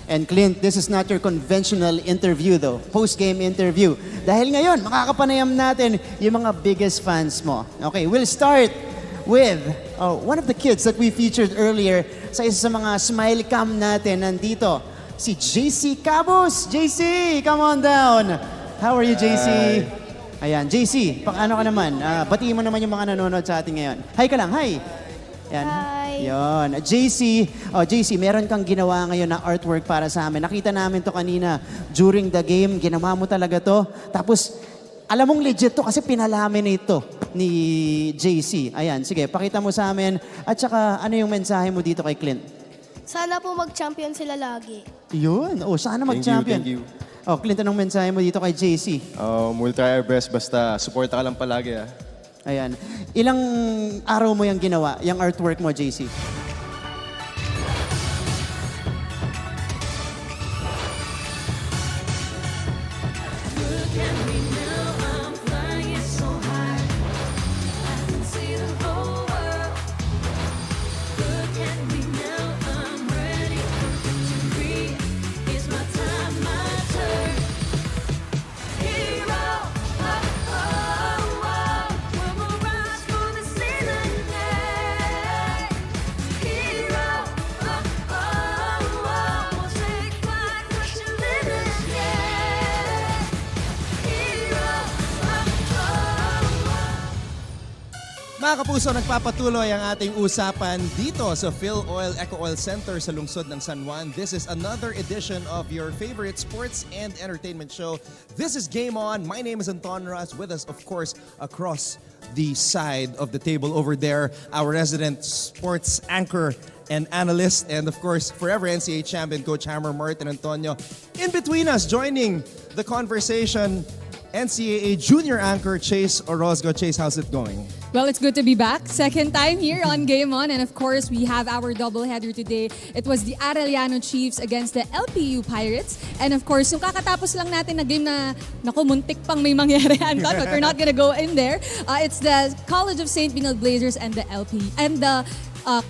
J: And Clint, this is not your conventional interview though, post-game interview. Dahil ngayon, makakapanayam natin yung mga biggest fans mo. Okay, we'll start with one of the kids that we featured earlier sa isa sa mga smile cam natin. Nandito, si JC Cabos. JC, come on down. How are you, JC? Ayan, JC, paano ka naman? Batiin mo naman yung mga nanonood sa atin ngayon. Hi ka lang, hi. Ayan.
O: Hi.
J: Yon. JC, meron kang ginawa ngayon na artwork para sa amin. Nakita namin to kanina during the game. Ginawa mo talaga to. Tapos, alam mong legit to kasi pinalaminate to ni JC. Ayan, sige, pakita mo sa amin. At saka, ano yung mensahe mo dito kay Clint?
O: Sana po mag-champion sila lagi.
J: Yun. Sana mag-champion.
N: Thank you.
J: Clint, anong mensahe mo dito kay JC?
N: We'll try our best, basta support ka lang palagi.
J: Ayan. Ilang araw mo yung ginawa, yung artwork mo, JC?
A: Mga kapuso, nagpapatuloy ang ating usapan dito sa Phil Oil Eco Oil Center sa lungsod ng San Juan. This is another edition of your favorite sports and entertainment show. This is Game On. My name is Anton Ras. With us, of course, across the side of the table over there, our resident sports anchor and analyst, and of course, forever NCAA champion, Coach Hammer Martin Antonio. In between us, joining the conversation, NCAA junior anchor Chase Orozco. Chase, how's it going?
T: Well, it's good to be back. Second time here on Game On. And of course, we have our doubleheader today. It was the Arellano Chiefs against the LPU Pirates. And of course, yung kakatapos lang natin na game na, naku, muntik pang may mangyari, Anton, but we're not gonna go in there. It's the College of St. Benilde Blazers and the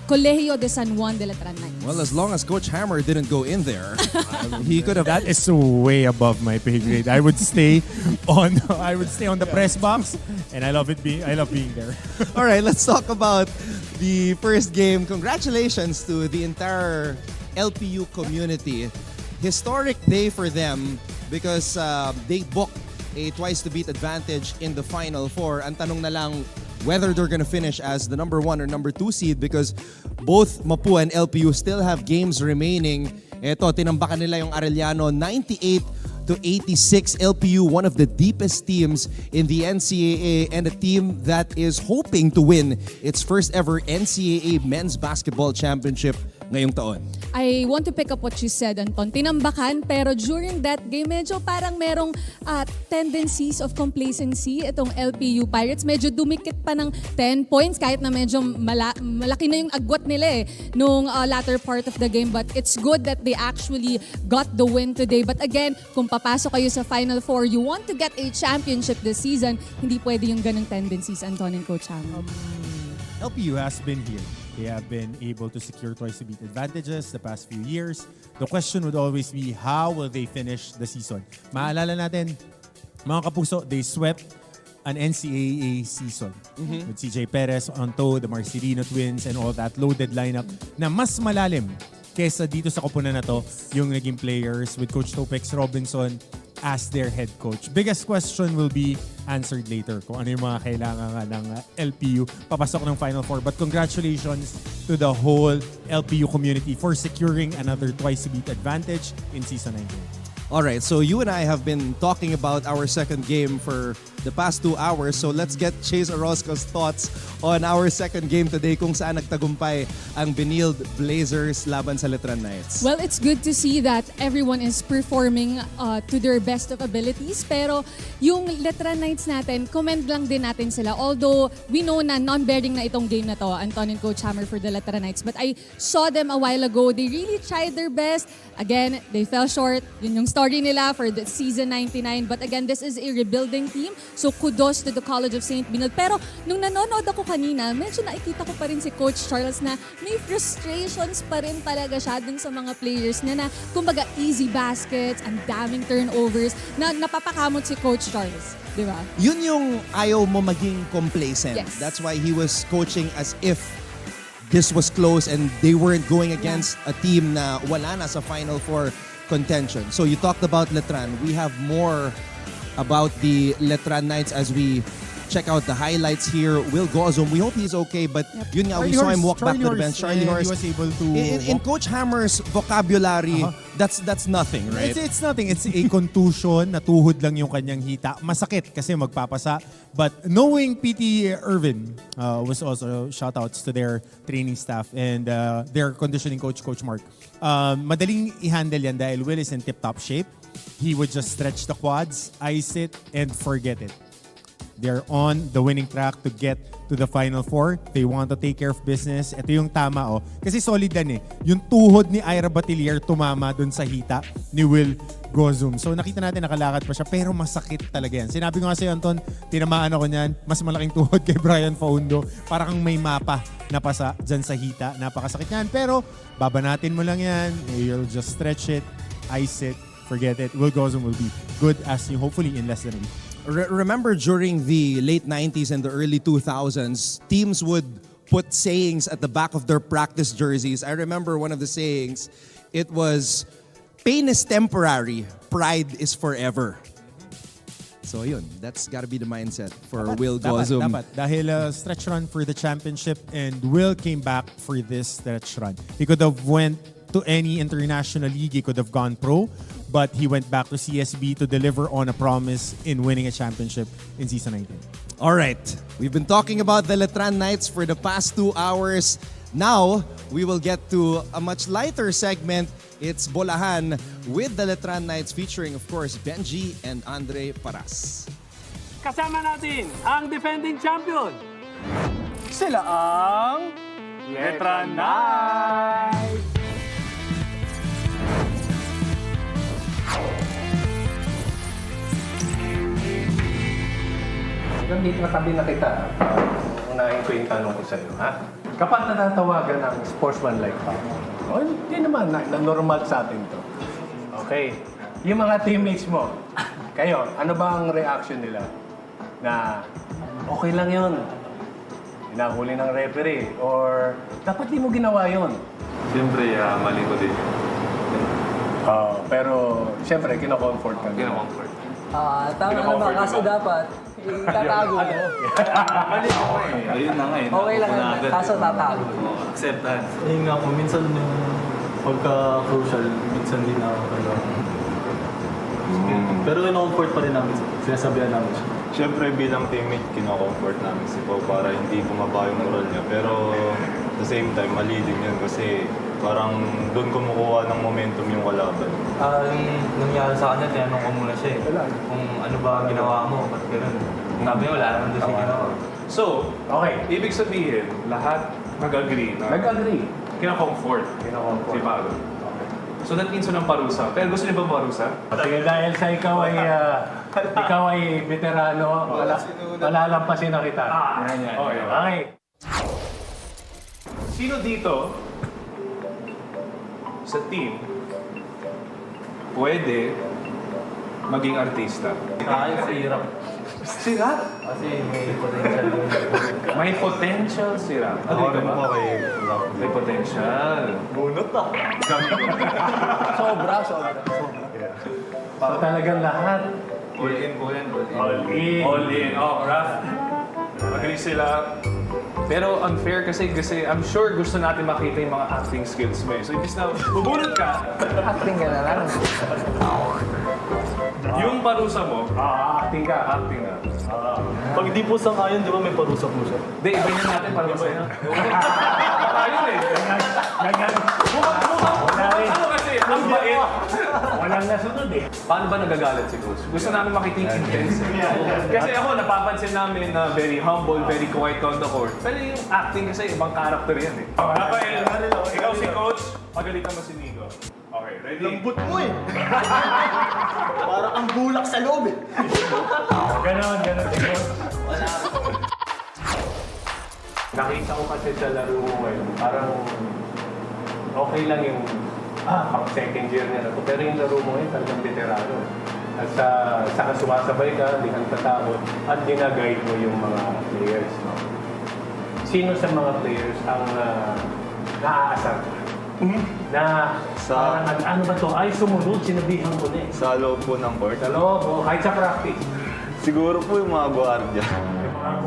T: Colegio de San Juan de Letran Knights.
A: Well, as long as Coach Hammer didn't go in there, he could have.
U: That is way above my pay grade. I would stay on the press box, and I love being there.
A: All right, let's talk about the first game. Congratulations to the entire LPU community. Historic day for them because they booked a twice-to-beat advantage in the Final Four. Ang tanong na lang whether they're going to finish as the number 1 or number 2 seed because both Mapua and LPU still have games remaining. Ito, tinambakan nila yung Arellano 98-86. LPU, one of the deepest teams in the NCAA and a team that is hoping to win its first ever NCAA Men's Basketball Championship ngayong taon.
T: I want to pick up what you said, Anton. Tinambakan, pero during that game, medyo parang merong tendencies of complacency itong LPU Pirates. Medyo dumikit pa ng 10 points kahit na medyo malaki na yung agwat nila nung latter part of the game. But it's good that they actually got the win today. But again, kung papasok kayo sa Final Four, you want to get a championship this season, hindi pwede yung ganong tendencies, Anton and Coach Hammer.
U: LPU has been here. They have been able to secure twice-to-beat advantages the past few years. The question would always be, how will they finish the season? Maalala natin, mga kapuso, they swept an NCAA season with CJ Perez on toe, the Marcelino twins, and all that loaded lineup na mas malalim kesa dito sa koponan na to, yung naging players with Coach Topex Robinson as their head coach. Biggest question will be answered later kung ano yung mga kailangan ng LPU papasok ng Final Four. But congratulations to the whole LPU community for securing another twice-to-beat advantage in Season 19.
A: All right, so you and I have been talking about our second game for the past 2 hours. So let's get Chase Orozco's thoughts on our second game today kung saan nagtagumpay ang Benilde Blazers laban sa Letran Knights.
T: Well, it's good to see that everyone is performing to their best of abilities. Pero yung Letran Knights natin, commend lang din natin sila. Although we know na non-bearing na itong game na to, Anton and Coach Hammer for the Letran Knights. But I saw them a while ago. They really tried their best. Again, they fell short. Yun yung story nila for the season 99. But again, this is a rebuilding team. So kudos to the College of St. Benilde. Pero nung nanonood ako kanina, medyo nakikita ko pa rin si Coach Charles na may frustrations pa rin talaga siya dun sa mga players niya na kumbaga easy baskets, ang daming turnovers, na napapakamot si Coach Charles. Di ba?
A: Yun yung ayaw mo maging complacent.
T: Yes.
A: That's why he was coaching as if this was close and they weren't going against a team na wala na sa Final Four contention. So you talked about Letran. We have more about the Letran Knights as we check out the highlights here. Will Gozum, we hope he's okay, but yun nga, we saw him walk back to the bench. Charlie Horse,
U: he was able to
A: in Coach Hammer's vocabulary, that's nothing, right?
U: It's nothing. It's a contusion. Natuhod lang yung kanyang hita. Masakit kasi magpapasa. But knowing PT Irvin was also shoutouts to their training staff and their conditioning coach, Coach Mark. Madaling i-handle yan dahil Will is in tip-top shape. He would just stretch the quads, ice it, and forget it. They're on the winning track to get to the Final Four. They want to take care of business. Ito yung tama, oh. Kasi solid yan eh. Yung tuhod ni Ira Batilier tumama dun sa hita ni Will Gozum. So nakita natin nakalakad pa siya pero masakit talaga yan. Sinabi ko nga sa'yo, Anton, tinamaan ako niyan. Mas malaking tuhod kay Brian Faundo. Para kang may mapa na pasa dyan sa hita. Napakasakit yan. Pero babanatin mo lang yan. You'll just stretch it, ice it, forget it. Will Gozum will be good as you hopefully in less than a week.
A: Remember during the late 90s and the early 2000s, teams would put sayings at the back of their practice jerseys. I remember one of the sayings, it was, pain is temporary, pride is forever. So yun, that's gotta be the mindset for Will Gozum.
U: Dapat. Dahil stretch run for the championship and Will came back for this stretch run. He could have went to any international league, he could have gone pro, but he went back to CSB to deliver on a promise in winning a championship in season 19.
A: All right, we've been talking about the Letran Knights for the past 2 hours. Now, we will get to a much lighter segment. It's Bolahan with the Letran Knights featuring, of course, Benji and Andre Paras.
G: Kasama natin ang defending champion. Sila ang Letran Knights.
F: Hanggang dito katabi na kita. Unahin ko yung tanong ko sa'yo, ha? Kapag natatawagan ng sportsman-like pa, hindi naman, normal sa atin to. Okay. Yung mga teammates mo, kayo, ano ba ang reaction nila? Na okay lang yun. Hinahuli ng referee. Or dapat di mo ginawa yun.
V: Siyempre, mali ko din yun.
F: Pero, siyempre, kino-comfort ka.
V: Kino-comfort.
W: Tama naman kasi dapat itatago mo.
V: Mali ko eh. Ayun na nga eh.
W: Okay lang naman, kaso tatago.
V: Acceptance. Ayun nga po, minsan yung pagka-crucial, minsan din ako pero kino-comfort pa rin namin. Sinasabihan namin siya. Siyempre bilang teammate, kino-comfort namin si Pau para hindi bumaba yung moral niya. Pero at the same time, mali din yun kasi parang doon kumukuha ng momentum yung kalaban.
X: Nangyari sa kanya, tinanong ko muna siya kung ano ba ginawa mo, ba't gano'n. Sabi niya, wala naman doon siya ginawa.
V: So, okay, ibig sabihin, lahat nag-agree na kina-comfort si Pau. So that means ng parusa. Pero gusto niyo ba parusa?
F: Sige, dahil sa ikaw ay veterano, malalampasin na kita. Okay.
V: Sino dito sa team pwede maging artista?
X: Si Rap.
V: Si Rap?
X: Kasi may potential yun.
V: May potential si Rap. Agree ka ba? May potential.
X: Bunot ah. Sobra.
F: So talagang lahat.
V: All in. Oh, Rap. Agree sila. Pero unfair kasi I'm sure gusto natin makita yung mga acting skills mo eh. So imbis na bubunot ka.
W: Acting ka na lang.
V: Yung parusa mo, acting ka.
X: Pag di po sang-ayon, di ba may parusa po siya?
V: Hindi, iba niya natin para masaya. Ayun eh. Ano kasi, ang bait.
F: Walang nasunod eh.
V: Paano ba nagagalit si Coach? Gusto namin makita yung intense. Kasi ako, napapansin namin na very humble, very quiet on the court. Pero yung acting kasi, ibang character yan eh. Rafael, ikaw si Coach, pagalitan mo si Nico. Okay, ready?
X: Lambot mo eh. Parang ang bulak sa loob eh.
F: Ganon si Coach.
X: Wala.
F: Nakita ko kasi sa laro mo ngayon, parang okay lang yung second year niya na to. Pero yung laro mo ngayon talagang veterano. At saka sumasabay ka, hindi kang tatakot, at ginaguide mo yung mga players. No? Sino sa mga players ang naaasar? Na parang ano ba to? Ay, sumunod, sinabihan ko na eh.
V: Sa loob po ng court?
F: Sa loob, kahit sa practice.
V: Siguro po yung mga guardia. Mga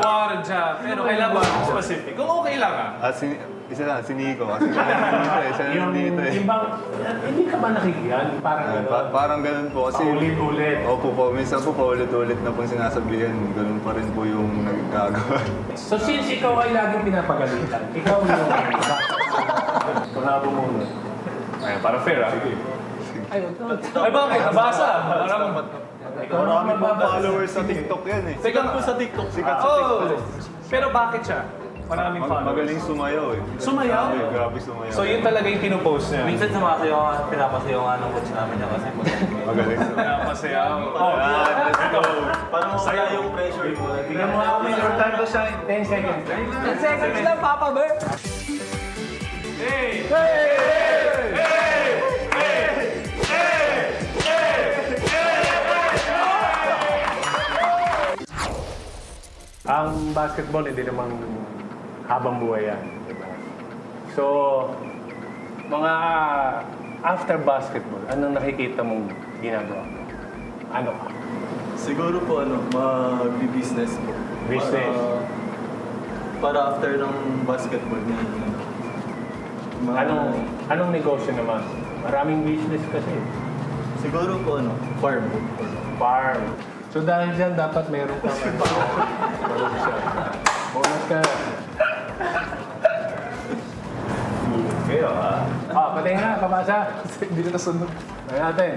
V: guardia. Pero kailangan ba specific? Kung okay lang Isa lang, si Nico. Kasi siya nandito eh.
F: Hindi ka ba nakikiyan?
V: Parang ganun po. Kasi
F: paulit-ulit.
V: Opo po. Minsan po paulit-ulit na pong sinasabihan. Ganun pa rin po yung nagagawa.
F: So since ikaw ay laging pinapagalitan, ikaw yung kunabo muna.
V: Ay, para fair ah.
W: Ay,
V: bakit? Basa. Marami pong followers sa TikTok yan eh.
X: Sikat po sa TikTok.
V: Sikat sa TikTok. Pero bakit siya? Maraming followers. Magaling sumayaw eh. Sumayaw? Grabe sumayaw. So yun talaga yung pinupost niya?
X: Minsan pinapasayaw nga ng coach namin niya kasi
V: magaling sumayaw. Pinapasayaw. Let's go.
X: Parang masaya yung pressure mo.
F: Tingnan mo ako, may short time ko siya. 10 seconds.
W: 10 seconds lang, Papa Bear.
V: Hey!
F: Ang basketball, hindi naman habang buhay yan. Diba? So, mga after basketball, anong nakikita mong ginagawa mo? Ano ka?
X: Siguro po mag-business po.
F: Business?
X: Para after ng basketball na
F: Anong negosyo naman? Maraming business kasi.
X: Siguro po farm.
F: Farm. So dahil dyan, dapat meron kang bonus ka. Kayo patay nga, pabasa. Hindi na nasunod. Kaya natin.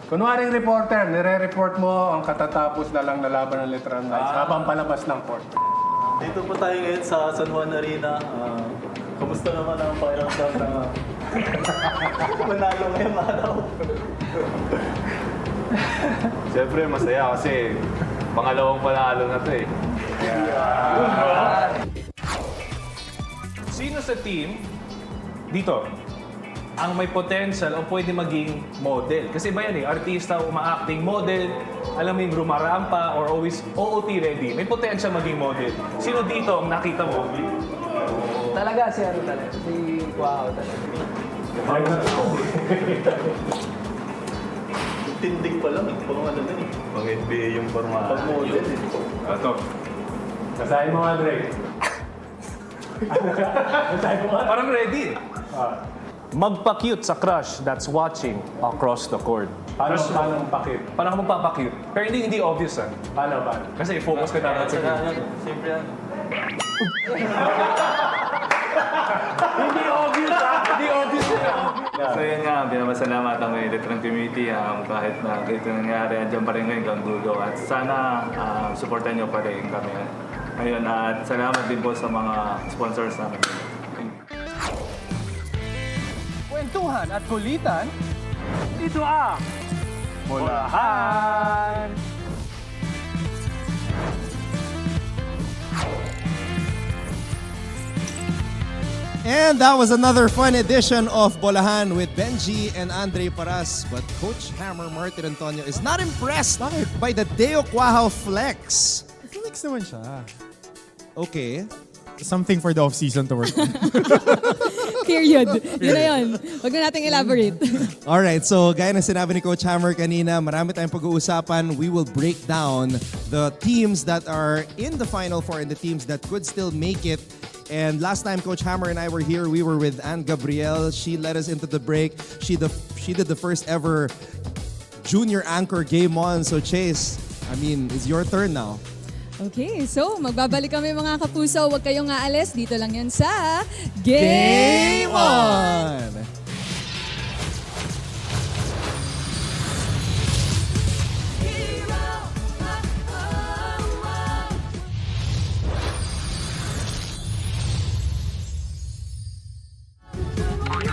F: Kunwaring reporter, nire-report mo ang katatapos na lang na laban ng Letran Knights habang palabas ng court.
X: Dito po tayo ngayon sa San Juan Arena. Kamusta naman ang pakiramdam na manalo ngayong araw?
V: Siyempre, masaya kasi pangalawang panalo na to eh. Sino sa team dito ang may potential o pwede maging model? Kasi iba yan artista, uma-acting, model, alam mo yung rumarampa or always OOT ready. May potential maging model. Sino dito ang nakita mo?
W: Talaga si talaga. Si Wow talaga.
X: Tindig pa lang. Pang pang NBA yung forma. Pang model.
F: Ito. Kasahin mo nga, Dre. Parang ready. Magpa-cute sa crush that's watching across the court. Paano magpa-cute? Paano ka magpapa-cute? Pero hindi obvious Paano ba? Kasi focus ka na sa
X: Siyempre yan.
F: Hindi obvious Hindi obvious
X: So yun nga, pinamasalamatan ko yung Letran community kahit na ito nangyari, andyan pa rin ngayon hanggang dulo. At sana supportan nyo pa rin kami. Ayun, at salamat din po sa mga sponsors namin.
G: Kwentuhan at kulitan, ito ang Bolahan!
A: And that was another fun edition of Bolahan with Benji and Andre Paras. But Coach Hammer Martin Antonio is not impressed by the Deo Quahaw flex.
U: Flex naman siya.
A: Okay.
U: Something for the off-season to work on.
T: Period. Yun na yun. Huwag na natin elaborate.
A: Alright, so gaya na sinabi ni Coach Hammer kanina, marami tayong pag-uusapan. We will break down the teams that are in the Final Four and the teams that could still make it. And last time Coach Hammer and I were here, we were with Anne Gabriel. She led us into the break. She did the first ever junior anchor game on. So Chase, I mean, it's your turn now.
T: Okay, so magbabalik kami mga kapuso. Huwag kayong aalis. Dito lang yan sa Game On!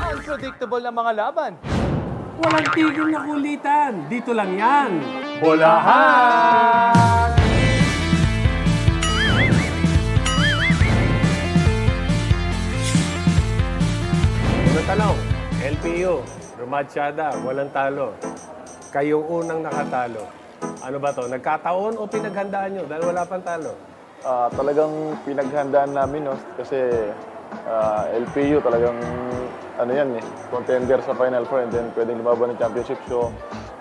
G: Unpredictable na mga laban.
F: Walang tigil na kulitan. Dito lang yan. Bolahan! Unang tanong, LPU, Rumatsyada, walang talo. Kayong unang nakatalo. Ano ba to? Nagkataon o pinaghandaan nyo dahil wala pang talo?
C: Talagang pinaghandaan namin, no? Kasi LPU talagang contender sa Final Four and then pwedeng lumaban ng championship. So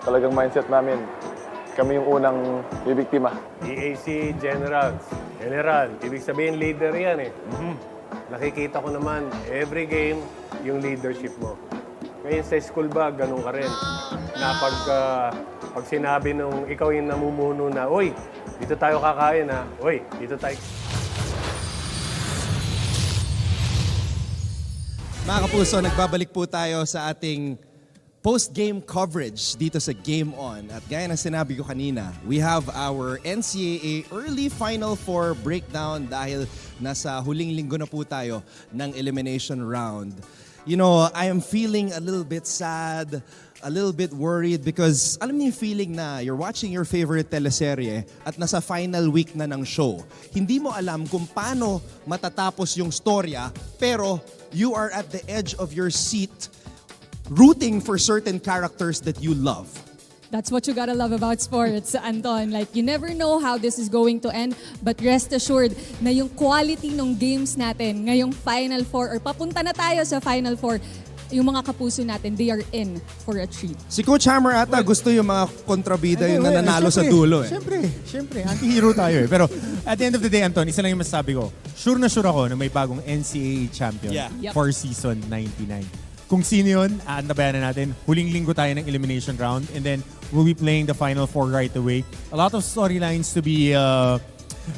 C: talagang mindset namin, kami yung unang bibiktima.
F: EAC General, ibig sabihin leader yan Nakikita ko naman, every game, yung leadership mo. Ngayon sa school ba, ganun ka rin. Na pag sinabi nung ikaw yung namumuno na, "Uy, dito tayo kakain Uy, dito tayo."
A: Mga kapuso, nagbabalik po tayo sa ating post-game coverage dito sa Game On. At gaya ng sinabi ko kanina, we have our NCAA Early Final Four breakdown dahil nasa huling linggo na po tayo ng elimination round. You know, I am feeling a little bit sad, a little bit worried because alam niyo yung feeling na you're watching your favorite teleserye at nasa final week na ng show. Hindi mo alam kung paano matatapos yung storya pero you are at the edge of your seat rooting for certain characters that you love.
T: That's what you gotta love about sports, Anton. Like, you never know how this is going to end, but rest assured na yung quality ng games natin ngayong Final Four or papunta na tayo sa Final Four, yung mga kapuso natin, they are in for a treat.
A: Si Coach Hammer ata gusto yung mga kontrabida yung nananalo sa dulo.
U: Siyempre, anti-hero tayo eh. Pero at the end of the day, Anton, isa lang yung masasabi ko. Sure na sure ako na may bagong NCAA champion for season 99. Kung sino yun, aantabayan na natin. Huling linggo tayo ng elimination round and then we'll be playing the Final Four right away. A lot of storylines to be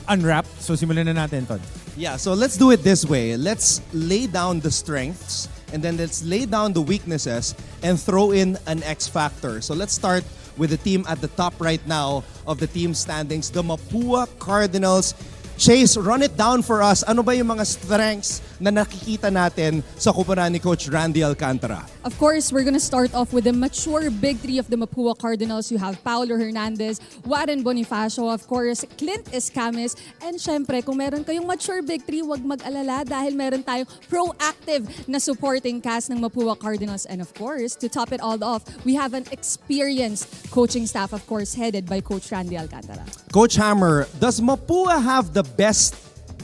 U: unwrapped. So simulan na natin, Anton.
A: Yeah, so let's do it this way. Let's lay down the strengths and then let's lay down the weaknesses and throw in an X factor. So let's start with the team at the top right now of the team standings, the Mapua Cardinals. Chase, run it down for us. Ano ba yung mga strengths na nakikita natin sa kupunan ni Coach Randy Alcantara?
T: Of course, we're gonna start off with the mature big three of the Mapua Cardinals. You have Paulo Hernandez, Warren Bonifacio, of course, Clint Escamis, and syempre, kung meron kayong mature big three, wag mag-alala dahil meron tayong proactive na supporting cast ng Mapua Cardinals. And of course, to top it all off, we have an experienced coaching staff, of course, headed by Coach Randy Alcantara.
A: Coach Hammer, does Mapua have the best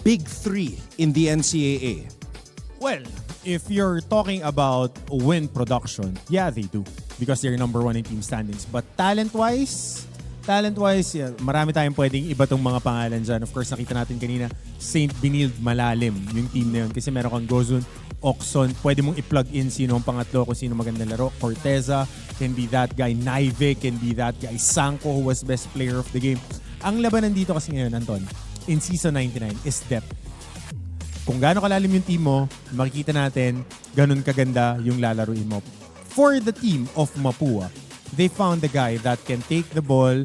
A: big three in the NCAA?
U: Well, if you're talking about win production, yeah, they do. Because they're number one in team standings. But talent-wise, yeah, marami tayong pwedeng iba tong mga pangalan dyan. Of course, nakita natin kanina, St. Benilde malalim yung team na yun. Kasi meron kang Gozun, Oxon, pwede mong i-plug in sino ang pangatlo kung sino magandang laro. Corteza can be that guy. Naive can be that guy. Sanko, who was best player of the game. Ang labanan dito kasi ngayon, Anton, in season 99 is depth. Kung gaano kalalim yung team mo, makikita natin ganun kaganda yung lalaruin mo. For the team of Mapua, they found the guy that can take the ball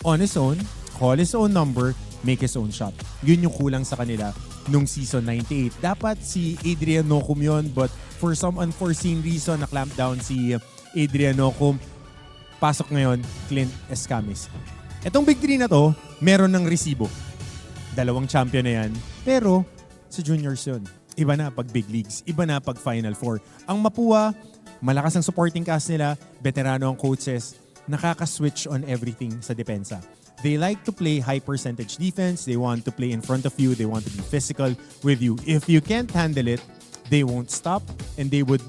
U: on his own, call his own number, make his own shot. Yun yung kulang sa kanila nung season 98. Dapat si Adrian Nocum yun, but for some unforeseen reason, na-clamp down si Adrian Nocum. Pasok ngayon, Clint Escamis. Etong big three na to, meron ng resibo. 2 champion na yan. Pero sa juniors yun. Iba na pag big leagues. Iba na pag Final Four. Ang Mapua, malakas ang supporting cast nila. Veterano ang coaches. Nakaka-switch on everything sa depensa. They like to play high percentage defense. They want to play in front of you. They want to be physical with you. If you can't handle it, they won't stop and they would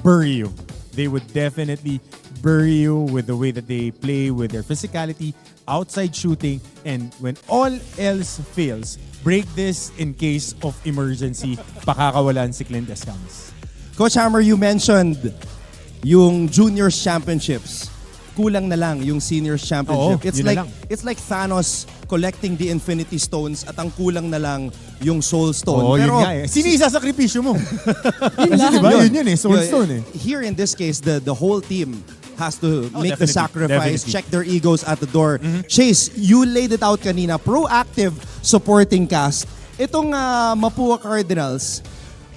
U: bury you. They would definitely bury you with the way that they play, with their physicality, outside shooting, and when all else fails, break this in case of emergency, pakakawalan si Clint Escamis.
A: Coach Hammer, you mentioned yung juniors championships. Kulang na lang yung seniors championship.
U: Oo,
A: it's like Thanos collecting the Infinity Stones at ang kulang na lang yung Soul Stone.
U: Oo,
A: pero
U: yun nga eh. Sino isasakripisyo mo? Kasi diba, yun eh, Soul Stone eh.
A: Here in this case, the whole team has to make the sacrifice, check their egos at the door. Chase, you laid it out kanina. Proactive supporting cast. Itong Mapua Cardinals,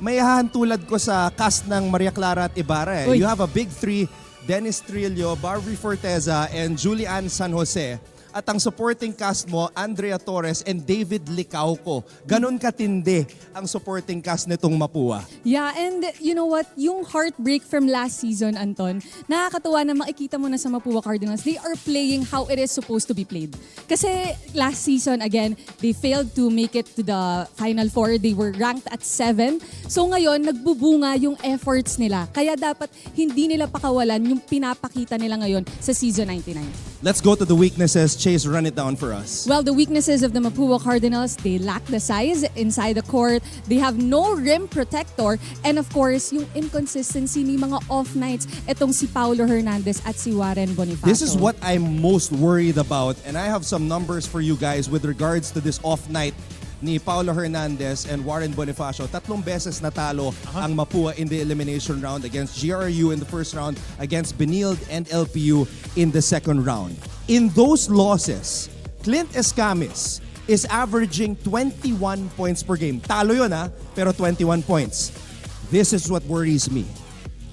A: may hahantulad ko sa cast ng Maria Clara at Ibarra. You have a big three, Dennis Trillo, Barbie Forteza, and Julian San Jose. At ang supporting cast mo, Andrea Torres and David Licauco. Ganon katindi ang supporting cast nitong Mapua.
T: Yeah, and you know what? Yung heartbreak from last season, Anton, nakakatuwa na makikita mo na sa Mapua Cardinals, they are playing how it is supposed to be played. Kasi last season, again, they failed to make it to the Final Four. They were ranked at 7. So ngayon, nagbubunga yung efforts nila. Kaya dapat hindi nila pakawalan yung pinapakita nila ngayon sa season 99.
A: Let's go to the weaknesses. Chase, run it down for us.
T: Well, the weaknesses of the Mapua Cardinals, they lack the size inside the court. They have no rim protector. And of course, yung inconsistency ni mga off nights, itong si Paulo Hernandez at si Warren Bonifacio.
A: This is what I'm most worried about. And I have some numbers for you guys with regards to this off night ni Paulo Hernandez and Warren Bonifacio. 3 beses natalo ang Mapua in the elimination round against GRU in the first round, against Benilde and LPU in the second round. In those losses, Clint Escamis is averaging 21 points per game. Talo yun pero 21 points. This is what worries me.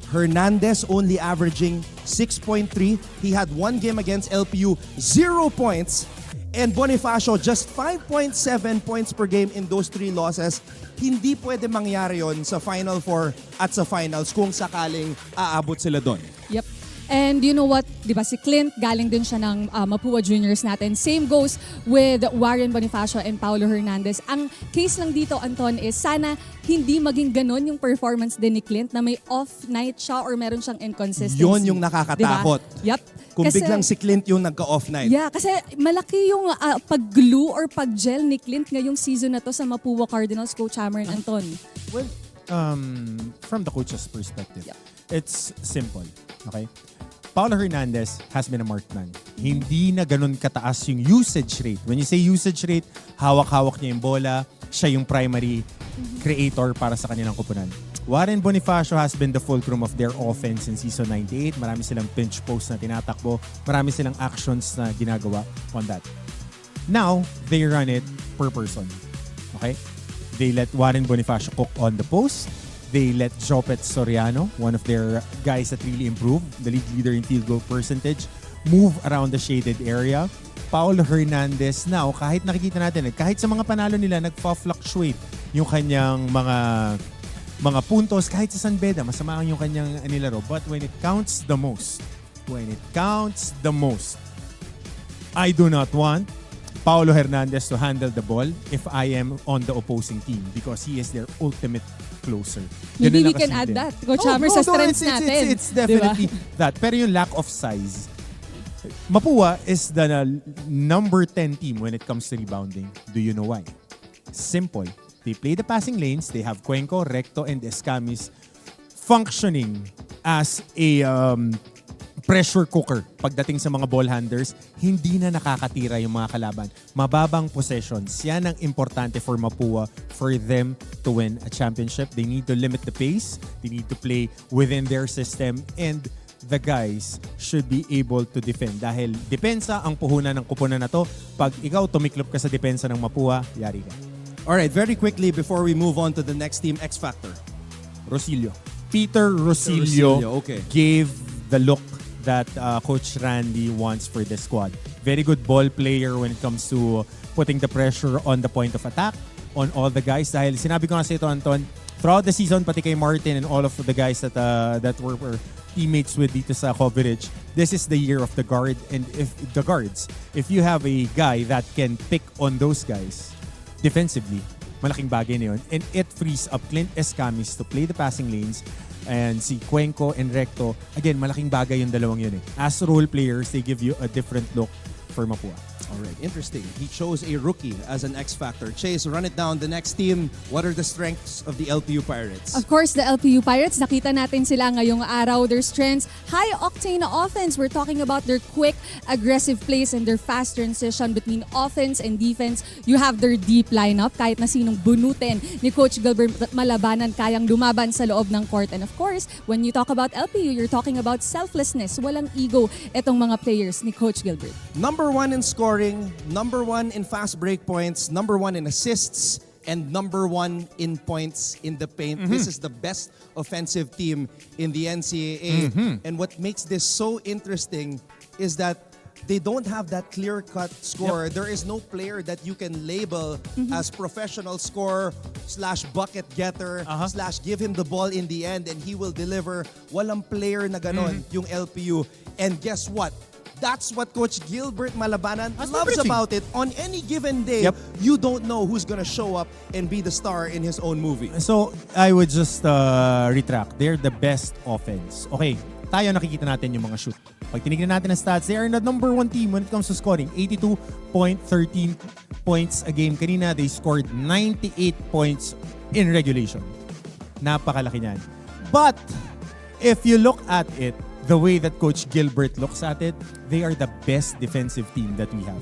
A: Hernandez only averaging 6.3. He had 1 game against LPU, 0 points. And Bonifacio, just 5.7 points per game in those 3 losses. Hindi pwede mangyari yon sa Final Four at sa Finals kung sakaling aabot sila doon.
T: Yep. And you know what, di ba si Clint, galing din siya ng Mapua Juniors natin. Same goes with Warren Bonifacio and Paulo Hernandez. Ang case lang dito, Anton, is sana hindi maging ganon yung performance din ni Clint na may off night siya or meron siyang inconsistency.
A: Yun yung nakakatakot.
T: Diba? Yep.
A: Kung biglang si Clint yung nagka-off night.
T: Yeah, kasi malaki yung pag-glue or pag-gel ni Clint ngayong season na to sa Mapua Cardinals, Coach Hammer and Anton.
U: Well, from the coach's perspective, it's simple. Okay? Paulo Hernandez has been a marked man. Hindi na ganun kataas yung usage rate. When you say usage rate, hawak-hawak niya yung bola, siya yung primary creator para sa kanilang kupunan. Warren Bonifacio has been the fulcrum of their offense in season 98. Marami silang pinch post na tinatakbo. Marami silang actions na ginagawa on that. Now, they run it per person. Okay? They let Warren Bonifacio cook on the post. They let Jopet Soriano, one of their guys that really improved, the league leader in field goal percentage, move around the shaded area. Paulo Hernandez now, kahit nakikita natin, kahit sa mga panalo nila, nagpa-fluctuate yung kanyang mga puntos. Kahit sa San Beda, masama yung kanyang nilaro. But when it counts the most, I do not want Paulo Hernandez to handle the ball if I am on the opposing team because he is their ultimate closer.
T: Maybe we can add that. Coach Hammer, sa strengths natin.
U: It's definitely that. Pero yung lack of size, Mapua is the number 10 team when it comes to rebounding. Do you know why? Simple. They play the passing lanes. They have Cuenco, Recto, and Escamis functioning as a pressure cooker pagdating sa mga ball handlers. Hindi na nakakatira yung mga kalaban. Mababang possessions. Yan ang importante for Mapua for them to win a championship. They need to limit the pace. They need to play within their system. And the guys should be able to defend. Dahil depensa ang puhunan ng kupunan na to. Pag ikaw tumiklop ka sa depensa ng Mapua, yari ka.
A: Alright, very quickly before we move on to the next team, X Factor.
U: Rosilio. Peter Rosilio
A: okay.
U: Gave the look that Coach Randy wants for the squad. Very good ball player when it comes to putting the pressure on the point of attack on all the guys. Dahil sinabi ko nga sa ito, Anton, throughout the season, pati kay Martin and all of the guys that were teammates with dito sa coverage, this is the year of the guard. And if you have a guy that can pick on those guys defensively, malaking bagay na yun. And it frees up Clint Escamis to play the passing lanes. And si Cuenco and Recto, again, malaking bagay yung dalawang yun eh. As role players, they give you a different look for Mapua.
A: All right, interesting. He chose a rookie as an X Factor. Chase, run it down. The next team, what are the strengths of the LPU Pirates?
T: Of course, the LPU Pirates, nakita natin sila ngayong araw. Their strengths, high-octane na offense. We're talking about their quick, aggressive plays and their fast transition between offense and defense. You have their deep lineup. Kahit na sinong bunutin ni Coach Gilbert Malabanan, kayang lumaban sa loob ng court. And of course, when you talk about LPU, you're talking about selflessness. Walang ego itong mga players ni Coach Gilbert.
A: Number 1 in scoring, number 1 in fast break points, number 1 in assists, and number 1 in points in the paint. This is the best offensive team in the NCAA. And what makes this so interesting is that they don't have that clear-cut scorer. There is no player that you can label as professional scorer / bucket getter / give him the ball in the end and he will deliver. Walang player na ganon yung LPU. And guess what? That's what Coach Gilbert Malabanan loves about it. On any given day, you don't know who's gonna show up and be the star in his own movie.
U: So, I would just retract. They're the best offense. Okay, tayo nakikita natin yung mga shoot. Pag tinignan natin ang stats, they are the number 1 team when it comes to scoring. 82.13 points a game. Kanina, they scored 98 points in regulation. Napakalaki niyan. But, if you look at it, the way that Coach Gilbert looks at it, they are the best defensive team that we have.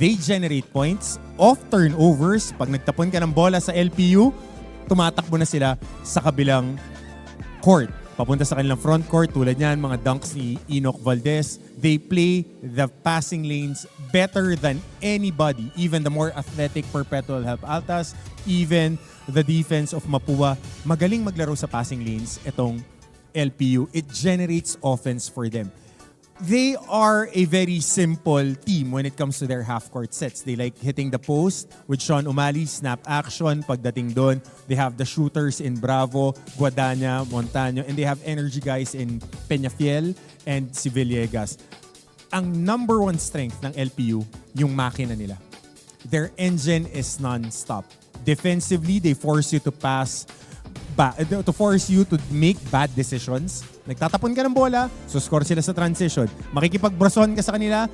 U: They generate points off turnovers. Pag nagtapon ka ng bola sa LPU, tumatakbo na sila sa kabilang court. Papunta sa kanilang front court, tulad niyan, mga dunks ni Enoch Valdez. They play the passing lanes better than anybody. Even the more athletic Perpetual Help Altas, even the defense of Mapua. Magaling maglaro sa passing lanes itong LPU. It generates offense for them. they are a very simple team when it comes to their half-court sets. They like hitting the post with Sean O'Malley, snap action. Pagdating doon, they have the shooters in Bravo, Guadagna, Montaño, and they have energy guys in Peñafiel and si Villegas. Ang number one strength ng LPU, yung makina nila. Their engine is non-stop. Defensively, they force you to pass, to force you to make bad decisions. Nagtatapon ka ng bola, so score sila sa transition. Makikipagbrason ka sa kanila,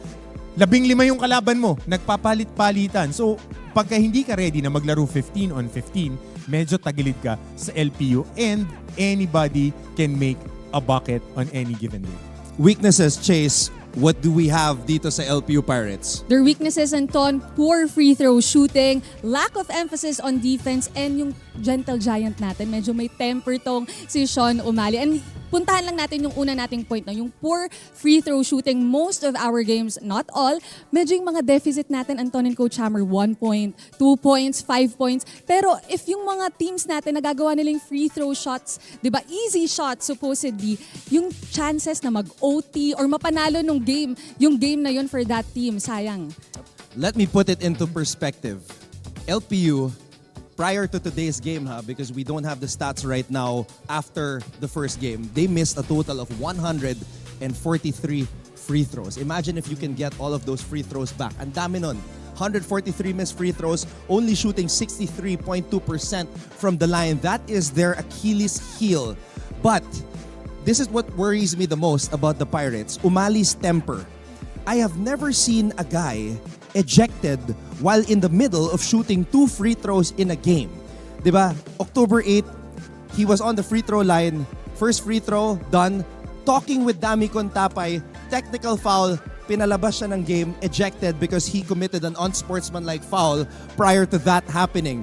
U: 15 yung kalaban mo, nagpapalit-palitan. So, pagka hindi ka ready na maglaro 15 on 15, medyo tagilid ka sa LPU and anybody can make a bucket on any given day.
A: Weaknesses, Chase. What do we have dito sa LPU Pirates?
T: Their weaknesses, Anton, poor free throw shooting, lack of emphasis on defense, and yung gentle giant natin, medyo may temper tong si Sean O'Malley. And puntahan lang natin yung una nating point, no? Yung poor free throw shooting, most of our games, not all, medyo yung mga deficit natin, Anton and Coach Hammer, 1 point, 2 points, 5 points. Pero if yung mga teams natin nagagawa nilang free throw shots, di ba, easy shots supposedly, yung chances na mag-OT or mapanalo nung game, yung game na yun for that team, sayang.
A: Let me put it into perspective. LPU, prior to today's game, because we don't have the stats right now after the first game, they missed a total of 143 free throws. Imagine if you can get all of those free throws back. Ang dami nun. 143 missed free throws, only shooting 63.2% from the line. That is their Achilles heel. But this is what worries me the most about the Pirates, O'Malley's temper. I have never seen a guy ejected while in the middle of shooting 2 free throws in a game. Diba? October 8, he was on the free throw line. First free throw, done. Talking with Dami Contapay, technical foul, pinalabas siya ng game, ejected because he committed an unsportsmanlike foul prior to that happening.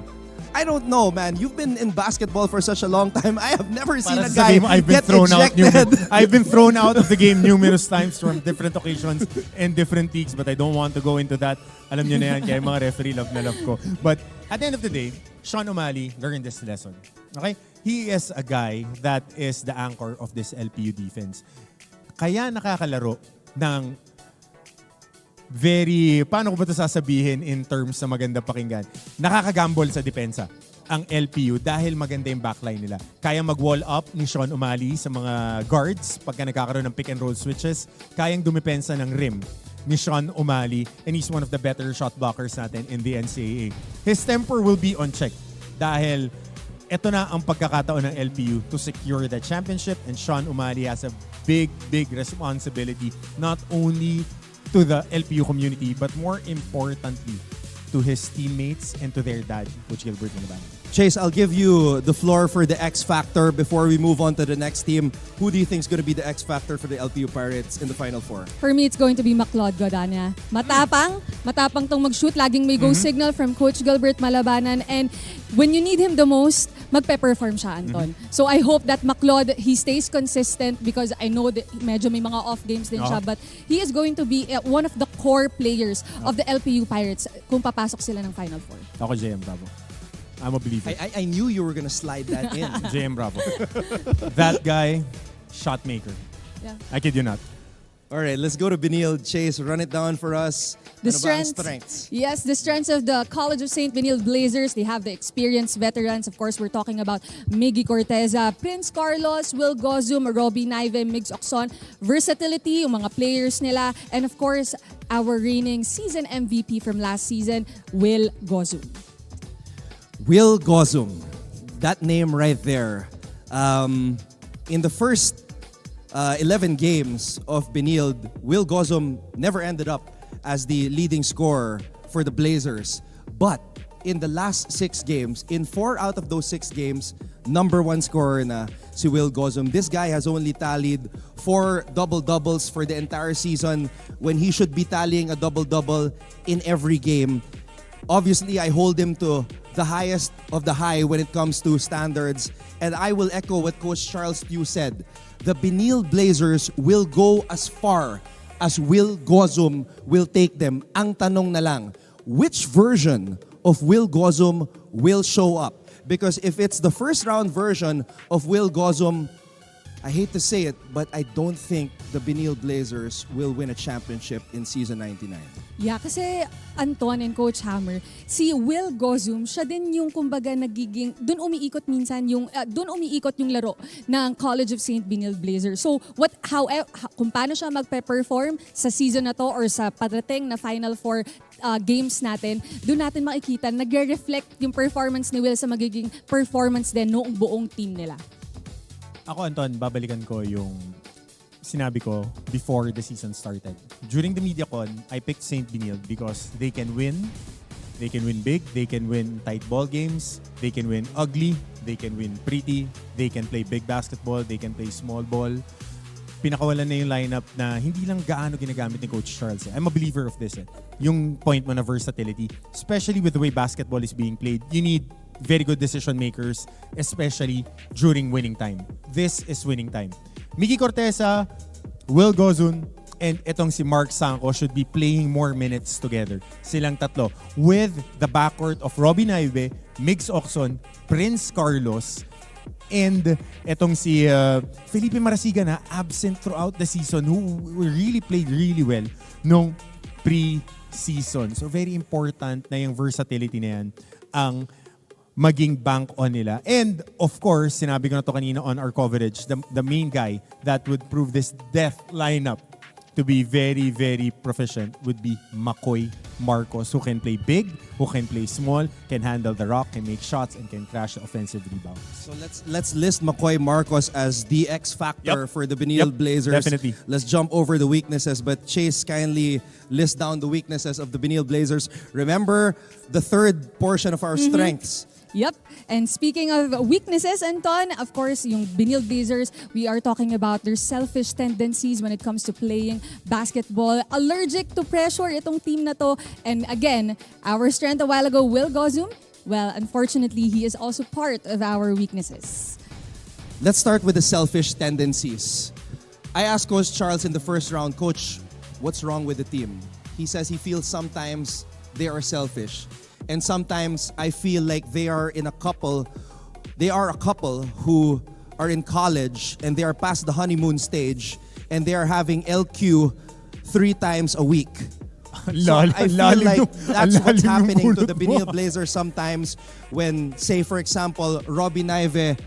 A: I don't know, man. You've been in basketball for such a long time. I have never seen a guy get ejected.
U: I've been thrown out of the game numerous times from different occasions and different leagues, but I don't want to go into that. Alam niyo na yan, kaya mga referee love na love ko. But at the end of the day, Sean O'Malley learned this lesson. Okay? He is a guy that is the anchor of this LPU defense. Kaya nakakalaro ng paano ko ba ito sasabihin in terms na maganda pakinggan? Nakakagamble sa depensa ang LPU dahil maganda yung backline nila. Kaya mag-wall up ni Sean O'Malley sa mga guards pagka nagkakaroon ng pick and roll switches. Kayang dumepensa ng rim ni Sean O'Malley and he's one of the better shot blockers natin in the NCAA. His temper will be on check dahil ito na ang pagkakataon ng LPU to secure the championship and Sean O'Malley has a big responsibility not only to the LPU community, but more importantly, to his teammates and to their dad, Coach Gilbert Manaban.
A: Chase, I'll give you the floor for the X Factor before we move on to the next team. Who do you think is going to be the X Factor for the LPU Pirates in the Final Four?
T: For me, it's going to be Maclod Godania. Matapang tong mag-shoot. Laging may go signal from Coach Gilbert Malabanan. And when you need him the most, magpe-perform siya, Anton. So I hope that Maclod, he stays consistent because I know that medyo may mga off games din siya. But he is going to be one of the core players of the LPU Pirates kung papasok sila ng Final Four.
U: Ako, JM Bravo. I'm a believer.
A: I knew you were gonna slide that in.
U: JM Bravo. That guy, shot maker.
T: Yeah.
U: I kid you not.
A: All right, let's go to Benilde. Chase, run it down for us.
T: The strengths. Yes, the strengths of the College of St. Benilde Blazers. They have the experienced veterans. Of course, we're talking about Miggy Corteza, Prince Carlos, Will Gozum, Robbie Naive, Migs Oxon. Versatility, yung mga players nila. And of course, our reigning season MVP from last season, Will Gozum.
A: Will Gozum, that name right there. In the first 11 games of Benilde, Will Gozum never ended up as the leading scorer for the Blazers. But in the last 6 games, in 4 out of those 6 games, #1 scorer na si Will Gozum. This guy has only tallied 4 double-doubles for the entire season when he should be tallying a double-double in every game. Obviously, I hold him to the highest of the high when it comes to standards. And I will echo what Coach Charles Pugh said. The Benilde Blazers will go as far as Will Gozum will take them. Ang tanong na lang, which version of Will Gozum will show up? Because if it's the first round version of Will Gozum, I hate to say it, but I don't think the Benilde Blazers will win a championship in season 99.
T: Yeah, kasi Anton and Coach Hammer, si Will Gozum, siya din yung kumbaga nagiging, doon umiikot yung laro ng College of St. Benilde Blazers. So, kung paano siya magpe-perform sa season na to or sa parating na Final Four games natin, doon natin makikita, nagre-reflect yung performance ni Will sa magiging performance din noong buong team nila.
U: Ako, Anton, babalikan ko yung sinabi ko before the season started. During the media con, I picked St. Benilde because they can win. They can win big. They can win tight ball games. They can win ugly. They can win pretty. They can play big basketball. They can play small ball. Pinakawalan na yung lineup na hindi lang gaano ginagamit ni Coach Charles. I'm a believer of this. Yung point mo na versatility, especially with the way basketball is being played, you need very good decision makers, especially during winning time. This is winning time. Miggy Corteza, Will Gozun, and itong si Mark Sanko should be playing more minutes together. Silang tatlo. With the backcourt of Robbie Naive, Migs Oxon, Prince Carlos, and itong si Felipe Marasiga na absent throughout the season, who really played really well nung pre-season. So very important na yung versatility na yan ang maging bank on nila. And of course, sinabi ko na to kanina on our coverage, the main guy that would prove this death lineup to be very, very proficient would be McCoy Marcos, who can play big, who can play small, can handle the rock, can make shots, and can crash offensive rebounds.
A: So let's list McCoy Marcos as the X factor for the Benilde Blazers.
U: Definitely.
A: Let's jump over the weaknesses, but Chase kindly list down the weaknesses of the Benilde Blazers. Remember the third portion of our strengths.
T: Yep. And speaking of weaknesses, Anton, of course, yung Benilde Blazers, we are talking about their selfish tendencies when it comes to playing basketball. Allergic to pressure itong team na to. And again, our strength a while ago, Will Gozum, well, unfortunately, he is also part of our weaknesses.
A: Let's start with the selfish tendencies. I asked Coach Charles in the first round, Coach, what's wrong with the team? He says he feels sometimes they are selfish. And sometimes I feel like they are a couple who are in college and they are past the honeymoon stage and they are having LQ 3 times a week. So I feel like that's what's happening to the Benilde Blazers sometimes when, say for example, Robbie Naive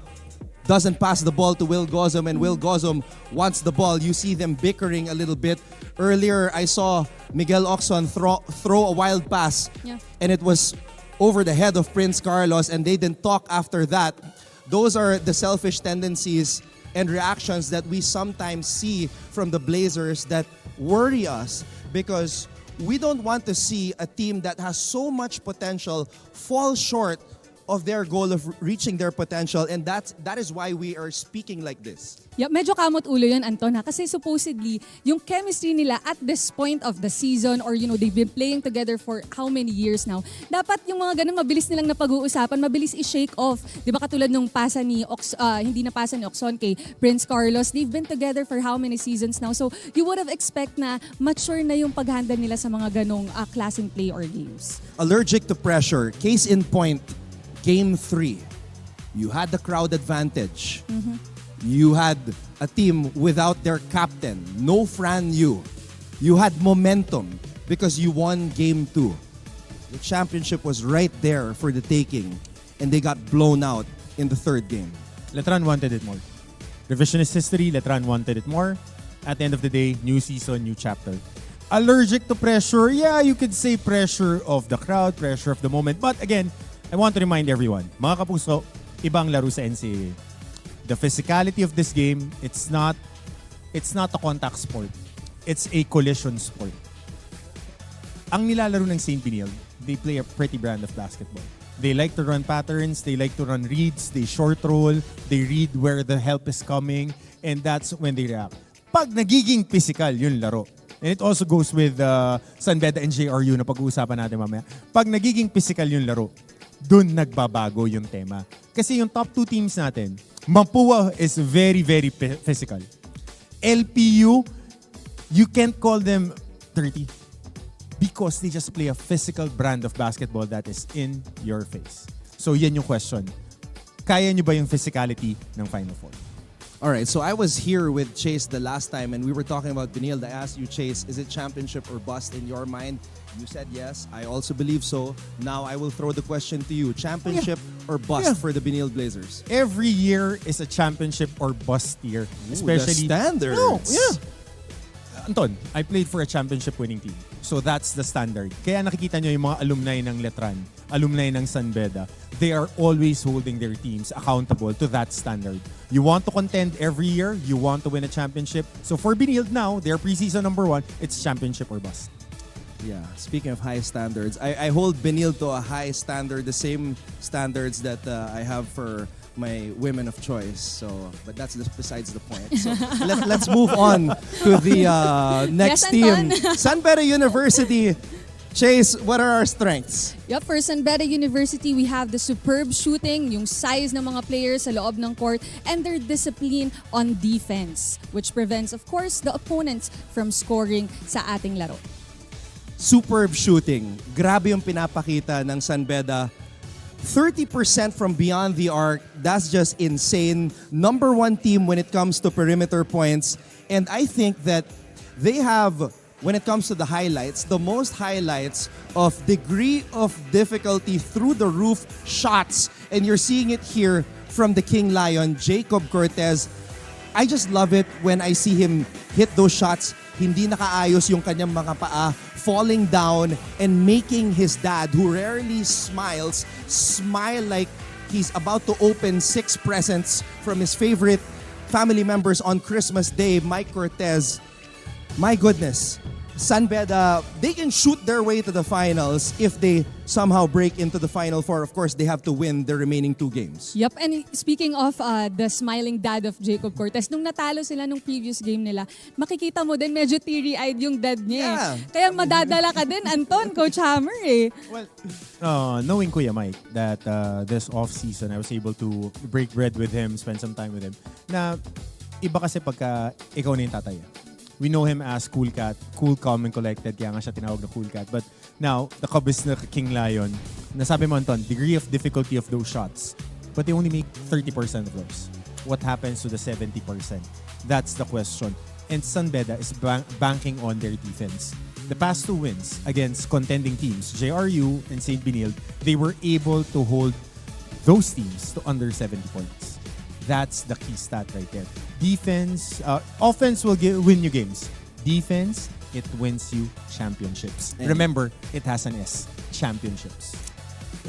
A: doesn't pass the ball to Will Gozum and Will Gozum wants the ball. You see them bickering a little bit. Earlier, I saw Miguel Oxon throw a wild pass and it was over the head of Prince Carlos and they didn't talk after that. Those are the selfish tendencies and reactions that we sometimes see from the Blazers that worry us because we don't want to see a team that has so much potential fall short of their goal of reaching their potential, and that is why we are speaking like this.
T: Yeah, medyo kamot ulo yun, Anton, ha? Kasi supposedly, yung chemistry nila at this point of the season or they've been playing together for how many years now, dapat yung mga ganun mabilis nilang napag-uusapan, mabilis i-shake off. Di ba katulad nung pasa ni hindi na pasa ni Oxon kay Prince Carlos, they've been together for how many seasons now. So you would have expect na mature na yung paghanda nila sa mga ganong klaseng play or games.
A: Allergic to pressure. Case in point, Game 3, you had the crowd advantage. You had a team without their captain, no Fran Yu. You had momentum because you won Game 2. The championship was right there for the taking and they got blown out in the third game.
U: Letran wanted it more. Revisionist history, Letran wanted it more. At the end of the day, new season, new chapter. Allergic to pressure, yeah, you could say pressure of the crowd, pressure of the moment. But again, I want to remind everyone, mga kapuso, ibang laro sa NCAA. The physicality of this game, it's not a contact sport. It's a collision sport. Ang nilalaro ng St. Benilde, they play a pretty brand of basketball. They like to run patterns, they like to run reads, they short roll, they read where the help is coming, and that's when they react. Pag nagiging physical yung laro, and it also goes with San Beda and JRU na pag-uusapan natin mamaya, pag nagiging physical yung laro, dun nagbabago yung tema. Kasi yung top 2 teams natin, Mapua is very, very physical. LPU, you can't call them dirty because they just play a physical brand of basketball that is in your face. So yan yung question. Kaya nyo ba yung physicality ng Final Four?
A: All right, so I was here with Chase the last time and we were talking about Benilde. I asked you, Chase, is it championship or bust in your mind? You said yes. I also believe so. Now I will throw the question to you. Championship or bust for the Benilde Blazers?
U: Every year is a championship or bust year. Especially
A: the standards.
U: No, Anton, I played for a championship winning team. So that's the standard. Kaya nakikita nyo yung mga alumni ng Letran, alumni ng San Beda, they are always holding their teams accountable to that standard. You want to contend every year, you want to win a championship. So for Benilde now, their preseason number 1, it's championship or bust.
A: Yeah, speaking of high standards, I hold Benilde to a high standard, the same standards that I have for my women of choice. So, but that's besides the point. So let's move on to the next team. San Beda University. Chase, what are our strengths?
T: Yep, for San Beda University, we have the superb shooting, yung size ng mga players sa loob ng court, and their discipline on defense, which prevents, of course, the opponents from scoring sa ating laro.
A: Superb shooting. Grabe yung pinapakita ng San Beda. 30% from beyond the arc. That's just insane. Number 1 team when it comes to perimeter points. And I think that they have, when it comes to the highlights, the most highlights of degree of difficulty through the roof shots. And you're seeing it here from the King Lion, Jacob Cortez. I just love it when I see him hit those shots. Hindi nakaayos yung kanyang mga paa, falling down and making his dad, who rarely smiles, smile like he's about to open 6 presents from his favorite family members on Christmas Day, Mike Cortez. My goodness. San Beda, they can shoot their way to the finals if they somehow break into the Final Four. Of course, they have to win the remaining 2 games.
T: Yep, and speaking of the smiling dad of Jacob Cortez, nung natalo sila nung previous game nila, makikita mo din medyo teary-eyed yung dad niya.
A: Yeah.
T: Kaya madadala ka din, Anton, Coach Hammer eh.
U: Knowing Kuya Mike that this off-season, I was able to break bread with him, spend some time with him, na iba kasi pagka ikaw na yung tatay. We know him as Cool Cat, cool, calm, and collected. Kaya nga siya tinawag na Cool Cat. But now, the Cub is the King Lion. Nasabi mo, Anton, degree of difficulty of those shots. But they only make 30% of those. What happens to the 70%? That's the question. And San Beda is banking on their defense. The past 2 wins against contending teams, JRU and St. Benilde, they were able to hold those teams to under 70 points. That's the key stat right there. Defense, offense will win you games. Defense, it wins you championships.
A: And
U: remember, it has an S, championships.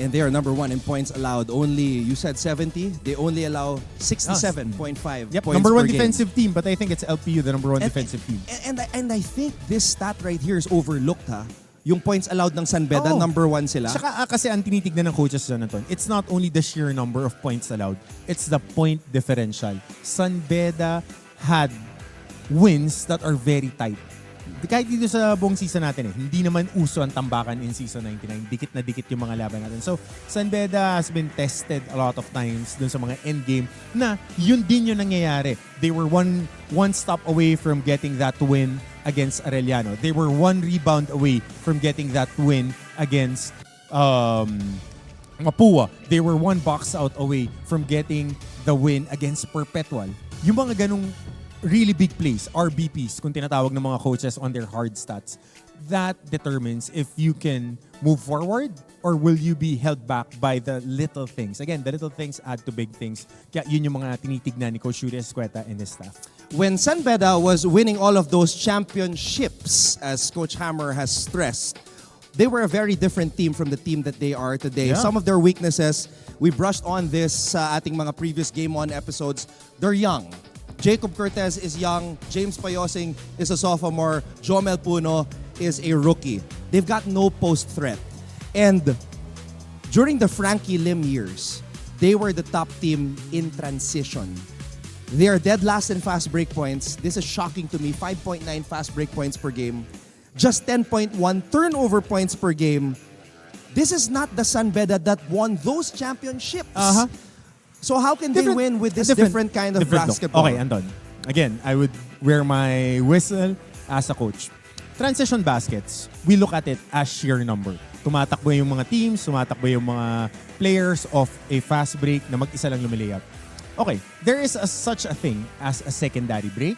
A: And they are number 1 in points allowed. Only, you said 70, they only allow 67.5
U: Yep,
A: points
U: number 1
A: per
U: defensive
A: game.
U: team, but I think it's LPU, the number 1 defensive team.
A: And I think this stat right here is overlooked, ha? Yung points allowed ng San Beda, number 1 sila.
U: Saka kasi ang tinitignan ng coaches dyan, Anton, it's not only the sheer number of points allowed, it's the point differential. San Beda had wins that are very tight. Kahit dito sa buong season natin hindi naman uso ang tambakan in season 99. Dikit na dikit yung mga laban natin. So, San Beda has been tested a lot of times dun sa mga endgame na yun din yung nangyayari. They were one stop away from getting that win against Arellano. They were 1 rebound away from getting that win against Mapua. They were 1 box out away from getting the win against Perpetual. Yung mga ganong really big plays, RBPs, kung tinatawag ng mga coaches on their hard stats, that determines if you can move forward or will you be held back by the little things. Again, the little things add to big things. Kaya yun yung mga tinitignan ni Coach Yuri Escueta and his staff.
A: When San Beda was winning all of those championships, as Coach Hammer has stressed, they were a very different team from the team that they are today.
U: Yeah.
A: Some of their weaknesses, we brushed on this sa ating mga previous Game On episodes. They're young. Jacob Cortez is young. James Payosing is a sophomore. Jomel Puno is a rookie. They've got no post threat. And during the Frankie Lim years, they were the top team in transition. They are dead last in fast break points. This is shocking to me. 5.9 fast break points per game. Just 10.1 turnover points per game. This is not the San Beda that won those championships. So how can they win with this different kind of basketball?
U: Okay, Anton. Again, I would wear my whistle as a coach. Transition baskets, we look at it as sheer number. Tumatakbo yung mga teams, tumatakbo yung mga players of a fast break na mag-isa lang lumilayap. Okay, there is such a thing as a secondary break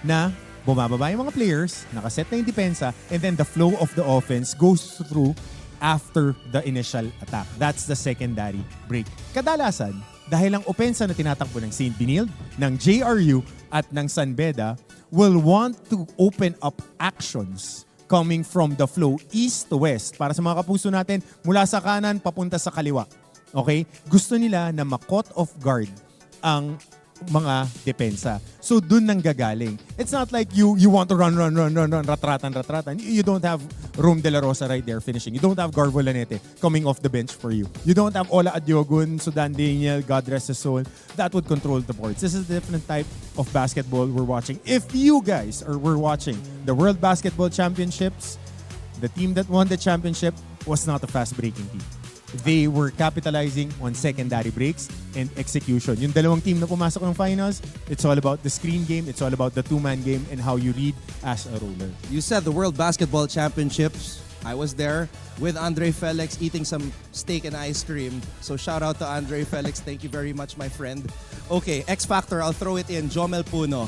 U: na bumababa yung mga players, nakaset na yung depensa, and then the flow of the offense goes through after the initial attack. That's the secondary break. Kadalasan, dahil ang opensa na tinatakbo ng St. Benilde, ng JRU, at ng San Beda will want to open up actions coming from the flow east to west. Para sa mga kapuso natin, mula sa kanan papunta sa kaliwa. Okay? Gusto nila na ma-caught off guard ang mga depensa. So dun nang gagaling. It's not like you want to run, ratratan. You don't have Rom De La Rosa right there finishing. You don't have Garvo Lanete coming off the bench for you. You don't have Ola Adiogun, Sudan Daniel, God rest his soul. That would control the boards. This is a different type of basketball we're watching. If you guys were watching the World Basketball Championships, the team that won the championship was not a fast-breaking team. They were capitalizing on secondary breaks and execution. Yung dalawang team na pumasok ng finals, it's all about the screen game, it's all about the two-man game and how you read as a roller.
A: You said the World Basketball Championships. I was there with Andre Felix eating some steak and ice cream. So shout out to Andre Felix. Thank you very much, my friend. Okay, X Factor, I'll throw it in. Jomel Puno.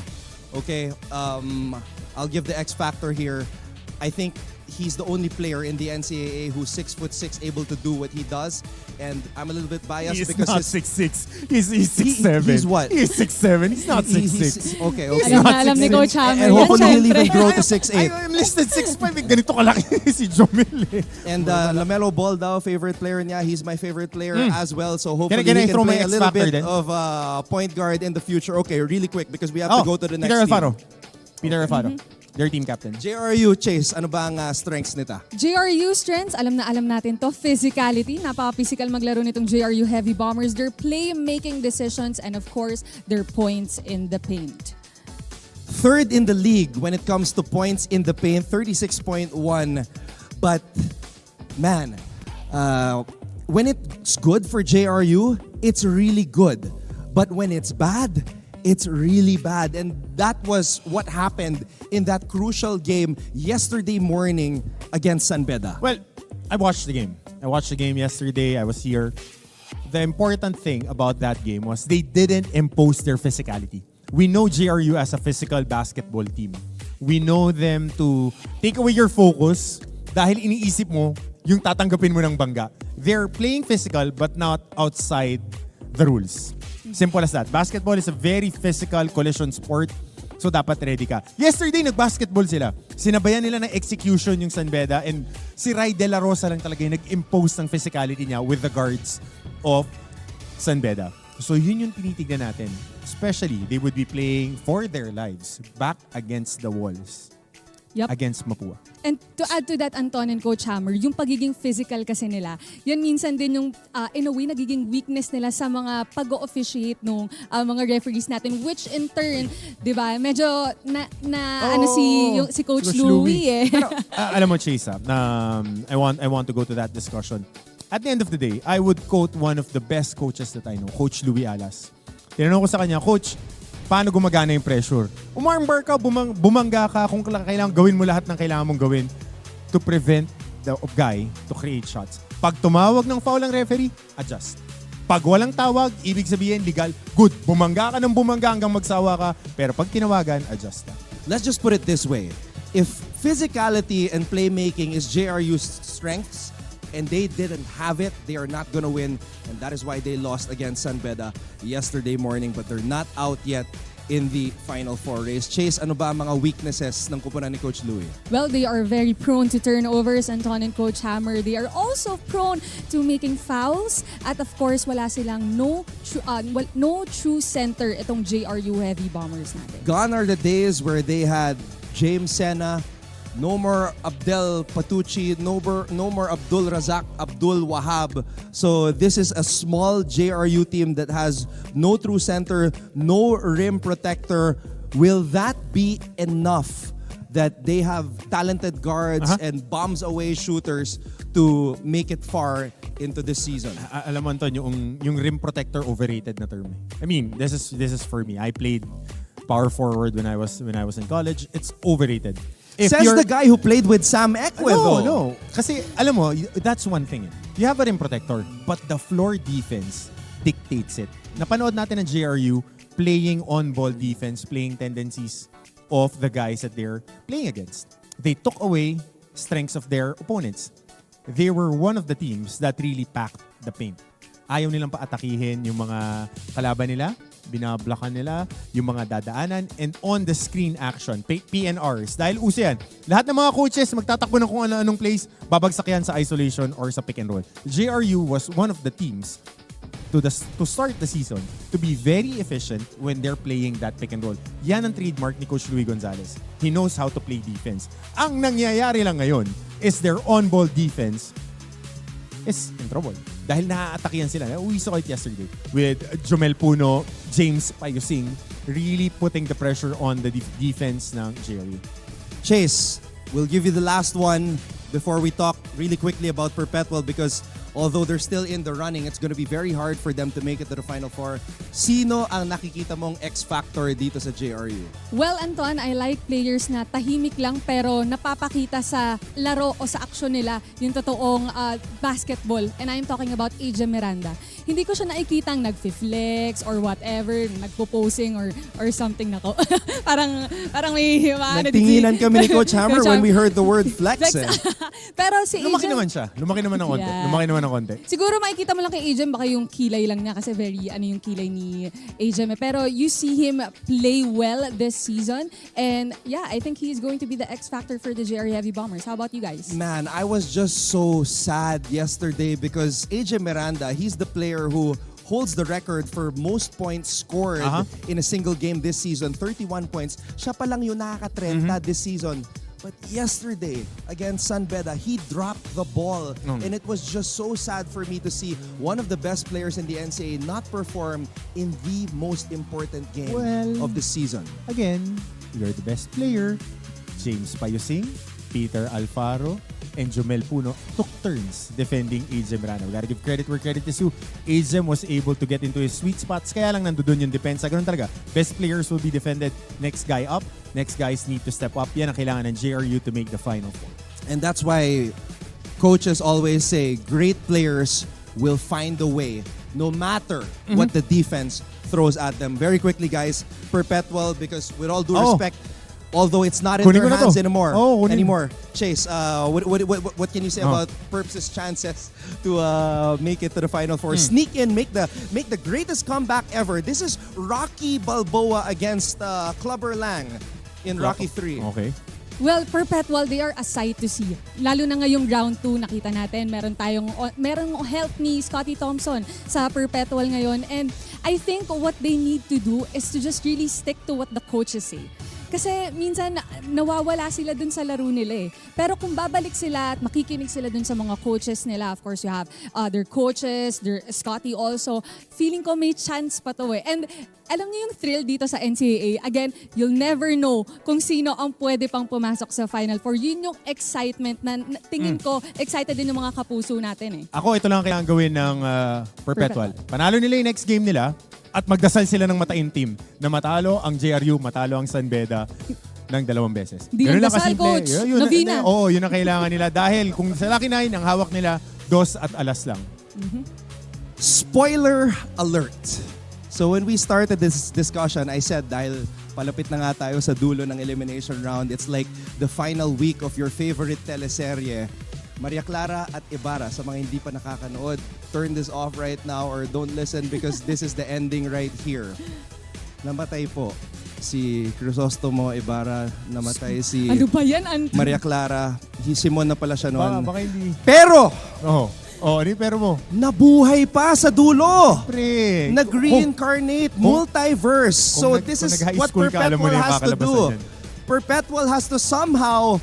A: Okay, I'll give the X Factor here. I think he's the only player in the NCAA who's 6'6", able to do what he does. And I'm a little bit biased
U: He's
A: because
U: not 6'6". He's 6'7".
A: He's what?
U: He's 6'7". He's not 6'6".
A: Okay.
T: Alam ni Coach Hammer.
A: And hopefully he'll even grow to 6'8".
U: I'm listed 6'5". Ganito kalaki si Jomel.
A: And Lamelo Ball daw, favorite player niya. He's my favorite player as well. So hopefully
U: Can I
A: he can
U: throw
A: play
U: my
A: a little bit
U: X-Factor
A: of point guard in the future. Okay, really quick because we have to go to the next
U: Peter
A: team.
U: Alfaro. Peter Alfaro. Their team captain.
A: JRU, Chase, ano ba ang strengths nita?
T: JRU strengths, alam na alam natin to. Physicality, napaka-physical maglaro nitong JRU Heavy Bombers. Their play-making decisions and of course, their points in the paint.
A: Third in the league when it comes to points in the paint, 36.1. But man, when it's good for JRU, it's really good. But when it's bad, it's really bad. And that was what happened in that crucial game yesterday morning against San Beda.
U: Well, I watched the game. I watched the game yesterday. I was here. The important thing about that game was they didn't impose their physicality. We know JRU as a physical basketball team. We know them to take away your focus dahil iniisip mo yung tatanggapin mo ng bangga. They're playing physical but not outside the rules. Simple as that. Basketball is a very physical collision sport. So dapat ready ka. Yesterday, nag-basketball sila. Sinabayan nila ng execution yung San Beda and si Ray De La Rosa lang talaga yung nag-impose ng physicality niya with the guards of San Beda. So yun yung tinitignan natin. Especially, they would be playing for their lives back against the walls.
T: Yep.
U: Against Mapua.
T: And to add to that, Anton and Coach Hammer, yung pagiging physical kasi nila, yan minsan din yung, in a way, nagiging weakness nila sa mga pag-officiate ng mga referees natin, which in turn, di ba, medyo si Coach Louie eh.
U: Pero, alam mo, Chase, I want to go to that discussion. At the end of the day, I would quote one of the best coaches that I know, Coach Louie Alas. Tinanong ko sa kanya, Coach, paano gumagana yung pressure? Umarmbar ka, bumangga ka kung kailangan gawin mo lahat ng kailangan mong gawin to prevent the guy to create shots. Pag tumawag ng foul ang referee, adjust. Pag walang tawag, ibig sabihin legal, good. Bumangga ka ng bumangga hanggang magsawa ka, pero pag tinawagan, adjust ka.
A: Let's just put it this way. If physicality and playmaking is JRU's strengths, and they didn't have it, they are not gonna win. And that is why they lost against San Beda yesterday morning. But they're not out yet in the Final Four race. Chase, ano ba ang mga weaknesses ng kupunan ni Coach Louie?
T: Well, they are very prone to turnovers, Anton and Coach Hammer. They are also prone to making fouls. At of course, wala silang no true center itong JRU Heavy Bombers natin.
A: Gone are the days where they had James Sena, no more Abdel Patucci, no more Abdul Razak, Abdul Wahab. So this is a small JRU team that has no true center, no rim protector. Will that be enough that they have talented guards and bombs away shooters to make it far into this season?
U: Alam mo, Anton, yung rim protector overrated na term. I mean, this is for me. I played power forward when I was in college. It's overrated.
A: Says the guy who played with Sam Ekwe.
U: No. Kasi, alam mo, that's one thing. You have a rim protector, but the floor defense dictates it. Napanood natin ang JRU playing on-ball defense, playing tendencies of the guys that they're playing against. They took away strengths of their opponents. They were one of the teams that really packed the paint. Ayaw nilang paatakihin yung mga kalaban nila, binablokan nila yung mga dadaanan, and on-the-screen action, PNRs. Dahil uso yan. Lahat ng mga coaches magtatakbo ng kung ano-anong plays, babagsak yan sa isolation or sa pick and roll. JRU was one of the teams to start the season to be very efficient when they're playing that pick and roll. Yan ang trademark ni Coach Luis Gonzalez. He knows how to play defense. Ang nangyayari lang ngayon is their on-ball defense is in trouble. Dahil naaatakihan sila. We saw it yesterday with Jomel Puno, James Payosing really putting the pressure on the defense ng JRU.
A: Chase, we'll give you the last one before we talk really quickly about Perpetual, because although they're still in the running, it's going to be very hard for them to make it to the Final Four. Sino ang nakikita mong X-factor dito sa JRU?
T: Well, Anton, I like players na tahimik lang pero napapakita sa laro o sa aksyon nila yung totoong basketball. And I'm talking about AJ Miranda. Hindi ko siya nakikitang nag-flex or whatever, nagpo-posing or something nako. parang may
A: nagtinginan kami ni Coach Hammer when we heard the word flex.
T: Pero si
U: Lumaki
T: AJ,
U: naman siya. Lumaki naman ng konti.
T: Yeah.
U: Lumaki naman ng konti.
T: siguro makikita mo lang kay AJ baka yung kilay lang niya kasi very yung kilay ni AJ. Pero you see him play well this season, and yeah, I think he's going to be the X factor for the JRU Heavy Bombers. How about you guys?
A: Man, I was just so sad yesterday because AJ Miranda, he's the player who holds the record for most points scored in a single game this season, 31 points. Siya pa lang yung nakaka-30 this season. But yesterday, against San Beda, he dropped the ball. And it was just so sad for me to see one of the best players in the NCAA not perform in the most important game of the season.
U: Again, you're the best player. James Payosing, Peter Alfaro, and Jomel Puno took turns defending AJ Miranda. We gotta give credit where credit is due. AJ was able to get into his sweet spots, kaya lang nandoon yung depensa. Ganun talaga. Best players will be defended. Next guy up. Next guys need to step up. Yan ang kailangan ng JRU to make the Final Four.
A: And that's why coaches always say great players will find a way no matter what the defense throws at them. Very quickly, guys, Perpetual, because with all due respect, although it's not in their hands anymore. Chase, what can you say about Perps' chances to make it to the Final Four? Sneak in, make the greatest comeback ever. This is Rocky Balboa against Clubber Lang in Rocky 3.
U: Okay.
T: Well, Perpetual, they are a sight to see. Lalo na ngayong round 2, nakita natin, merong help ni Scotty Thompson sa Perpetual ngayon. And I think what they need to do is to just really stick to what the coaches say. Kasi minsan nawawala sila dun sa laro nila eh. Pero kung babalik sila at makikinig sila dun sa mga coaches nila, of course you have their coaches, their Scotty also, feeling ko may chance pa to eh. And alam niyo yung thrill dito sa NCAA, again, you'll never know kung sino ang pwede pang pumasok sa Final Four. Yun yung excitement na tingin ko, excited din yung mga kapuso natin eh.
U: Ako, ito lang kailangan gawin ng Perpetual. Panalo nila yung next game nila at magdasal sila ng matain team na matalo ang JRU, matalo ang San Beda ng 2 beses.
T: Di lang dasal, coach. Novena.
U: Oo, yun ang kailangan nila. Dahil kung sa Lucky 9, ang hawak nila, 2 at alas lang.
A: Spoiler alert. So when we started this discussion, I said dahil palapit na nga tayo sa dulo ng elimination round, it's like the final week of your favorite teleserye. Maria Clara at Ibarra, sa mga hindi pa nakakanood, turn this off right now or don't listen because this is the ending right here. Namatay po si Crisostomo Ibarra, namatay si
T: ano ba yan,
A: Maria Clara. Simon na pala siya noon.
U: Baka hindi.
A: Pero!
U: ano yung pero mo?
A: Nabuhay pa sa dulo!
U: Pre!
A: Nag-reincarnate, multiverse. So this is what Perpetual has to do. Perpetual has to somehow,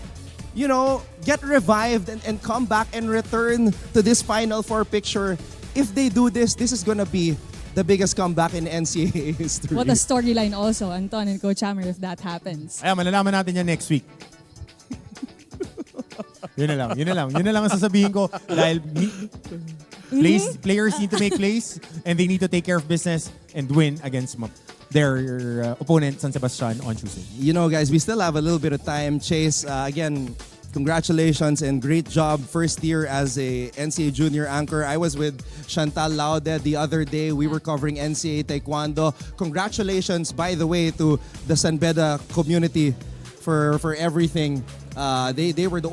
A: you know, get revived and come back and return to this Final Four picture. If they do this, this is gonna be the biggest comeback in NCAA history.
T: What a storyline also, Anton and Coach Hammer, if that happens.
U: Ayan, malalaman natin yan next week. Yun na lang ang sasabihin ko dahil players need to make plays and they need to take care of business and win against their opponent, San Sebastian, on Tuesday.
A: You know, guys, we still have a little bit of time. Chase, again, congratulations and great job first year as a NCAA junior anchor. I was with Chantal Laude the other day. We were covering NCAA Taekwondo. Congratulations, by the way, to the San Beda community for everything. They were the